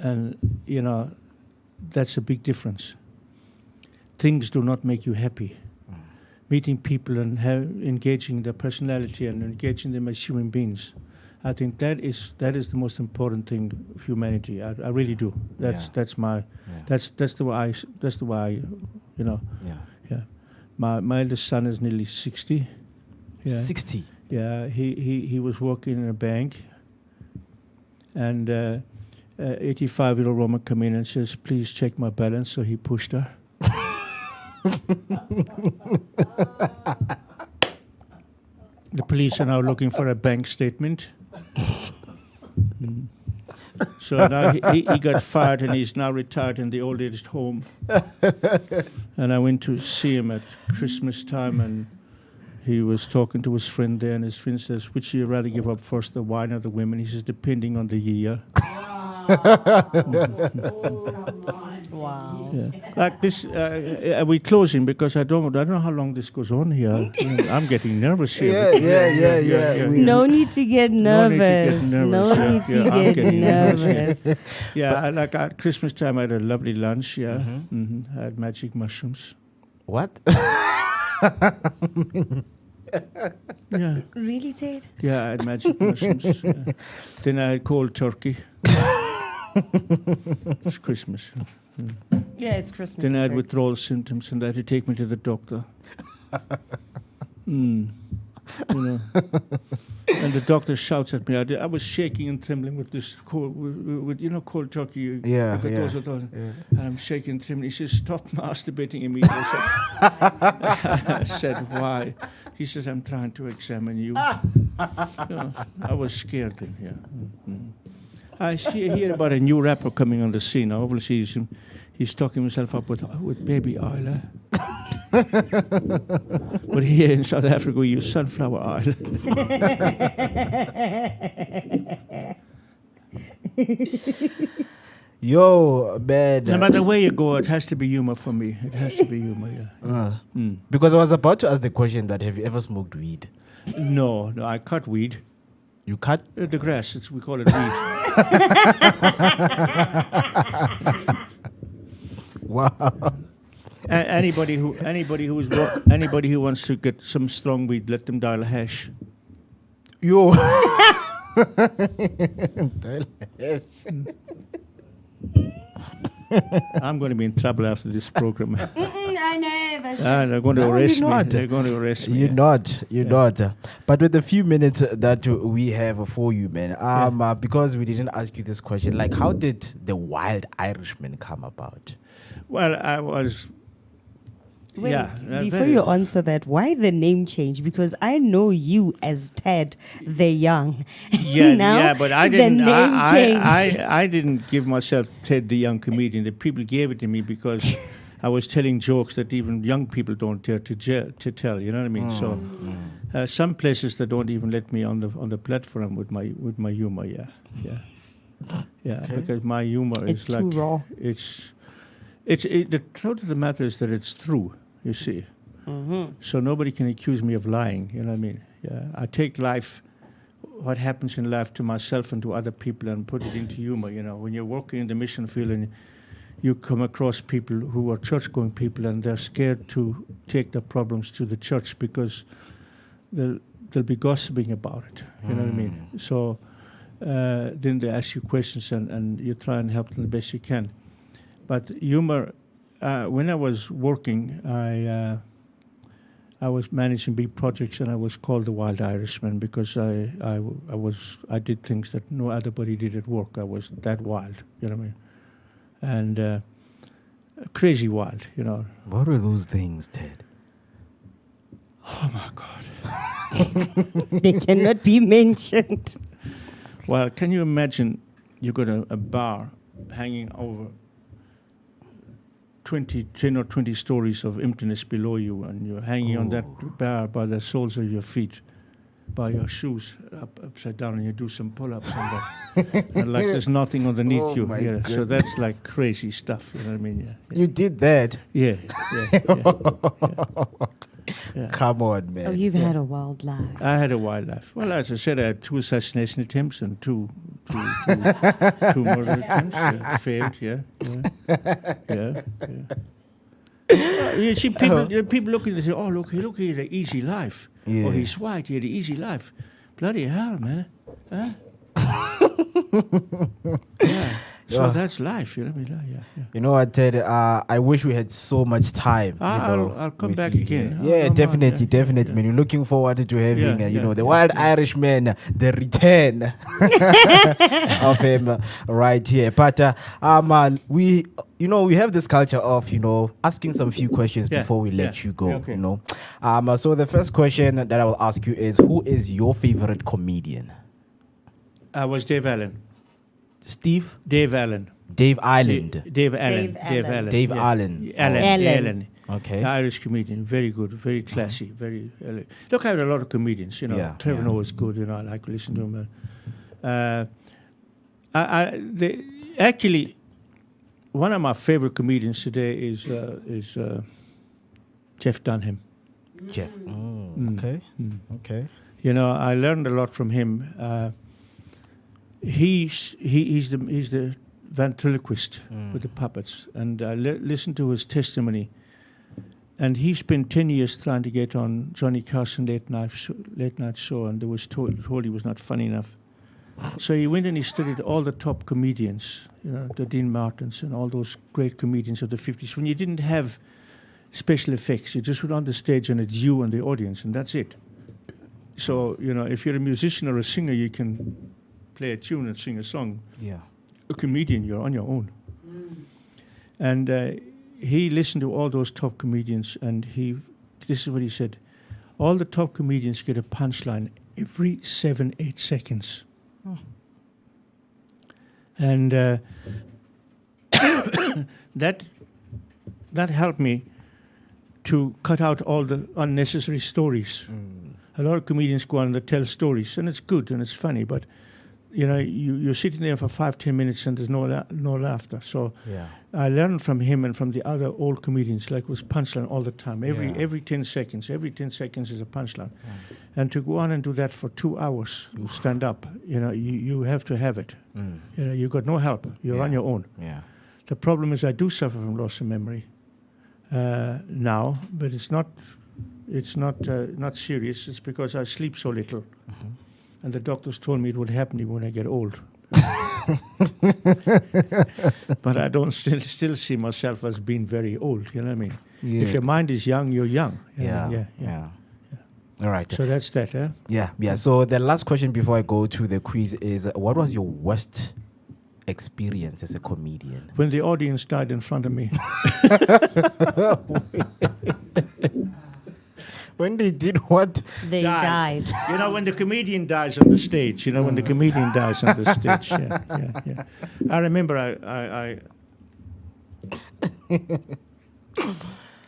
And, that's a big difference. Things do not make you happy. Meeting people and engaging their personality and engaging them as human beings, I think that is the most important thing of humanity. I really do. That's the way I. Yeah. My eldest son is nearly 60. Yeah. 60. Yeah, he was working in a bank, and 85-year-old woman come in and says, "Please check my balance." So he pushed her. The police are now looking for a bank statement. So now he got fired, and he's now retired in the old age home. And I went to see him at Christmas time, and he was talking to his friend there, and his friend says, "Which do you rather give up first, the wine or the women?" He says, "Depending on the year." Wow. Yeah. Like this, are we closing? Because I don't know how long this goes on here. I'm getting nervous here. Yeah. No need to get nervous. No need to I'm get getting nervous. Yeah, at Christmas time I had a lovely lunch. Yeah, I had magic mushrooms. What? Yeah, Really, Ted? yeah, I had magic mushrooms. Yeah. Then I had cold turkey. It's Christmas. Yeah, it's Christmas. Then I had Ted. withdrawal symptoms, and they had to take me to the doctor. And the doctor shouts at me. I was shaking and trembling with this cold, with cold turkey. Yeah, I got yeah, those of those. I'm shaking and trembling. He says, "Stop masturbating immediately." I said, "Why?" He says, "I'm trying to examine you." I was scared then. Yeah. I hear about a new rapper coming on the scene. Obviously, he's talking himself up with baby oil. But here in South Africa, we use sunflower oil. Yo, man. No matter where you go, it has to be humor for me. It has to be humor, yeah. Because I was about to ask the question that have you ever smoked weed? No, I cut weed. You cut? The grass, we call it weed. Wow. Anybody who wants to get some strong weed, let them dial a hash. Yo. I'm going to be in trouble after this program. I never. They're going to No, arrest you're me. not. They're going to arrest me. You're not. But with the few minutes that we have for you, man, because we didn't ask you this question, like, how did the Wild Irishman come about? Well, I was. Wait, yeah. before you answer that, why the name change? Because I know you as Ted the Young. Yeah, Now, yeah, but I the didn't. name changed. I didn't give myself Ted the Young Comedian. The people gave it to me because I was telling jokes that even young people don't dare to tell. You know what I mean? So some places they don't even let me on the platform with my humor. Yeah. Yeah, because my humor It's is too like raw. The truth of the matter is that it's true. You see, so nobody can accuse me of lying. You know what I mean? Yeah, I take life, what happens in life, to myself and to other people, and put it into humor. You know, when you're working in the mission field and you come across people who are church-going people, and they're scared to take their problems to the church because they'll be gossiping about it. You know what I mean? So then they ask you questions, and you try and help them the best you can. But humor, when I was working, I was managing big projects, and I was called the Wild Irishman because I did things that no other body did at work. I was that wild, you know what I mean? And crazy wild, you know. What are those things, Ted? Oh my God. They cannot be mentioned. Well, can you imagine you got a bar hanging over 10 or 20 stories of emptiness below you, and you're hanging on that bar by the soles of your feet, by your shoes upside down, and you do some pull-ups on that. And like there's nothing underneath you. my Yeah. So that's like crazy stuff, you know what I mean? Yeah. You did that? Yeah. Yeah. Come on, man. Oh, you've had a wild life. I had a wild life. Well, as I said, I had 2 assassination attempts and two murder attempts. Failed, yeah. You see, people look at it and say, "Oh, look, he had an easy life. Yeah. Oh, he's white, he had an easy life." Bloody hell, man. Huh? Yeah. So that's life, you know what I mean? Yeah. You know what, Ted? I wish we had so much time. I'll come with back you again. here. Yeah, I'll come definitely, back, yeah, definitely, man. We're looking forward to having, the yeah, Wild Irishman, the return of him right here. But we have this culture of, asking some few questions before we let you go. Okay. So the first question that I will ask you is, who is your favorite comedian? I was Dave Allen. Steve? Dave Allen. Dave Island. Dave Allen. Dave Allen. Dave yeah. Allen. Allen. Okay. Irish comedian, very good, very classy, very. Look, I had a lot of comedians. Yeah, Trevor yeah. Noah is good. I like to listen to him. Actually, one of my favorite comedians today is Jeff Dunham. Jeff. Okay. Okay. I learned a lot from him. He's the ventriloquist with the puppets, and I listened to his testimony. And he spent 10 years trying to get on Johnny Carson late night show, and was told he was not funny enough. So he went and he studied all the top comedians, the Dean Martins and all those great comedians of the 50s. When you didn't have special effects, you just went on the stage and it's you and the audience, and that's it. So if you're a musician or a singer, you can play a tune and sing a song. Yeah. A comedian, you're on your own. And he listened to all those top comedians, and this is what he said: all the top comedians get a punchline every 7-8 seconds. And that helped me to cut out all the unnecessary stories. A lot of comedians go on and they tell stories, and it's good and it's funny, but you're sitting there for 5-10 minutes and there's no laughter. So I learned from him and from the other old comedians, like, it was punchline all the time. Every 10 seconds is a punchline. And to go on and do that for 2 hours, stand up, you have to have it. You got no help. You're on your own. Yeah. The problem is I do suffer from loss of memory now, but it's not serious. It's because I sleep so little. And the doctors told me it would happen when I get old. But I don't still see myself as being very old, you know what I mean? Yeah. If your mind is young, you're young. Yeah. All right. So that's that, huh? Yeah. So the last question before I go to the quiz is, what was your worst experience as a comedian? When the audience died in front of me. When they did what? They died. When the comedian dies on the stage. When the comedian dies on the stage. Yeah. I remember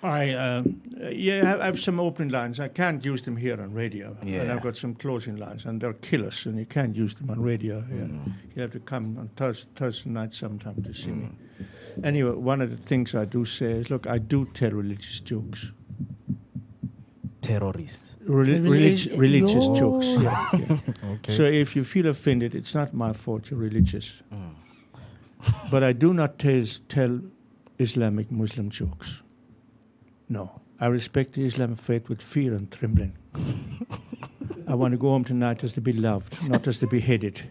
I have some opening lines. I can't use them here on radio. Yeah. And I've got some closing lines, and they're killers, and you can't use them on radio. Yeah. You have to come on Thursday night sometime to see me. Anyway, one of the things I do say is, look, I do tell religious jokes. Terrorists. Religious Yo. jokes. Yeah, yeah. Okay. So if you feel offended, it's not my fault. You're religious. But I do not tell Islamic Muslim jokes. No, I respect the Islamic faith with fear and trembling. I want to go home tonight as to be loved, not as to be hated.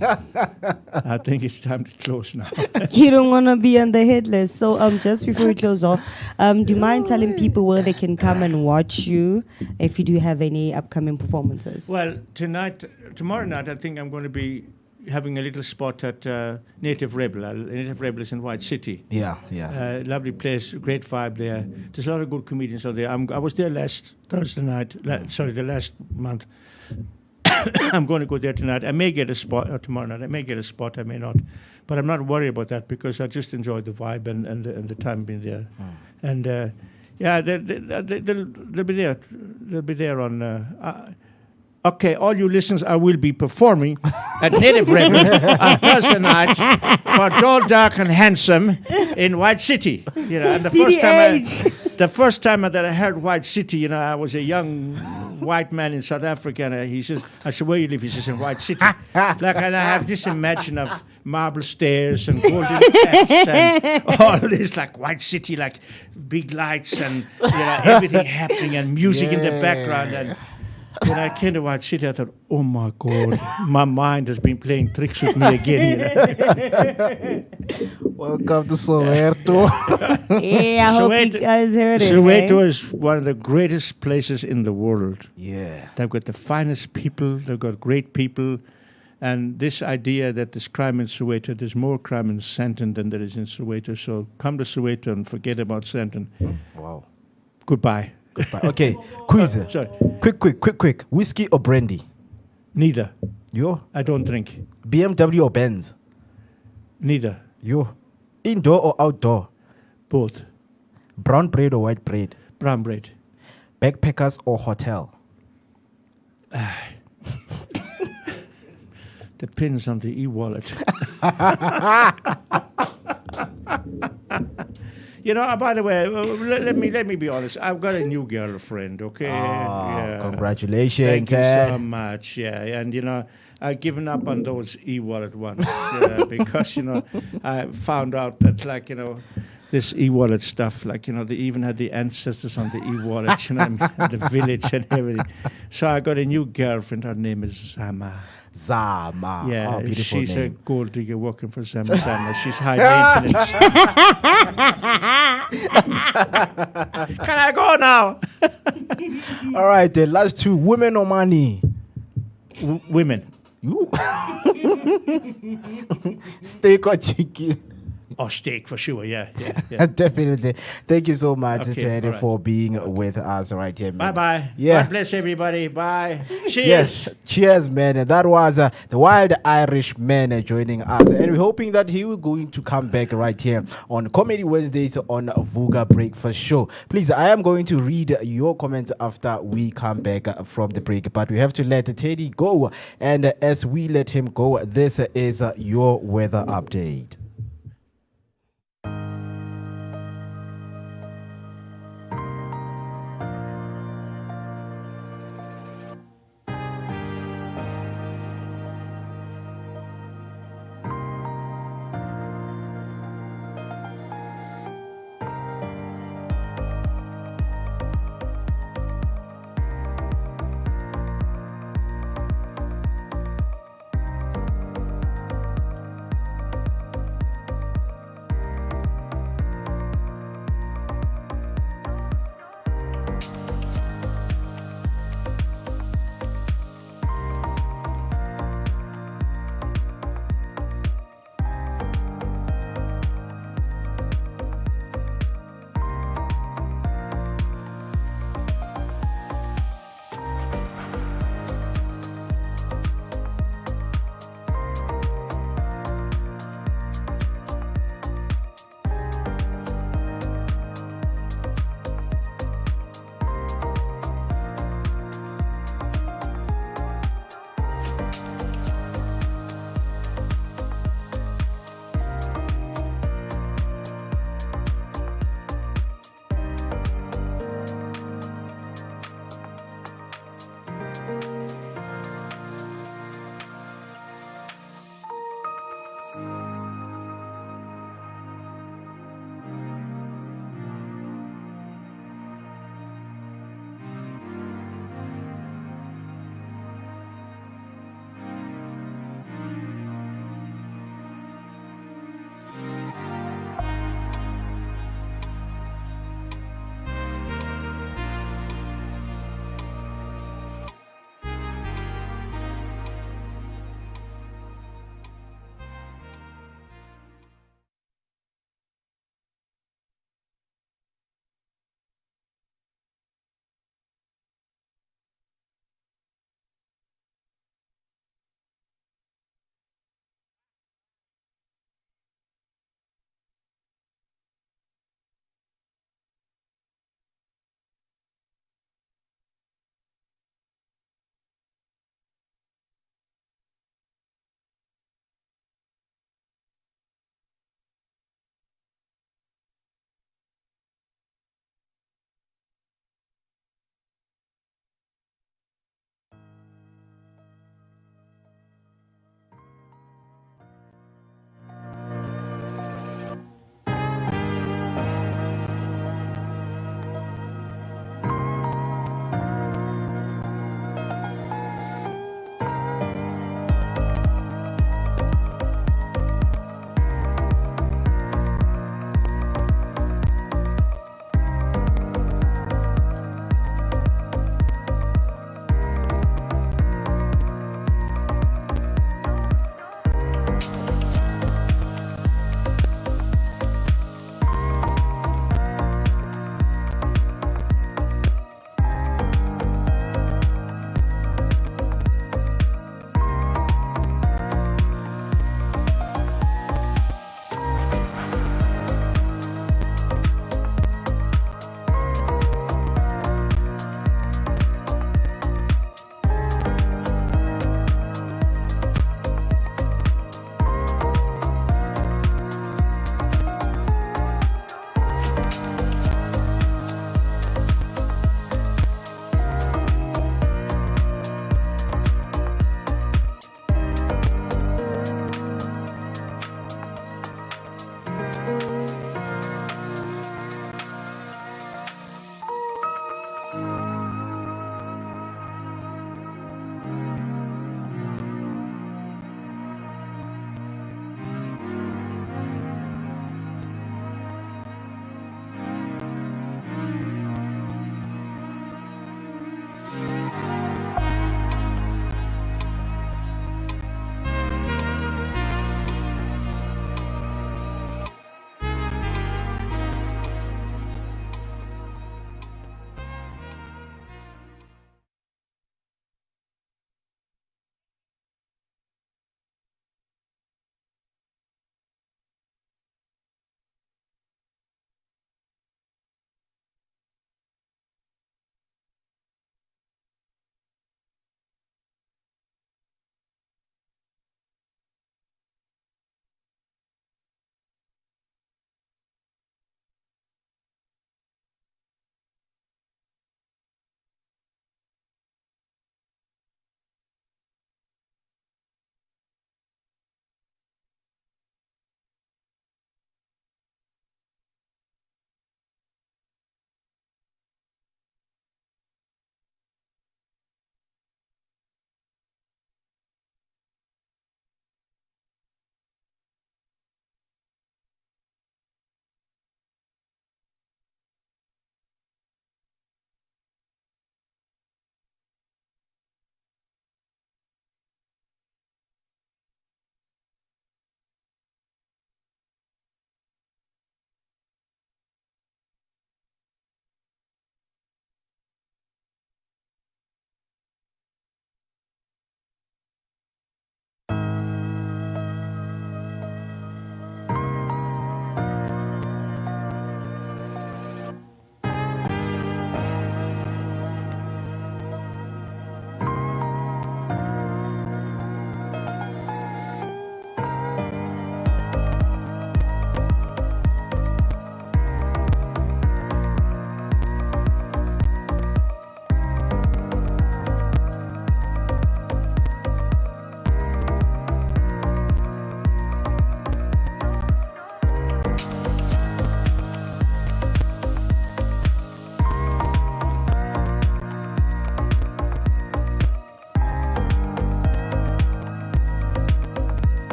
I think it's time to close now. You don't want to be on the hit list. So just before we close off, do you mind telling people where they can come and watch you if you do have any upcoming performances? Well, tomorrow night, I think I'm going to be having a little spot at Native Rebel. Native Rebel is in White City. Yeah. Lovely place, great vibe there. There's a lot of good comedians out there. I was there last Thursday night, the last month. I'm going to go there tonight. I may get a spot, or tomorrow night. I may get a spot, I may not. But I'm not worried about that because I just enjoy the vibe and the time being there. And they'll be there. They'll be there on... Okay, all you listeners, I will be performing at Native Rebel on Thursday night for Tall, Dark, and Handsome in White City. And the first time that I heard White City, I was a young white man in South Africa, and he says, I said, where you live? He says, in White City. And I have this imagine of marble stairs and golden steps and all this, like White City, like big lights and everything happening and music in the background. And when I came to White City, I thought, oh my God, my mind has been playing tricks with me again. Welcome to Soweto. Yeah, I hope you guys heard it. Soweto is one of the greatest places in the world. Yeah. They've got the finest people, they've got great people. And this idea that there's crime in Soweto, there's more crime in Sandton than there is in Soweto. So come to Soweto and forget about Sandton. Wow. Goodbye. Okay, quiz. Sorry. Quick. Whiskey or brandy? Neither. Yo. I don't drink. BMW or Benz? Neither. Yo. Indoor or outdoor? Both. Brown bread or white bread? Brown bread. Backpackers or hotel? Depends on the e-wallet. By the way, let me be honest. I've got a new girlfriend, okay? Congratulations. Thank you so much, And, I've given up on those e-wallet ones because, I found out that, this e-wallet stuff, they even had the ancestors on the e-wallet, and the village and everything. So I got a new girlfriend. Her name is Zama. Zama. Yeah, Beautiful she's name. a gold digger working for Zama. She's high maintenance. Can I go now? All right, the last two, women or money? Women. You? Steak or chicken? Oh, steak for sure. Yeah. Definitely. Thank you so much, Okay, Teddy, all right. for being with us right here, man. Bye-bye. Yeah. God bless everybody. Bye. Cheers. Yes, cheers, man. And that was the Wild Irish Man joining us. And we're hoping that he will going to come back right here on Comedy Wednesdays on Vooka Breakfast Show. Please, I am going to read your comments after we come back from the break. But we have to let Teddy go. And as we let him go, this is your weather update.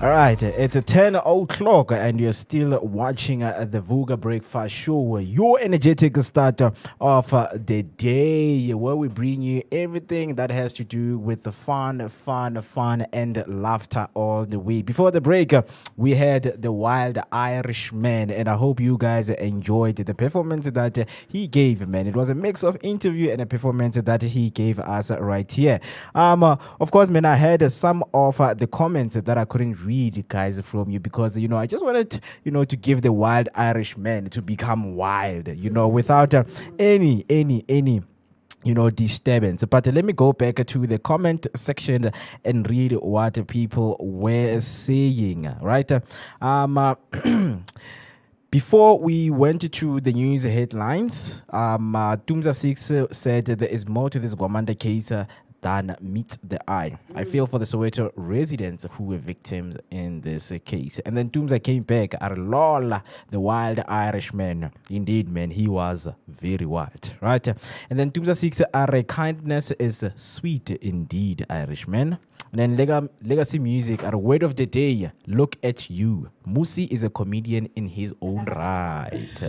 All right, it's 10 o'clock and you're still watching the Vooka Breakfast Show, your energetic start of the day, where we bring you everything that has to do with the fun, and laughter all the way. Before the break, we had the Wild Irishman, and I hope you guys enjoyed the performance that he gave, man. It was a mix of interview and a performance that he gave us right here. Of course, man, I had some of the comments that I couldn't read, guys, from you, because I just wanted to give the Wild Irishman to become wild, without any disturbance. But let me go back to the comment section and read what people were saying, right? Before we went to the news headlines, Tumza 6 said there is more to this Gwamanda case than meets the eye. I feel for the Soweto residents who were victims in this case. And then Tumza came back, Arlola, the Wild Irishman. Indeed, man, he was very wild, right? And then Tumza 6, our kindness is sweet indeed, Irishman. And then Legacy Music, our word of the day, look at you. Musi is a comedian in his own right.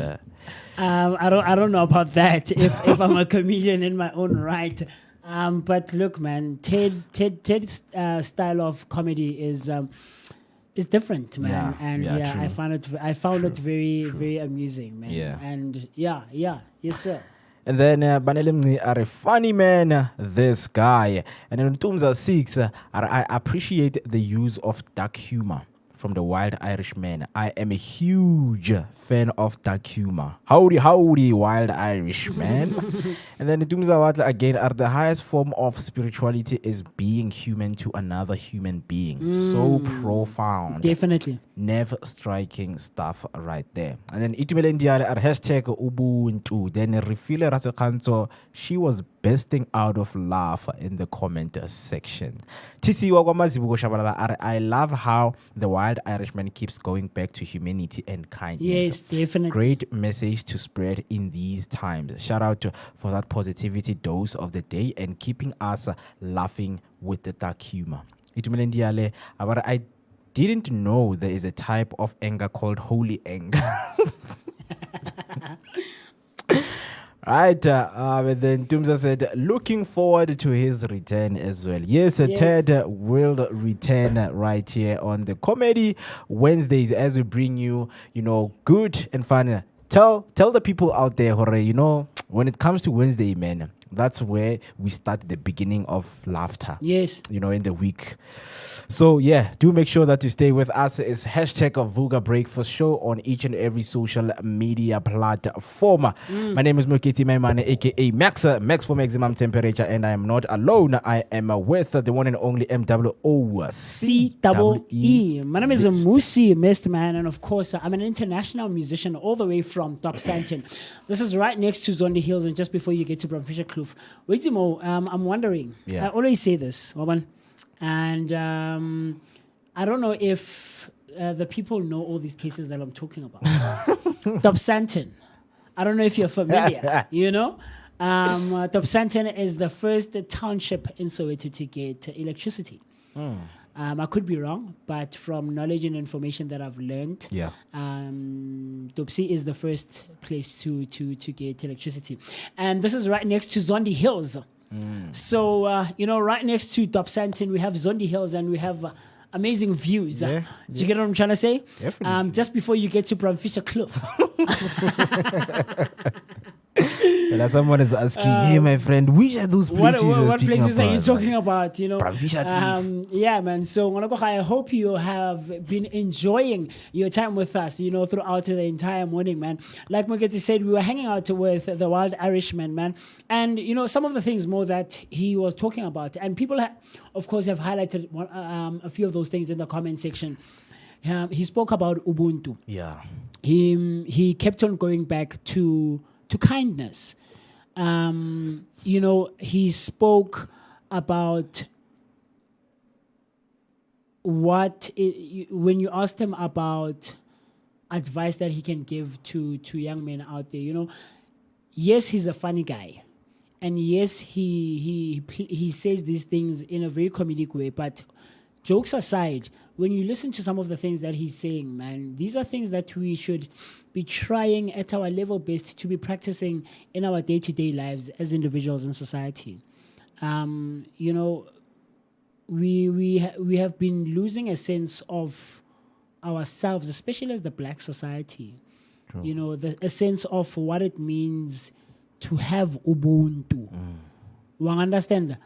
I don't know about that, if I'm a comedian in my own right. But look, man, Ted's style of comedy is different, man. True. I found it very very amusing, man. Yeah. And yes sir. And then Banelemni are a funny man, this guy. And then Tumza 6, I appreciate the use of dark humor from the Wild Irishman. I am a huge fan of dark humor. Howdy, Wild Irishman. And then Tumza Watla again, are the highest form of spirituality is being human to another human being. So profound. Definitely. Never striking stuff right there. And then Itumelendiale at hashtag Ubuntu. Then Refile Rasekanto, she was bursting out of laugh in the comment section. TC Wagwamazibugo Shabalala, I love how the Wild Irishman keeps going back to humanity and kindness. Yes, definitely. Great message to spread in these times. Shout out for that positivity dose of the day and keeping us laughing with the dark humor. Itumelendiale, I didn't know there is a type of anger called holy anger. Right, and then Tumza said, looking forward to his return as well. Yes, Ted will return right here on the Comedy Wednesdays as we bring you, good and fun. Tell the people out there, when it comes to Wednesday, man, that's where we start the beginning of laughter. Yes. In the week. So yeah, do make sure that you stay with us. It's hashtag of Vooka Breakfast Show on each and every social media platform. My name is Mukiti Maimane, aka Max for maximum temperature, and I am not alone. I am with the one and only MWOCEE. My name is Musi Mist, man, and of course I'm an international musician all the way from Top Santon. This is right next to Zondi Hills, and just before you get to Bromfisher Kloof. Wait, Timo, I'm wondering. Yeah. I always say this, Waban. And I don't know if the people know all these places that I'm talking about. Top Santon. I don't know if you're familiar, Top Santon is the first township in Soweto to get electricity. I could be wrong, but from knowledge and information that I've learned, Topsy is the first place to get electricity. And this is right next to Zondi Hills. So, right next to Top Santon, we have Zondi Hills and we have amazing views. Do you get what I'm trying to say? Definitely. Just before you get to Bromfisher Kloof. Well, someone is asking, hey, my friend, which are those places? What places are you talking about? Bromfisher Kloof. Yeah, man. So, I hope you have been enjoying your time with us, throughout the entire morning, man. Like Mugeti said, we were hanging out with the Wild Irishman, man. And, some of the things more that he was talking about. And people, of course, have highlighted a few of those things in the comment section. He spoke about Ubuntu. Yeah. He kept on going back to kindness. He spoke about when you asked him about advice that he can give to young men out there, yes, he's a funny guy. And yes, he says these things in a very comedic way, but jokes aside, when you listen to some of the things that he's saying, man, these are things that we should be trying at our level best to be practicing in our day-to-day lives as individuals in society. You know, we have been losing a sense of ourselves, especially as the black society. You know, a sense of what it means to have ubuntu. One understand?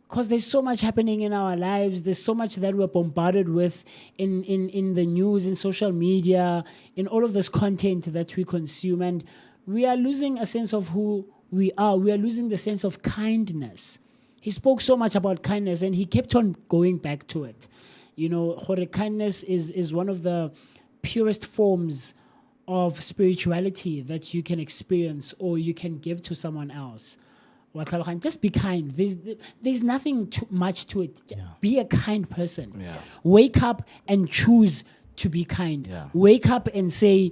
Because there's so much happening in our lives, there's so much that we're bombarded with in the news, in social media, in all of this content that we consume, and we are losing a sense of who we are. We are losing the sense of kindness. He spoke so much about kindness, and he kept on going back to it. You know, kindness is one of the purest forms of spirituality that you can experience or you can give to someone else. Just be kind. There's nothing too much to it. Be a kind person. Wake up and choose to be kind. Wake up and say,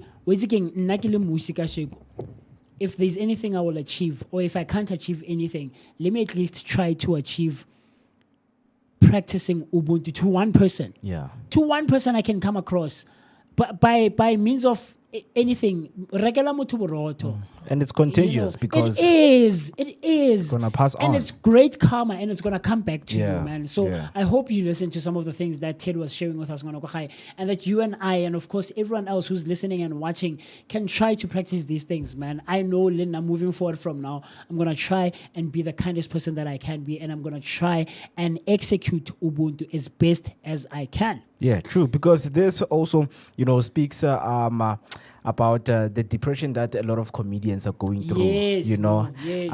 if there's anything I will achieve, or if I can't achieve anything, let me at least try to achieve practicing Ubuntu to one person. To one person I can come across. But by means of anything, and it's contagious because it is gonna pass on, and it's great karma, and it's gonna come back to you, man. So Yeah. I hope you listen to some of the things that Ted was sharing with us, and that you and I, and of course everyone else who's listening and watching, can try to practice these things, man. I know, Linda, moving forward from now, I'm gonna try and be the kindest person that I can be, and I'm gonna try and execute Ubuntu as best as I can. Yeah, true. Because this also, you know, speaks about the depression that a lot of comedians are going through. Yes, you know, man, yes.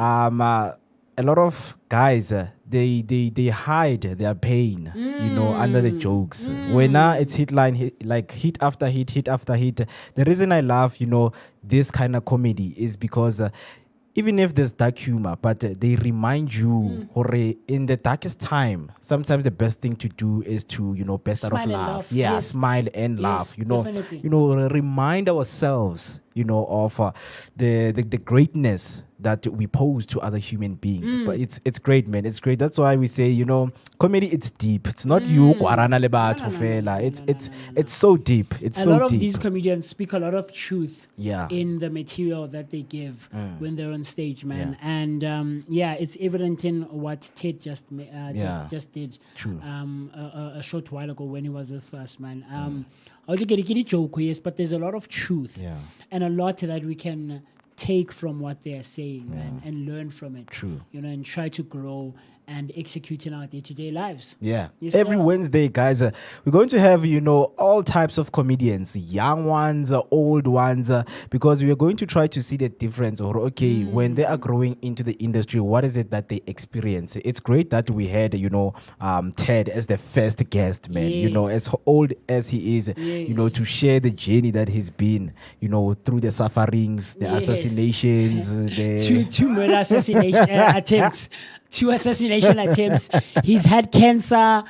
A lot of guys they hide their pain, you know, under the jokes. When it's hit after hit after hit. The reason I love, you know, this kind of comedy is because. Even if there's dark humor, but they remind you, in the darkest time, sometimes the best thing to do is to, you know, best out of Smile and laugh. laugh. Yeah, Yes. smile and laugh. You know, definitely. remind ourselves, you know, of the greatness that we pose to other human beings. But it's great, man. It's great. That's why we say, you know, comedy, it's deep. It's not you kwarana le batho fela. It's so deep. It's A so lot of deep. these comedians speak a lot of truth Yeah. in the material that they give when they're on stage, man. Yeah. And it's evident in what Ted just did True. a short while ago when he was with us, man. I was get a joke, yes, but there's a lot of truth Yeah. and a lot that we can take from what they are saying, man, and learn from it. True. You know, and try to grow and execute in our day-to-day lives. Yeah. Yes, Every sir. Wednesday, guys, we're going to have, you know, all types of comedians, young ones, old ones, because we are going to try to see the difference. Or, okay, when they are growing into the industry, what is it that they experience? It's great that we had, you know, Ted as the first guest, man. You know, Yes. as old as he is, you know, Yes. to share the journey that he's been, you know, through the sufferings, the Yes. assassinations, Two murder assassination attempts. 2 assassination attempts. He's had cancer.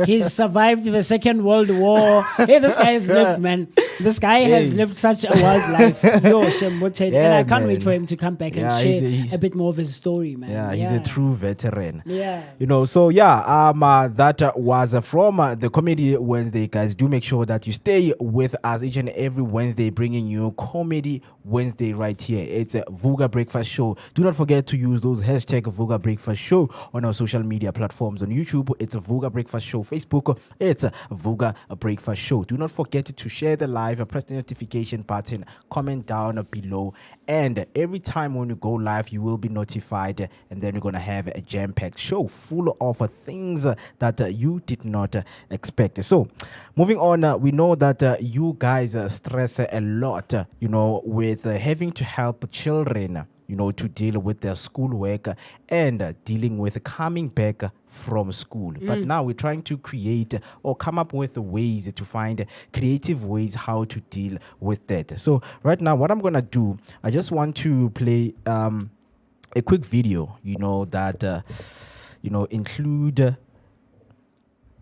He's survived the Second World War. Hey, this guy has lived, man. This guy has Hey. lived such a wild life. Yo, Shemoted. And Yeah, I can't wait man. for him to come back and Yeah, share he's a bit more of his story, man. Yeah, he's a true veteran. Yeah. You know, so that was from the Comedy Wednesday, guys. Do make sure that you stay with us each and every Wednesday, bringing you Comedy Wednesday right here. It's a Vooka Breakfast Show. Do not forget to use those hashtag Vooka Breakfast Show on our social media platforms. On YouTube, it's a Vooka Breakfast Show. Facebook, it's a Vooka Breakfast Show. Do not forget to share the live, press the notification button, comment down below, and every time when you go live, you will be notified, and then you're gonna have a jam-packed show full of things that you did not expect. So, moving on, we know that you guys stress a lot, you know, with having to help children, you know, to deal with their schoolwork and dealing with coming back from school. But now we're trying to create or come up with ways to find creative ways how to deal with that. So right now, what I'm gonna do, I just want to play a quick video, you know, that you know, include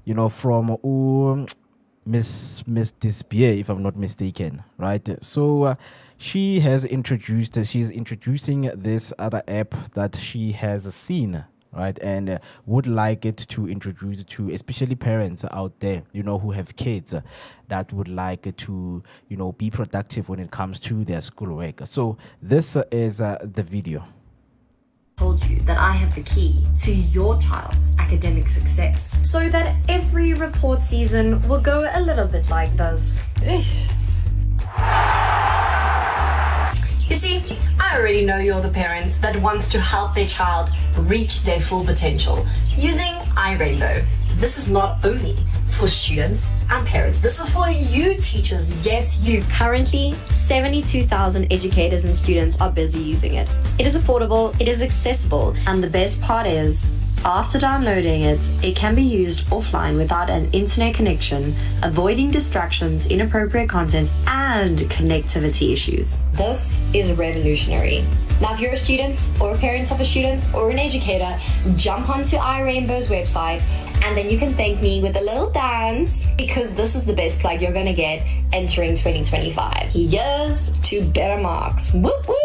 you know, from Miss Disbier, if I'm not mistaken, right? So she's introducing this other app that she has seen right? And would like it to introduce to especially parents out there, who have kids that would like to, be productive when it comes to their schoolwork. So this is the video. Told you that I have the key to your child's academic success, so that every report season will go a little bit like this. You see, I already know you're the parents that wants to help their child reach their full potential using iRainbow. This is not only for students and parents, this is for you teachers, yes you. Currently, 72,000 educators and students are busy using it. It is affordable, it is accessible, And the best part is, after downloading it, it can be used offline without an internet connection, avoiding distractions, inappropriate content, and connectivity issues. This is revolutionary. Now, if you're a student or a parent of a student or an educator, jump onto iRainbow's website and then you can thank me with a little dance, because this is the best plug you're going to get entering 2025. Here's to better marks. Whoop, whoop.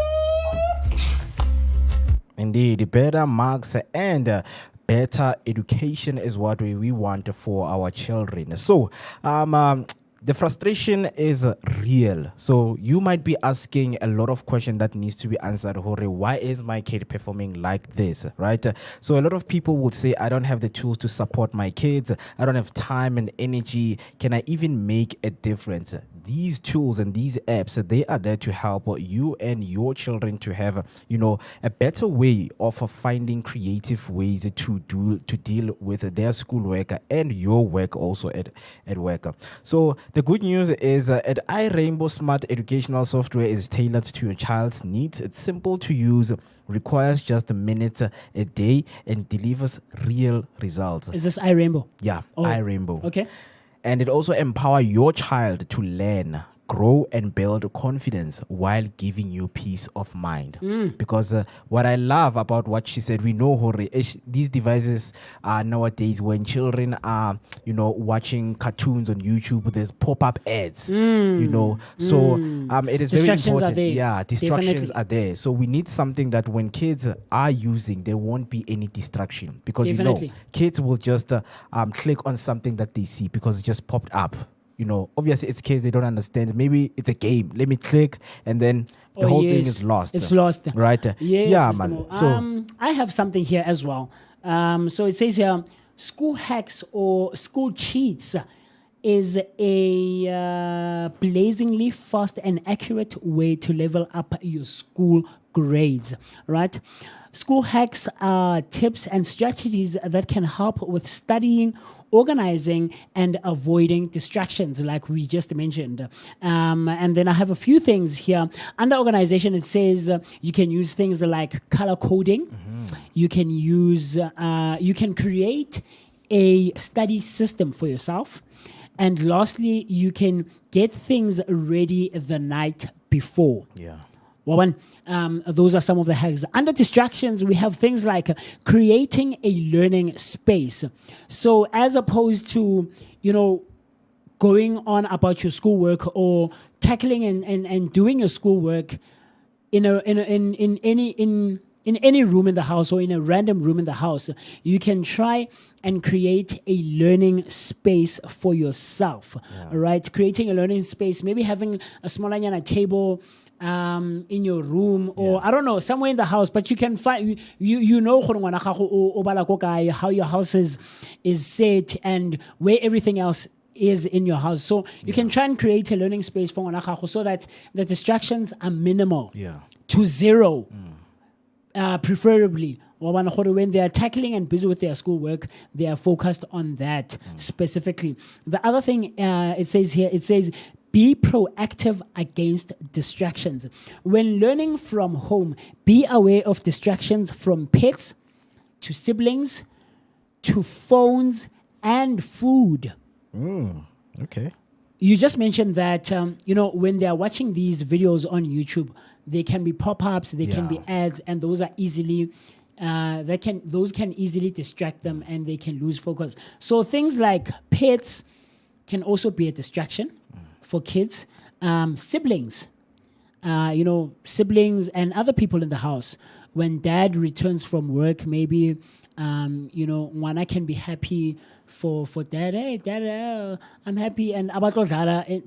Indeed, better marks and better education is what we want for our children. So, the frustration is real. So you might be asking a lot of questions that needs to be answered. Hore, why is my kid performing like this, right? So a lot of people would say, I don't have the tools to support my kids. I don't have time and energy. Can I even make a difference? These tools and these apps, they are there to help you and your children to have, a better way of finding creative ways to deal with their schoolwork and your work also at work. So the good news is at iRainbow, smart educational software is tailored to your child's needs. It's simple to use, requires just a minute a day, and delivers real results. Is this iRainbow? Yeah, Oh, iRainbow. Okay. And it also empower your child to learn, grow, and build confidence while giving you peace of mind. Because what I love about what she said, we know Hore, these devices are nowadays when children are, watching cartoons on YouTube, there's pop-up ads, So it is very Distractions are important. there. Yeah, distractions Definitely. are there. So we need something that when kids are using, there won't be any distraction. Because Definitely. kids will just click on something that they see because it just popped up. Obviously it's kids, they don't understand. Maybe it's a game. Let me click, and then the whole thing is lost. It's lost. Right? Yes, Yeah, Mr. man. Mo. So I have something here as well. So it says here, school hacks or school cheats is a blazingly fast and accurate way to level up your school grades, right? School hacks are tips and strategies that can help with studying, organizing, and avoiding distractions, like we just mentioned. And then I have a few things here. Under organization, it says you can use things like color coding. You can use, you can create a study system for yourself. And lastly, you can get things ready the night before. yeah. Well, those are some of the hacks. Under distractions, we have things like creating a learning space. So as opposed to, going on about your schoolwork or tackling and doing your schoolwork in any room in the house or in a random room in the house, you can try and create a learning space for yourself. All right, creating a learning space, maybe having a smaller table in your room, or I don't know, somewhere in the house, but you can find how your house is set and where everything else is in your house. So you can try and create a learning space for so that the distractions are minimal to zero, preferably. When they are tackling and busy with their schoolwork, they are focused on that specifically. The other thing it says here, be proactive against distractions. When learning from home, be aware of distractions from pets to siblings to phones and food. Okay. You just mentioned that, when they are watching these videos on YouTube, they can be pop-ups, they can be ads, and those are easily, those can easily distract them and they can lose focus. So things like pets can also be a distraction for kids. Siblings, siblings and other people in the house. When dad returns from work, maybe You know, ngwana can be happy for dad. Hey, dad, I'm happy. And about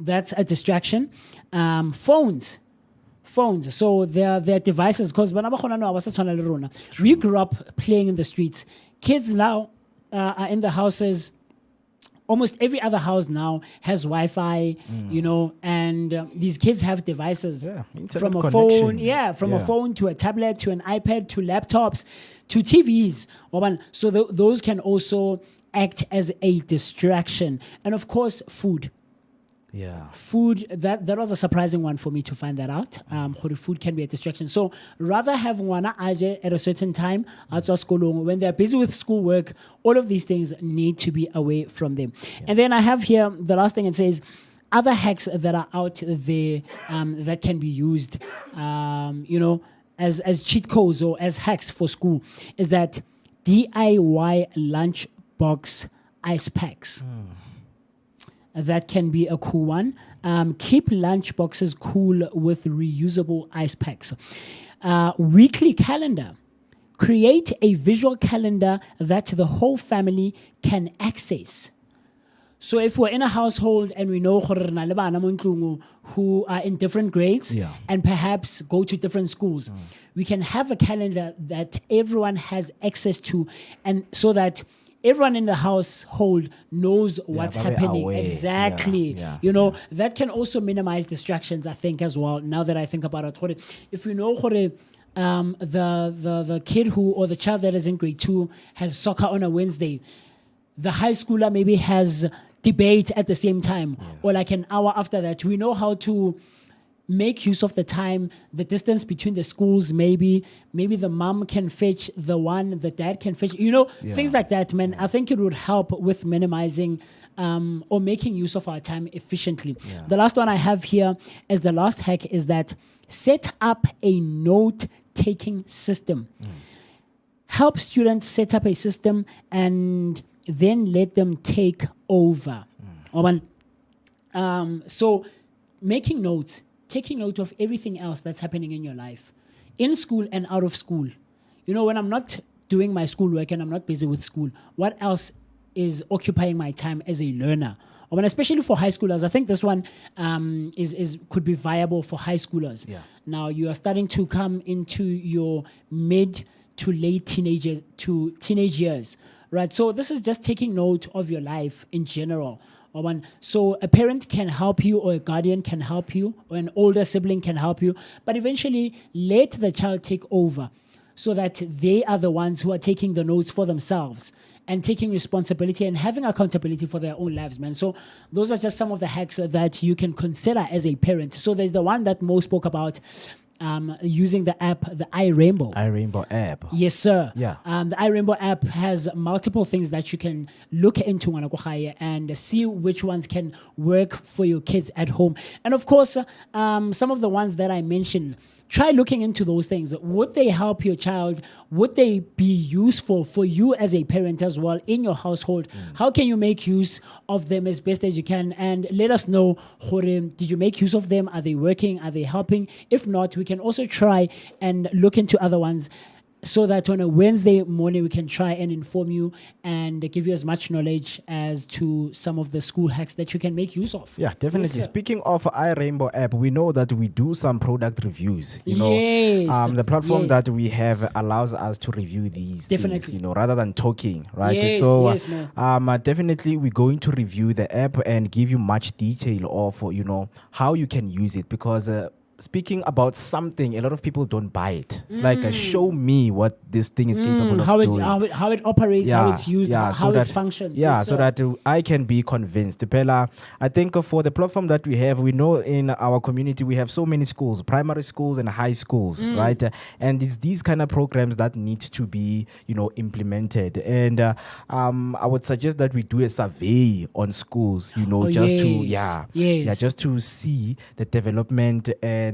that's a distraction. Phones. So their devices, because we grew up playing in the streets. Kids now are in the houses. Almost every other house now has Wi-Fi, you know, and these kids have devices internet from a connection. phone, from a phone to a tablet to an iPad to laptops to TVs. So those can also act as a distraction. And of course, food. Yeah. Food, that was a surprising one for me to find that out. Food can be a distraction. So rather have wana aje at a certain time when they're busy with schoolwork, all of these things need to be away from them. And then I have here the last thing it says, other hacks that are out there that can be used, you know, as cheat codes or as hacks for school is that DIY lunchbox ice packs. That can be a cool one. Keep lunch boxes cool with reusable ice packs. Weekly calendar. Create a visual calendar that the whole family can access. So if we're in a household and we know who are in different grades and perhaps go to different schools, we can have a calendar that everyone has access to, and so that everyone in the household knows what's happening. aware. Exactly. You know, that can also minimize distractions, I think, as well, now that I think about it. If you know the kid who, or the child that is in grade 2 has soccer on a Wednesday, the high schooler maybe has debate at the same time, or like an hour after that. We know how to make use of the time, the distance between the schools. Maybe the mom can fetch the one, the dad can fetch, you know, things like that, man. I think it would help with minimizing or making use of our time efficiently. The last one I have here as the last hack is that set up a note-taking system. Help students set up a system and then let them take over. So making notes, taking note of everything else that's happening in your life, in school and out of school. You know, when I'm not doing my schoolwork and I'm not busy with school, what else is occupying my time as a learner? Or when, especially for high schoolers, I think this one could be viable for high schoolers. Now you are starting to come into your mid to late teenage years, right? So this is just taking note of your life in general. So a parent can help you, or a guardian can help you, or an older sibling can help you, but eventually let the child take over so that they are the ones who are taking the notes for themselves and taking responsibility and having accountability for their own lives, man. So those are just some of the hacks that you can consider as a parent. So there's the one that Mo spoke about, using the app, the iRainbow app. Yes, sir. Yeah. The iRainbow app has multiple things that you can look into and see which ones can work for your kids at home. And of course, some of the ones that I mentioned, try looking into those things. Would they help your child? Would they be useful for you as a parent as well in your household? How can you make use of them as best as you can? And let us know, did you make use of them? Are they working? Are they helping? If not, we can also try and look into other ones, so that on a Wednesday morning we can try and inform you and give you as much knowledge as to some of the school hacks that you can make use of. Yeah, definitely. Yes, Speaking of iRainbow app, we know that we do some product reviews. You know, Yes. the platform Yes. that we have allows us to review these Definitely. things, you know, rather than talking, right? Yes, So, yes, man. definitely we're going to review the app and give you much detail of, you know, how you can use it, because speaking about something, a lot of people don't buy it. It's like, show me what this thing is capable of doing. How it operates, how it's used, how so it that, functions. Yeah, Yes, so sir. that I can be convinced. Pella, I think for the platform that we have, we know in our community we have so many schools, primary schools and high schools, right? And it's these kind of programs that need to be, you know, implemented. And I would suggest that we do a survey on schools, you know, just to just to see the development and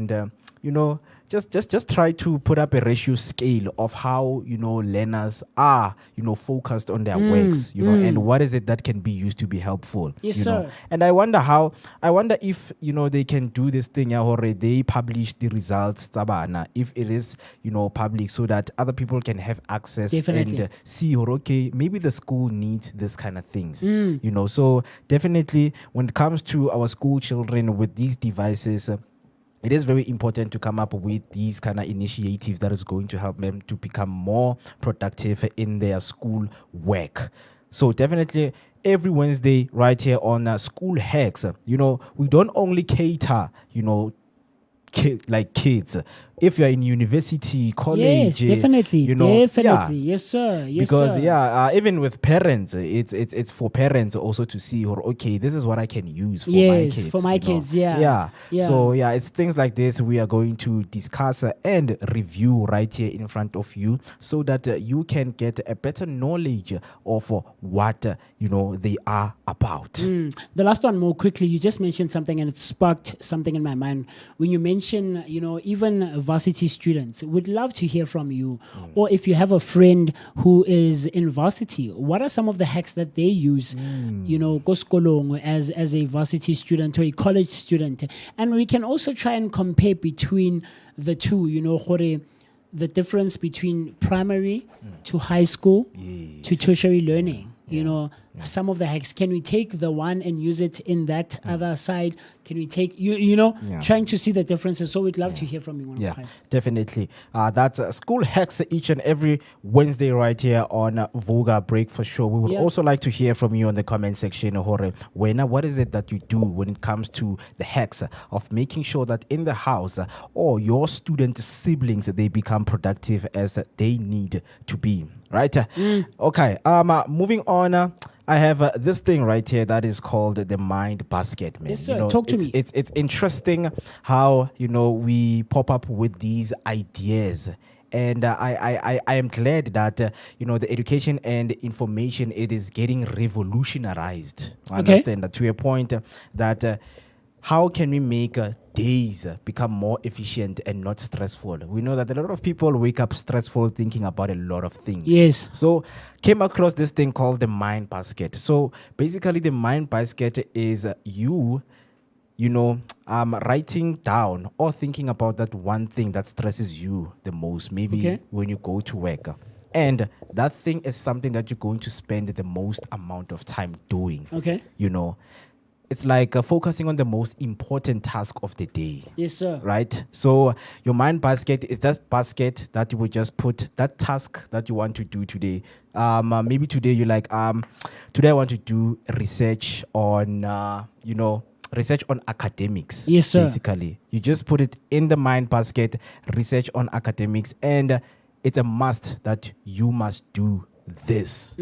just try to put up a ratio scale of how learners are focused on their works, and what is it that can be used to be helpful. Yes, you know. sir. And I wonder if they can do this thing where they publish the results tabana, if it is public, so that other people can have access Definitely. and see, or okay, maybe the school needs this kind of things. So definitely when it comes to our school children with these devices, it is very important to come up with these kind of initiatives that is going to help them to become more productive in their school work. So definitely every Wednesday right here on School Hacks, we don't only cater, kids. If you're in university, college, Yes, definitely. Definitely. yeah. Yes, sir. Yes, Because sir. even with parents, it's for parents also to see, or okay, this is what I can use for my Yes, kids. for my kids, yeah. Yeah. So it's things like this we are going to discuss and review right here in front of you, so that you can get a better knowledge of what they are about. The last one, more quickly, you just mentioned something and it sparked something in my mind. When you mention, even varsity students, would love to hear from you. Or if you have a friend who is in varsity, what are some of the hacks that they use, go skolong as a varsity student or a college student? And we can also try and compare between the two, gore, the difference between primary to high school to tertiary learning. Some of the hacks, can we take the one and use it in that other side? Can we take trying to see the differences? So we'd love to hear from you. Yeah, definitely. That's School Hacks each and every Wednesday right here on Vooka Break for sure. We would also like to hear from you on the comment section. What is it that you do when it comes to the hacks of making sure that in the house or your student siblings, they become productive as they need to be, right? Okay, moving on. I have this thing right here that is called the mind basket, man. Yes, sir. Talk to me. It's interesting how we pop up with these ideas. And I am glad that the education and information, it is getting revolutionized. I understand that to a point that how can we make days become more efficient and not stressful? We know that a lot of people wake up stressful thinking about a lot of things. Yes. So came across this thing called the mind basket. So basically the mind basket is writing down or thinking about that one thing that stresses you the most, maybe when you go to work. And that thing is something that you're going to spend the most amount of time doing. Okay. It's like focusing on the most important task of the day. Yes, sir. Right? So your mind basket is that basket that you would just put that task that you want to do today. Maybe today you're like, today I want to do research on, research on academics. Yes, sir. Basically, you just put it in the mind basket, research on academics, and it's a must that you must do this,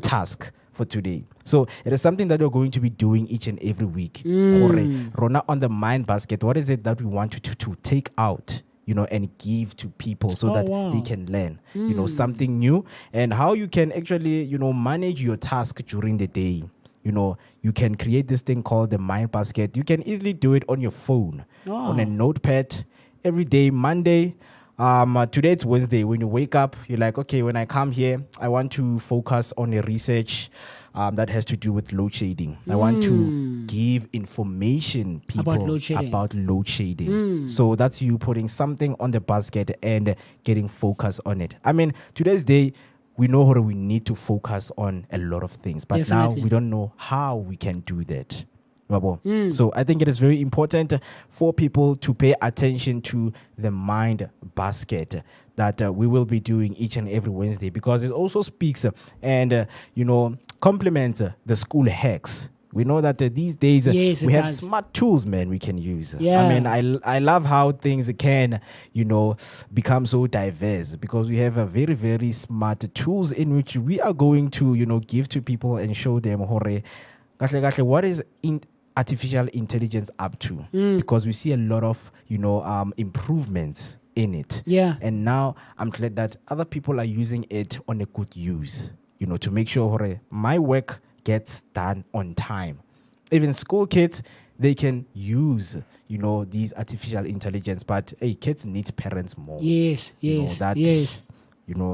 task for today. So it is something that we're going to be doing each and every week. Rona on the mind basket, what is it that we want to take out, and give to people so that they can learn, something new, and how you can actually, manage your task during the day. You can create this thing called the mind basket. You can easily do it on your phone, on a notepad, every day, Monday. Today it's Wednesday. When you wake up, you're like, okay, when I come here, I want to focus on a research that has to do with load shedding. I want to give information people about load shedding. So that's you putting something on the basket and getting focus on it. I mean, today's day, we know how we need to focus on a lot of things, but now we don't know how we can do that. So I think it is very important for people to pay attention to the mind basket that we will be doing each and every Wednesday, because it also speaks and complements the school hacks. We know that these days we have smart tools, man, we can use. Yeah. I mean, I love how things can, become so diverse, because we have a very, very smart tools in which we are going to, give to people and show them what is artificial intelligence up to, because we see a lot of improvements in it. Yeah. And now I'm glad that other people are using it on a good use, to make sure my work gets done on time. Even school kids, they can use, these artificial intelligence. But hey, kids need parents more. Yes, yes, that, yes.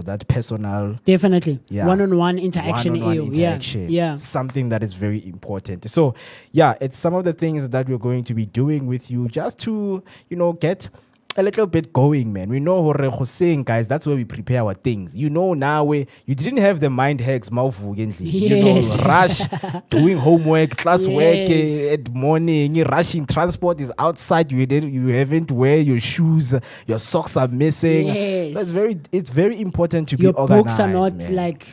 That personal, Definitely. yeah, One-on-one interaction. one-on-one interaction. Yeah. Something that is very important. So, yeah, it's some of the things that we're going to be doing with you just to, get a little bit going, man. We know Hossein, guys, that's where we prepare our things. Now you didn't have the mind hacks, Yes. rush, doing homework, classwork Yes. at morning, rushing, transport is outside, you haven't wear your shoes, your socks are missing. Yes. It's very important to Your be organized. books are not man. like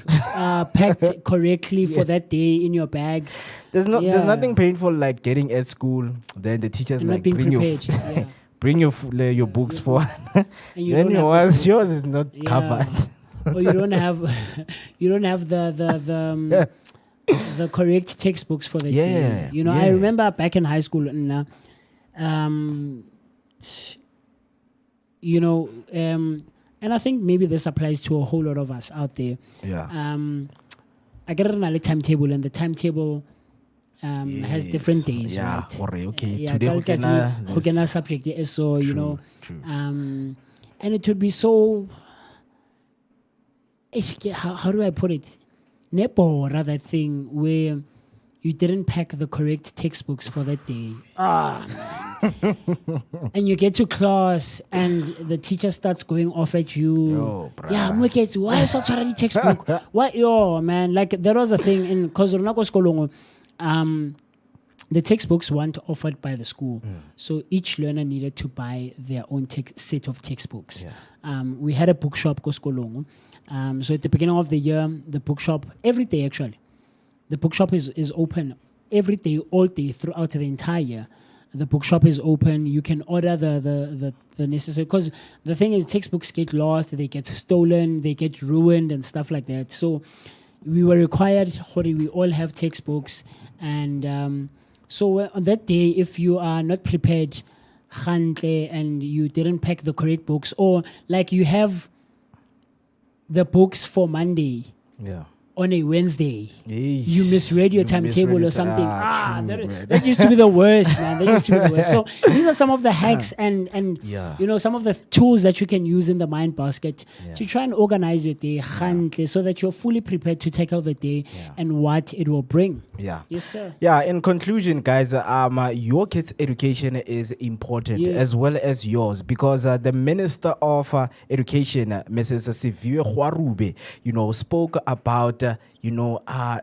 packed correctly for that day in your bag. There's Yeah. nothing painful like getting at school, then the teachers And not like being bring prepared. Yeah. bring your books for And you then don't have yours is not Yeah. covered. Or you don't have the correct textbooks for the day. Yeah, I yeah. remember back in high school, and and I think maybe this applies to a whole lot of us out there. Yeah. I get a timetable, and the timetable has different days, Yeah. right? Okay. Yeah, Today ka we letsatsi can, go kena subject e so, True. and it would be so. How do I put it? Nebora, that thing where you didn't pack the correct textbooks for that day. Man. And you get to class and the teacher starts going off at you. Yo, Yeah, bruh. look at why is such a textbook? What man? Like there was a thing in the textbooks weren't offered by the school. So each learner needed to buy their own set of textbooks. Yeah. We had a bookshop Koskolongo. So at the beginning of the year, the bookshop, every day actually, the bookshop is open every day, all day, throughout the entire year. The bookshop is open. You can order the necessary, because the thing is textbooks get lost, they get stolen, they get ruined and stuff like that. So we were required, we all have textbooks. And so on that day, if you are not prepared, and you didn't pack the correct books, or like you have the books for Monday Yeah. on a Wednesday, Yeesh. you misread your You timetable misread or it. something. True, man. That used to be the worst, man. That used to be the worst. So these are some of the hacks and Yeah. some of the tools that you can use in the mind basket Yeah. to try and organize your day so that you're fully prepared to tackle the day and what it will bring. Yeah. Yes, sir. Yeah, in conclusion, guys, your kids' education is important Yes. as well as yours, because the Minister of Education, Mrs. Siviwe Khwarube, spoke about,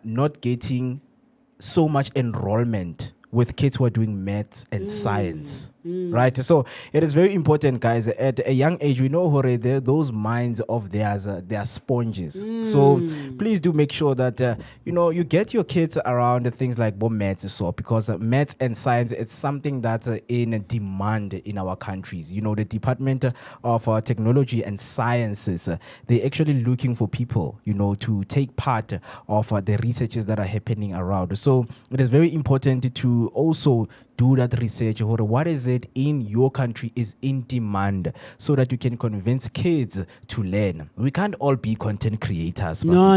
not getting so much enrollment with kids who are doing maths and science. Right, so it is very important, guys. At a young age, we know those minds of theirs, they are sponges. So please do make sure that you get your kids around things like maths, because maths and science, it's something that's in demand in our countries. The Department of Technology and Sciences, they're actually looking for people to take part of the researches that are happening around. So it is very important to also do that research. What is it in your country is in demand, so that you can convince kids to learn. We can't all be content creators. No.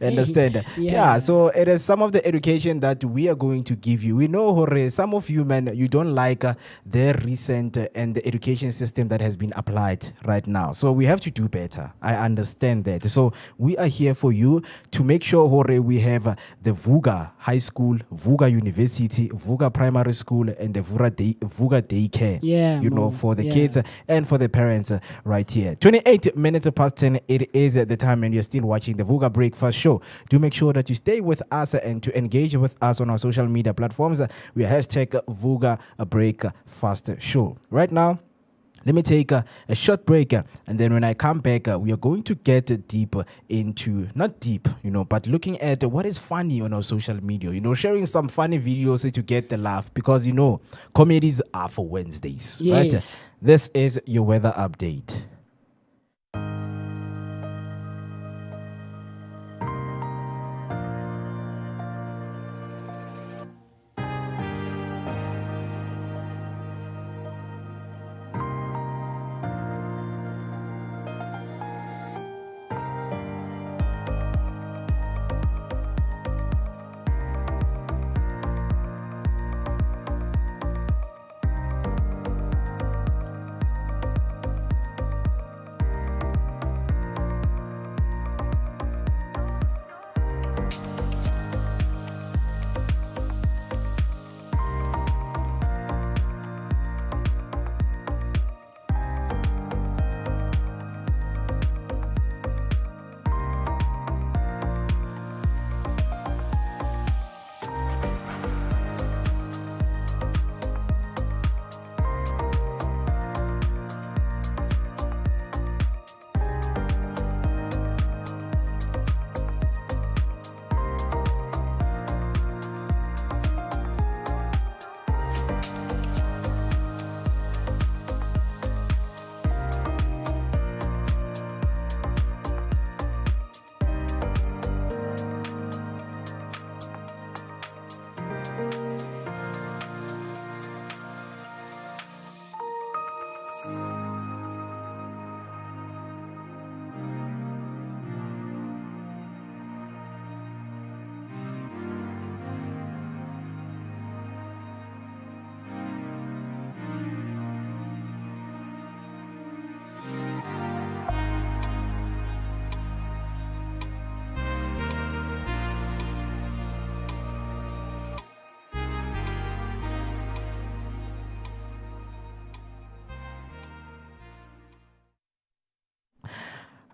Understand? Yeah. So it is some of the education that we are going to give you. We know, some of you, man, you don't like the recent and the education system that has been applied right now. So we have to do better. I understand that. So we are here for you to make sure, we have the Vooka High School, Vooka University, Vooka Primary School, and the Vooka Daycare. Yeah, For the kids and for the parents right here. 28 minutes past 10, it is the time, and you're still watching the Vooka Breakfast Show. Do make sure that you stay with us and to engage with us on our social media platforms. We are hashtag Vooka Breakfast Show. Right now, let me take a short break, and then when I come back, we are going to get deep into, not deep, but looking at what is funny on our social media, sharing some funny videos to get the laugh, because, comedies are for Wednesdays, right? Yes. This is your weather update.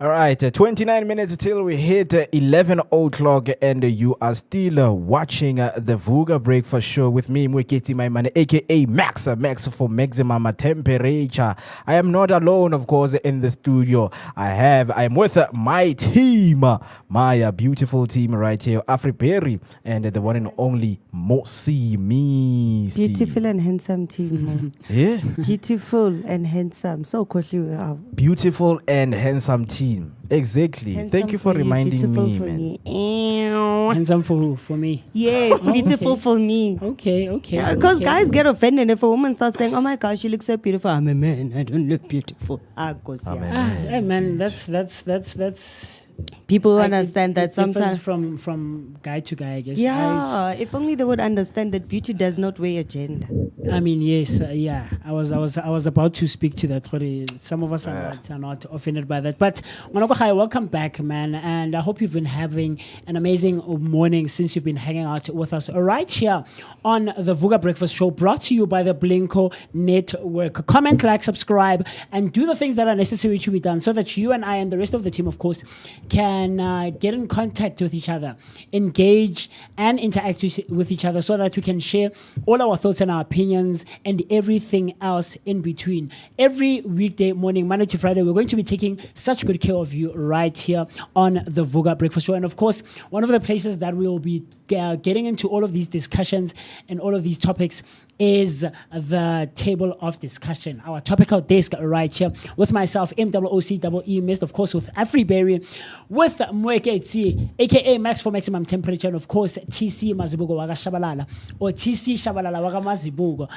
All right, 29 minutes till we hit 11 o'clock, and you are still watching the Vooka Breakfast Show with me, Mweketi Maimane, aka Max for maximum temperature. I am not alone, of course, in the studio. I'm with my team, my beautiful team right here, Afri Perry, and the one and only Mosi Me. Beautiful and handsome team. Yeah, Beautiful and handsome. So quickly. beautiful and handsome team. Exactly. Handsome Thank you for you, reminding beautiful me, for man. me. Ew. Handsome for who? For me. Yes, beautiful okay. for me. Okay. Because okay. guys get offended if a woman starts saying, "Oh my gosh, she looks so beautiful." I'm a man. I don't look beautiful. Hey, man, that's. People I- understand it that differs sometimes. from guy to guy, I guess. Yeah, if only they would understand that beauty does not weigh a gender. I mean, yes, yeah. I was about to speak to that. Some of us are not offended by that. But Manokohai, welcome back, man. And I hope you've been having an amazing morning since you've been hanging out with us right here on the Vooka Breakfast Show, brought to you by the Blinko Network. Comment, like, subscribe, and do the things that are necessary to be done so that you and I and the rest of the team, of course, can get in contact with each other, engage and interact with each other so that we can share all our thoughts and our opinions and everything else in between. Every weekday morning, Monday to Friday, we're going to be taking such good care of you right here on the Vooka Breakfast Show. And of course, one of the places that we will be getting into all of these discussions and all of these topics is the table of discussion, our topical desk right here with myself, MOOCEE Mist, of course, with Afri Berry, with Mweketsi, aka Max for maximum temperature, and of course, TC Mazibugo Waga Shabalala, or TC Shabalala Waga Mazibugo,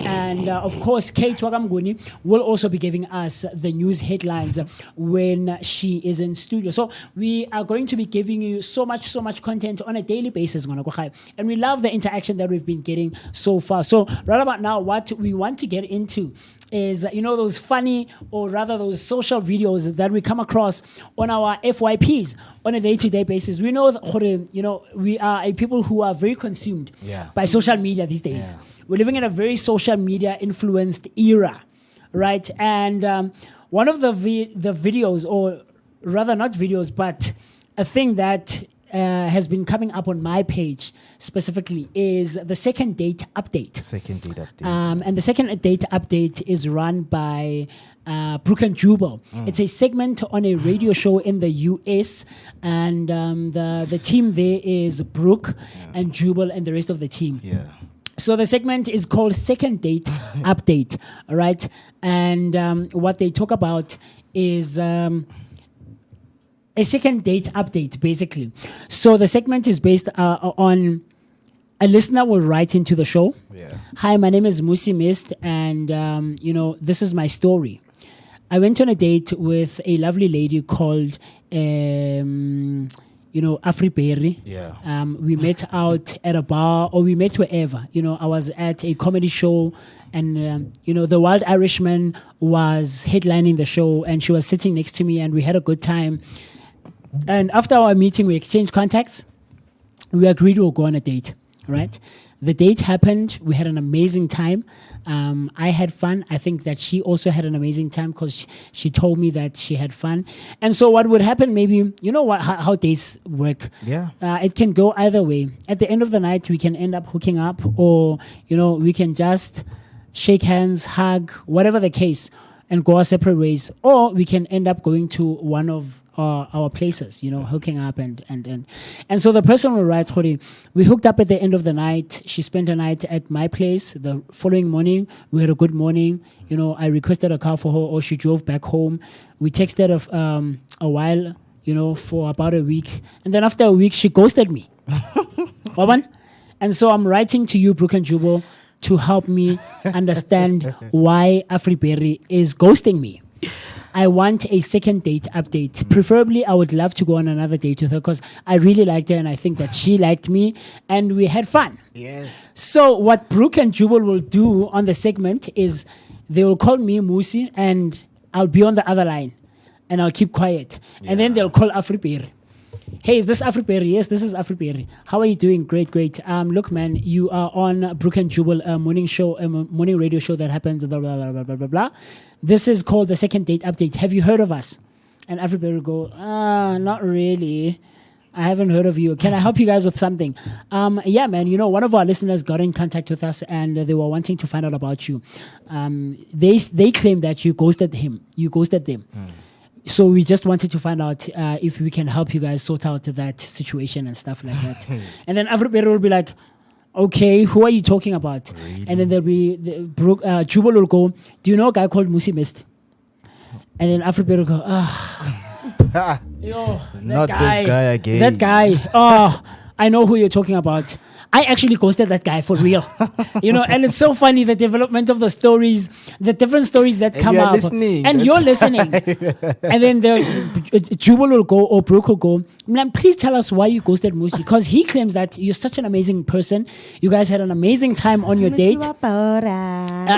and of course, Kate Wagamguni will also be giving us the news headlines when she is in studio. So we are going to be giving you so much content on a daily basis, and we love the interaction that we've been getting so far. So right about now, what we want to get into is, those funny, or rather those social videos that we come across on our FYPs on a day-to-day basis. We know that, we are a people who are very consumed by social media these days. Yeah. We're living in a very social media influenced era, right? And one of the videos, or rather not videos, but a thing that has been coming up on my page specifically is the second date update. And the second date update is run by Brooke and Jubal. It's a segment on a radio show in the US, and the team there is Brooke and Jubal and the rest of the team. Yeah. So the segment is called Second Date Update, all right? And what they talk about is a second date update, basically. So the segment is based on a listener will write into the show. Yeah. Hi, my name is Musi Mist, and this is my story. I went on a date with a lovely lady called Afri Perry. Yeah. We met out at a bar, or we met wherever. I was at a comedy show, and the Wild Irishman was headlining the show, and she was sitting next to me, and we had a good time. And after our meeting, we exchanged contacts. We agreed we'll go on a date, right? The date happened. We had an amazing time. I had fun. I think that she also had an amazing time because she told me that she had fun. And so what would happen, maybe, how dates work. Yeah. It can go either way. At the end of the night, we can end up hooking up, or, we can just shake hands, hug, whatever the case, and go our separate ways. Or we can end up going to one of our places, hooking up and so the person will write, we hooked up at the end of the night. She spent a night at my place. The following morning, we had a good morning. I requested a car for her, or she drove back home. We texted a while, for about a week. And then after a week, she ghosted me. And so I'm writing to you, Brooke and Jubal, to help me understand why Afri Berry is ghosting me. I want a second date update. Preferably, I would love to go on another date with her because I really liked her, and I think that she liked me, and we had fun. Yeah. So what Brooke and Jubal will do on the segment is they will call me Musi, and I'll be on the other line, and I'll keep quiet. And then they'll call Afri Berry. Hey, is this Afri Perry? Yes, this is Afri Perry. How are you doing? Great. Look, man, you are on Brooke and Jubal, a morning show, a morning radio show that happens, blah, blah, blah, blah, blah, blah, blah. This is called the second date update. Have you heard of us? And everybody will go, not really. I haven't heard of you. Can I help you guys with something? Yeah, man. You know, one of our listeners got in contact with us, and they were wanting to find out about you. They claim that you ghosted him. You ghosted them. So we just wanted to find out if we can help you guys sort out that situation and stuff like that. And then everybody will be like, okay, who are you talking about? Really? And then there'll be Jubal will go, do you know a guy called Musi Mist? And then everybody will go, yo, Not this guy again. That guy. Oh, I know who you're talking about. I actually ghosted that guy for real. You know, and it's so funny, the development of the stories, the different stories that come up. And you're listening. And then Jubal will go, or Brooke will go, "Ma'am, please tell us why you ghosted Musi." Because he claims that you're such an amazing person. You guys had an amazing time on your date.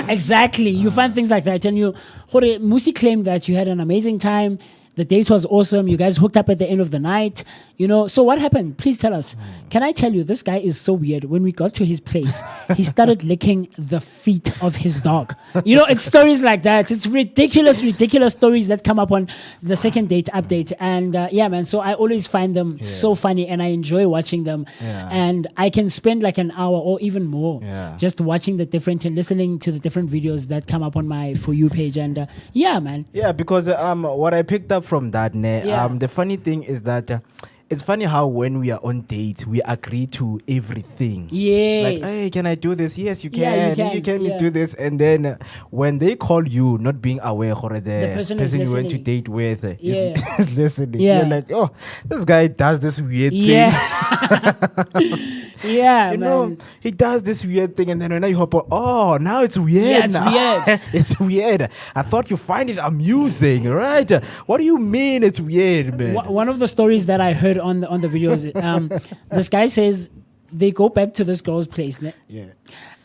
Exactly. You find things like that. And Musi claimed that you had an amazing time. The date was awesome. You guys hooked up at the end of the night. You know, so what happened? Please tell us. Can I tell you, this guy is so weird. When we got to his place, he started licking the feet of his dog. You know, it's stories like that. It's ridiculous stories that come up on the second date update. And yeah, man, so I always find them so funny, and I enjoy watching them. Yeah. And I can spend like an hour or even more just watching the different and listening to the different videos that come up on my For You page. And yeah, man. Yeah, because what I picked up from that, the funny thing is that it's funny how when we are on dates, we agree to everything. Yes. Like, hey, can I do this? Yes, you can. Yeah, You can do this. And then when they call you, not being aware of the person you went to date with is listening. Yeah. You're like, oh, this guy does this weird thing. Yeah, You man. know, he does this weird thing, and then when you hop on, oh, now it's weird. Yeah, it's now. weird. It's weird. I thought you find it amusing, right? What do you mean it's weird, man? One of the stories that I heard on the videos, this guy says they go back to this girl's place. Yeah.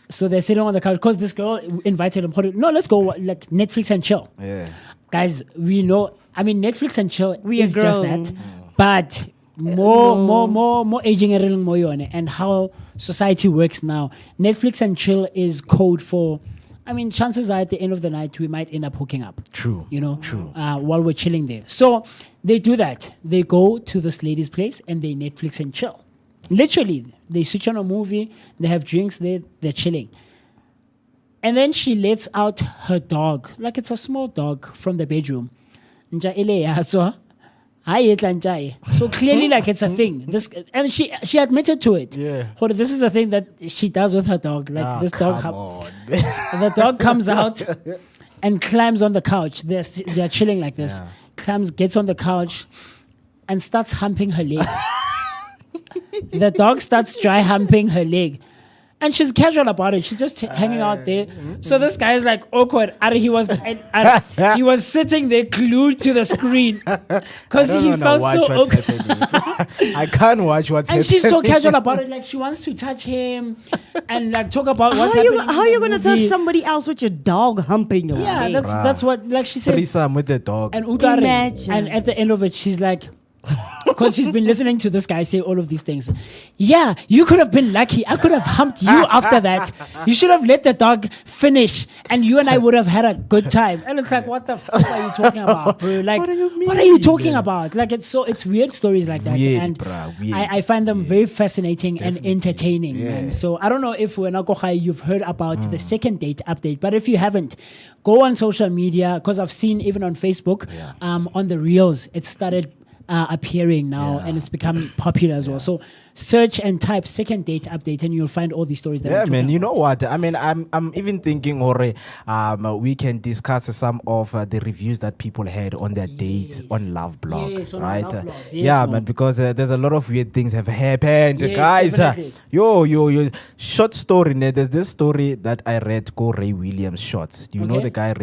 So they're sitting on the couch because this girl invited him. No, let's go like Netflix and chill. Yeah. Guys, we know. I mean, Netflix and chill We is are just grown. that, but more aging and how society works now. Netflix and chill is code for. I mean, chances are at the end of the night we might end up hooking up. True. You know, while we're chilling there. So they do that. They go to this lady's place and they Netflix and chill. Literally, they switch on a movie. They have drinks there. They're chilling. And then she lets out her dog, like it's a small dog, from the bedroom. So clearly, like it's a thing. And she admitted to it. Yeah. This is a thing that she does with her dog. Like this dog, come on. the dog comes out and climbs on the couch. They're chilling like this. Gets on the couch, and starts humping her leg. The dog starts dry humping her leg. And she's casual about it. She's just hanging out there. So this guy is like awkward. He was sitting there glued to the screen because he felt so awkward. I can't watch what's happening. And she's so casual about it. Like she wants to touch him and like talk about what's happening. How are you going to touch somebody else with your dog humping your Yeah, leg? that's what, like she said. Threesome with the dog. And Imagine. and at the end of it, she's like, because she's been listening to this guy say all of these things. Yeah, you could have been lucky. I could have humped you after that. You should have let the dog finish, and you and I would have had a good time. And it's like, what the fuck are you talking about, bro? Like, What do you what are you mean? talking about? Like, it's weird stories like that, Weird, and bruh, weird, I find them very fascinating and entertaining. Yeah. Man. So I don't know if you've heard about the second date update, but if you haven't, go on social media because I've seen even on Facebook, on the reels, it started appearing now and it's become popular as well. So search and type second date update and you'll find all these stories that I'm man, you know about. what? I mean, I'm even thinking, we can discuss some of the reviews that people had on their dates on Love Blog, Yes, on right? Love Blogs. Yes, yeah, man. man, because there's a lot of weird things have happened, Yes, guys. definitely. Yo, short story. There's this story that I read called Ray Williams Shorts. Do you know Okay. the guy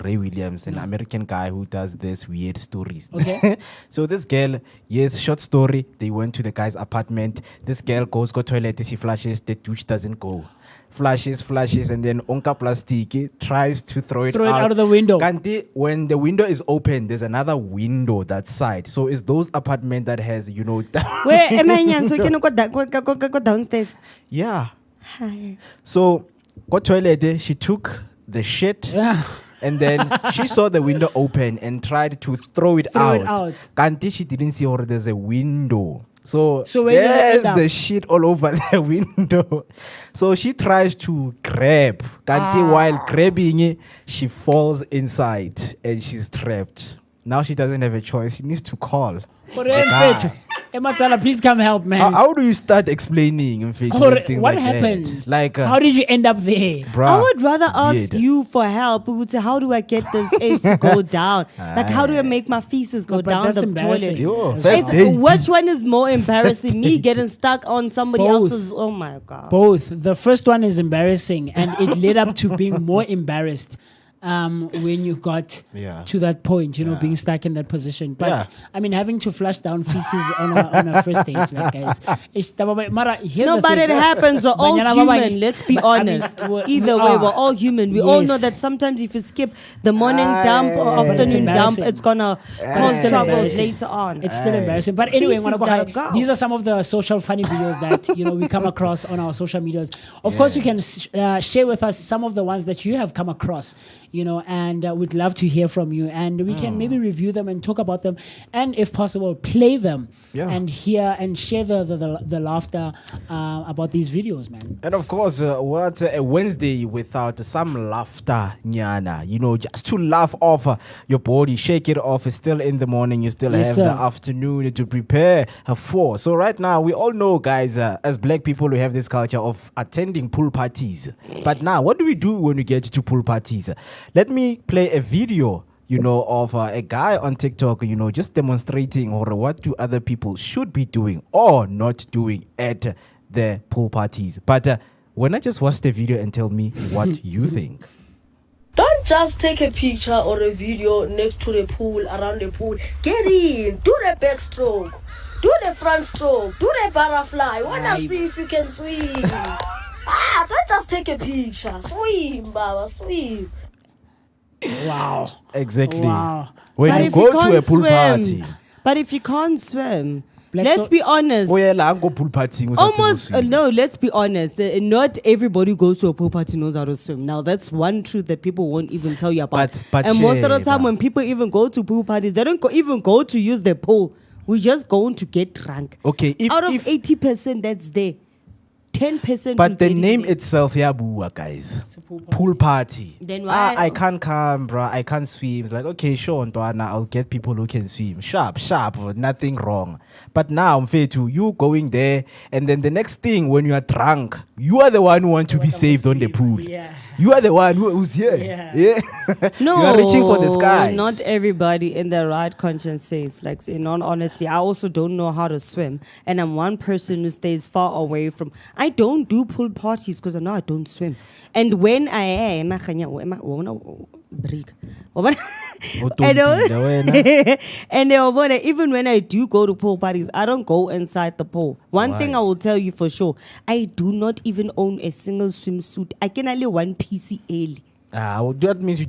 Ray Williams, an American guy who does this weird stories? Okay. So this girl, yes, short story. They went to the guy's apartment. This girl go toilet, she flushes, the douche doesn't go. Flushes, and then Onka Plastic tries to throw it out of the window. Kanti, when the window is open, there's another window that side. So it's those apartment that has, Where am I? So you can go downstairs. yeah. So, go toilet, she took the shit. Yeah. And then she saw the window open and tried to throw it Throw out. it out. Kanti she didn't see or there's a window. So where did it there's end up? the shit all over the window. So she tries to grab. Kanti while grabbing it, she falls inside and she's trapped. Now she doesn't have a choice. She needs to call. Ematsala, please come help, man. How do you start explaining things What like happened? that? Like, how did you end up there? bruh, I would rather ask weird. you for help. We would say, how do I get this edge to go down? Like, how do I make my feces go But down that's the embarrassing. toilet? Yo, As first well. date. Which one is more embarrassing? Me date. getting stuck on somebody Both. else's. Oh my God. Both. The first one is embarrassing, and it led up to being more embarrassed when you got Yeah. to that point, Yeah. being stuck in that position. But Yeah. I mean, having to flush down feces on a first date, like guys, Mara, here's No, the but thing. it happens. We're all Banyana Baba- human. Let's be I mean, honest. we- Either we way, are. we're all human. We all know Yes. that sometimes if you skip the morning dump or Aye. It's afternoon dump, embarrassing. it's gonna it's cause still troubles embarrassing. later on. It's still embarrassing. But anyway, Feces Ngwana gotta Bohai, go. these are some of the social funny videos that we come across on our social medias. Of course, you can share with us some of the ones that you have come across, and we'd love to hear from you. And we can maybe review them and talk about them, and if possible, play them and hear and share the laughter about these videos, man. And of course, what's a Wednesday without some laughter, nyana? Just to laugh off your body, shake it off. It's still in the morning. You still Yes, have sir. the afternoon to prepare for. So right now, we all know, guys, as black people, we have this culture of attending pool parties. But now, what do we do when we get to pool parties? Let me play a video of a guy on TikTok, just demonstrating or what do other people should be doing or not doing at the pool parties. But when I just watch the video and tell me what you think. Don't just take a picture or a video next to the pool, around the pool. Get in, do the backstroke, do the front stroke, do the butterfly. Wanna see if you can swim. Don't just take a picture. Swim, Baba, swim. Wow. Exactly. Wow. When But you if go you to a can't pool swim, party. But if you can't swim, Black let's so- be honest. Oh, yeah, la, go pool party. Almost no. Let's be honest. Not everybody who goes to a pool party knows how to swim. Now that's one truth that people won't even tell you about. But and most of the Sheba. time, when people even go to pool parties, they don't even go to use the pool. We just going to get drunk. Okay, Out of if 80% that's there, 10%. but will the get in name there. itself, yeah, boo, guys. Pool party. Then why- I can't come, bruh. I can't swim. It's like, okay, sure, Ntwana, I'll get people who can swim. Sharp, nothing wrong. But now, Mfetu, you going there, and then the next thing, when you are drunk, you are the one who want to be saved on the pool. Yeah. You are the one who's here. Yeah. No, You are reaching for the skies. Not everybody in their right conscience says, like, in all honesty, I also don't know how to swim. And I'm one person who stays far away from. I don't do pool parties because I know I don't swim. And when I am, and even when I do go to pool parties, I don't go inside the pool. One thing I will tell you for sure, I do not even own a single swimsuit. I can only one PCL. Well, that means you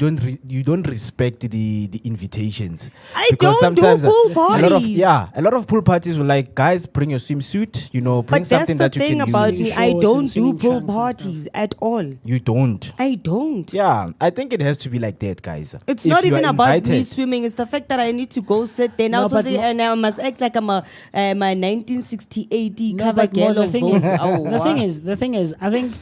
don't respect the invitations. I don't do pool parties. A lot of pool parties were like, guys, bring your swimsuit. Bring But that's something the that you thing can about use. me. I Shorts don't and do swimming pool trunks and parties at all. You don't. I don't. Yeah, I think it has to be like that, guys. It's If not you even are about me invited- swimming. It's the fact that I need to go sit there now, No, but and I must act like I'm a my 1968 No, cover but more girl the of thing Vogue. is, Oh, the wow. thing is, I think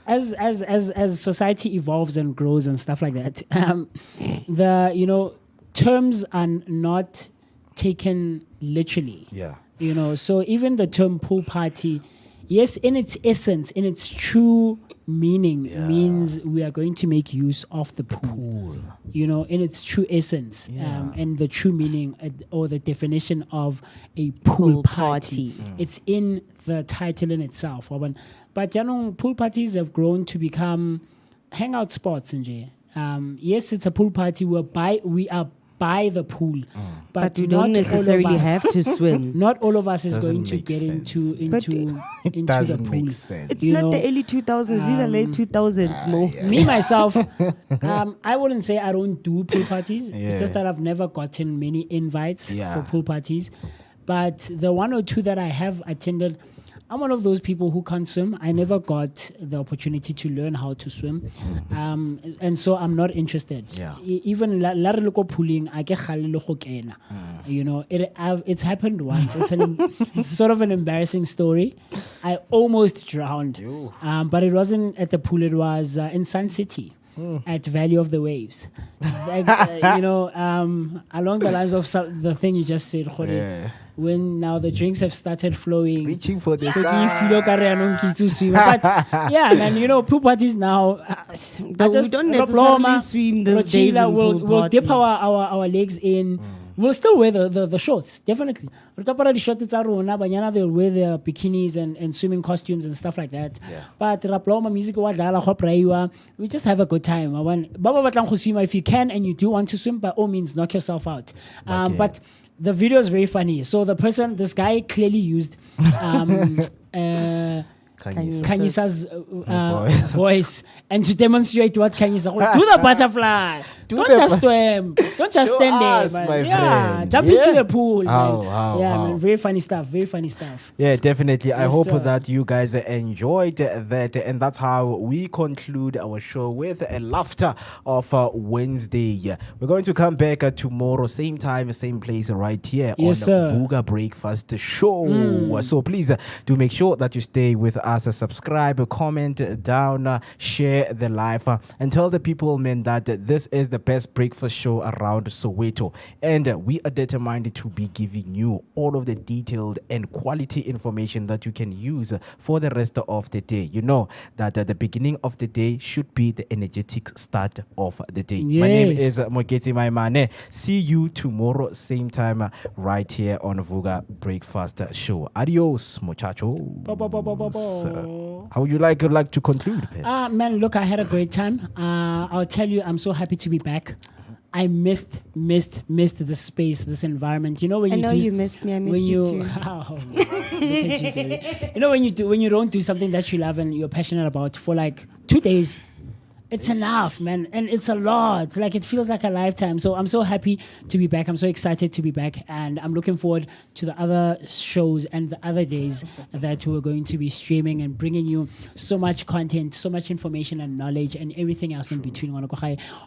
as society evolves and grows and stuff like that, terms are not taken literally. Yeah. So even the term pool party, yes, in its essence, in its true meaning, means we are going to make use of the pool. In its true essence, and the true meaning or the definition of a pool Pool party. party. It's in the title in itself. But pool parties have grown to become hangout spots. Yes, it's a pool party. We are by the pool, But you not don't all of necessarily us- have to swim. Not all of us is Doesn't going to make get sense. into But into It the doesn't pool. make sense. It's You not know, the early 2000s. These are late 2000s, Mo. Me myself, I wouldn't say I don't do pool parties. It's just Yeah. that I've never gotten many invites Yeah. for pool parties. But the one or two that I have attended, I'm one of those people who can't swim. I never got the opportunity to learn how to swim, and so I'm not interested. Yeah. Even la re le ko pooling, I ke kgale le go kena. You know, it's happened once. It's sort of an embarrassing story. I almost drowned, but it wasn't at the pool. It was in Sun City. At Valley of the Waves. Like, you know, along the lines of the thing you just said, Khore, when now the drinks have started flowing. Reaching for the so sky. But yeah, man, you know, pool parties now. But we don't necessarily swim these days in we'll dip our legs in. We'll still wear the shorts, definitely. They'll wear their bikinis and swimming costumes and stuff like that. But music we just have a good time. If you can and you do want to swim, by all means, knock yourself out. But the video is very funny. So this guy clearly used Kanyisa's voice and to demonstrate what Kanyisa do the butterfly. Don't just swim. Don't just stand there, man. Yeah, jump into the pool. Man, very funny stuff. Very funny stuff. Yeah, definitely. I Yes, hope sir. that you guys enjoyed that, and that's how we conclude our show with a laughter of Wednesday. We're going to come back tomorrow, same time, same place, right here Yes, on sir. Vooka Breakfast Show. So please do make sure that you stay with us, subscribe, comment down, share the live, and tell the people, man, that this is the best breakfast show around Soweto, and we are determined to be giving you all of the detailed and quality information that you can use for the rest of the day. You know that the beginning of the day should be the energetic start of the day. My name Yes. is Moketi Maimane. See you tomorrow, same time, right here on Vooka Breakfast Show. Adios, muchachos. How would you like to conclude, Pen? Man, look, I had a great time. I'll tell you, I'm so happy to be back. I missed this space, this environment. You know when I you know do, you missed me. I missed when you you, too. Oh, look at you, baby. You know when you don't do something that you love and you're passionate about for like 2 days. It's enough, man, and it's a lot. Like it feels like a lifetime. So I'm so happy to be back. I'm so excited to be back, and I'm looking forward to the other shows and the other days that we're going to be streaming and bringing you so much content, so much information and knowledge, and everything else in between.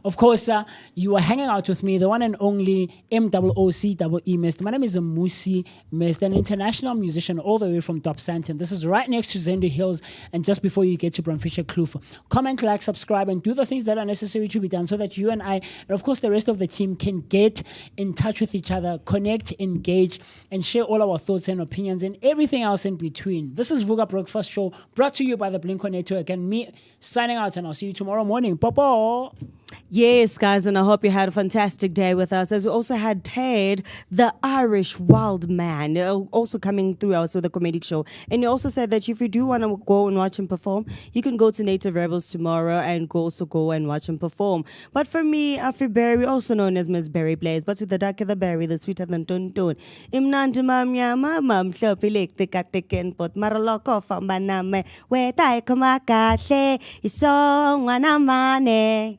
Of course, you are hanging out with me, the one and only MOOCEE Mist. My name is Musi Mist, an international musician all the way from Top Santon. This is right next to Zendo Hills, and just before you get to Brunfisher Kloof. Comment, like, subscribe, and do the things that are necessary to be done so that you and I, and of course the rest of the team, can get in touch with each other, connect, engage, and share all our thoughts and opinions and everything else in between. This is Vooka Breakfast Show, brought to you by the Blink-O Network, and me signing out, and I'll see you tomorrow morning. Papa. Yes, guys, and I hope you had a fantastic day with us. As we also had Ted, the Irish wild man, also coming through us with the comedic show. And he also said that if you do want to go and watch him perform, you can go to Native Rebels tomorrow and also go and watch him perform. But for me, Afi Berry, also known as Miss Berry Blaze, but the darker the berry, the sweeter than Tuntun. Imnanti mamyama, mam shopilek, the katiken, but maraloko from baname, where tai kamakate, is song wanamane.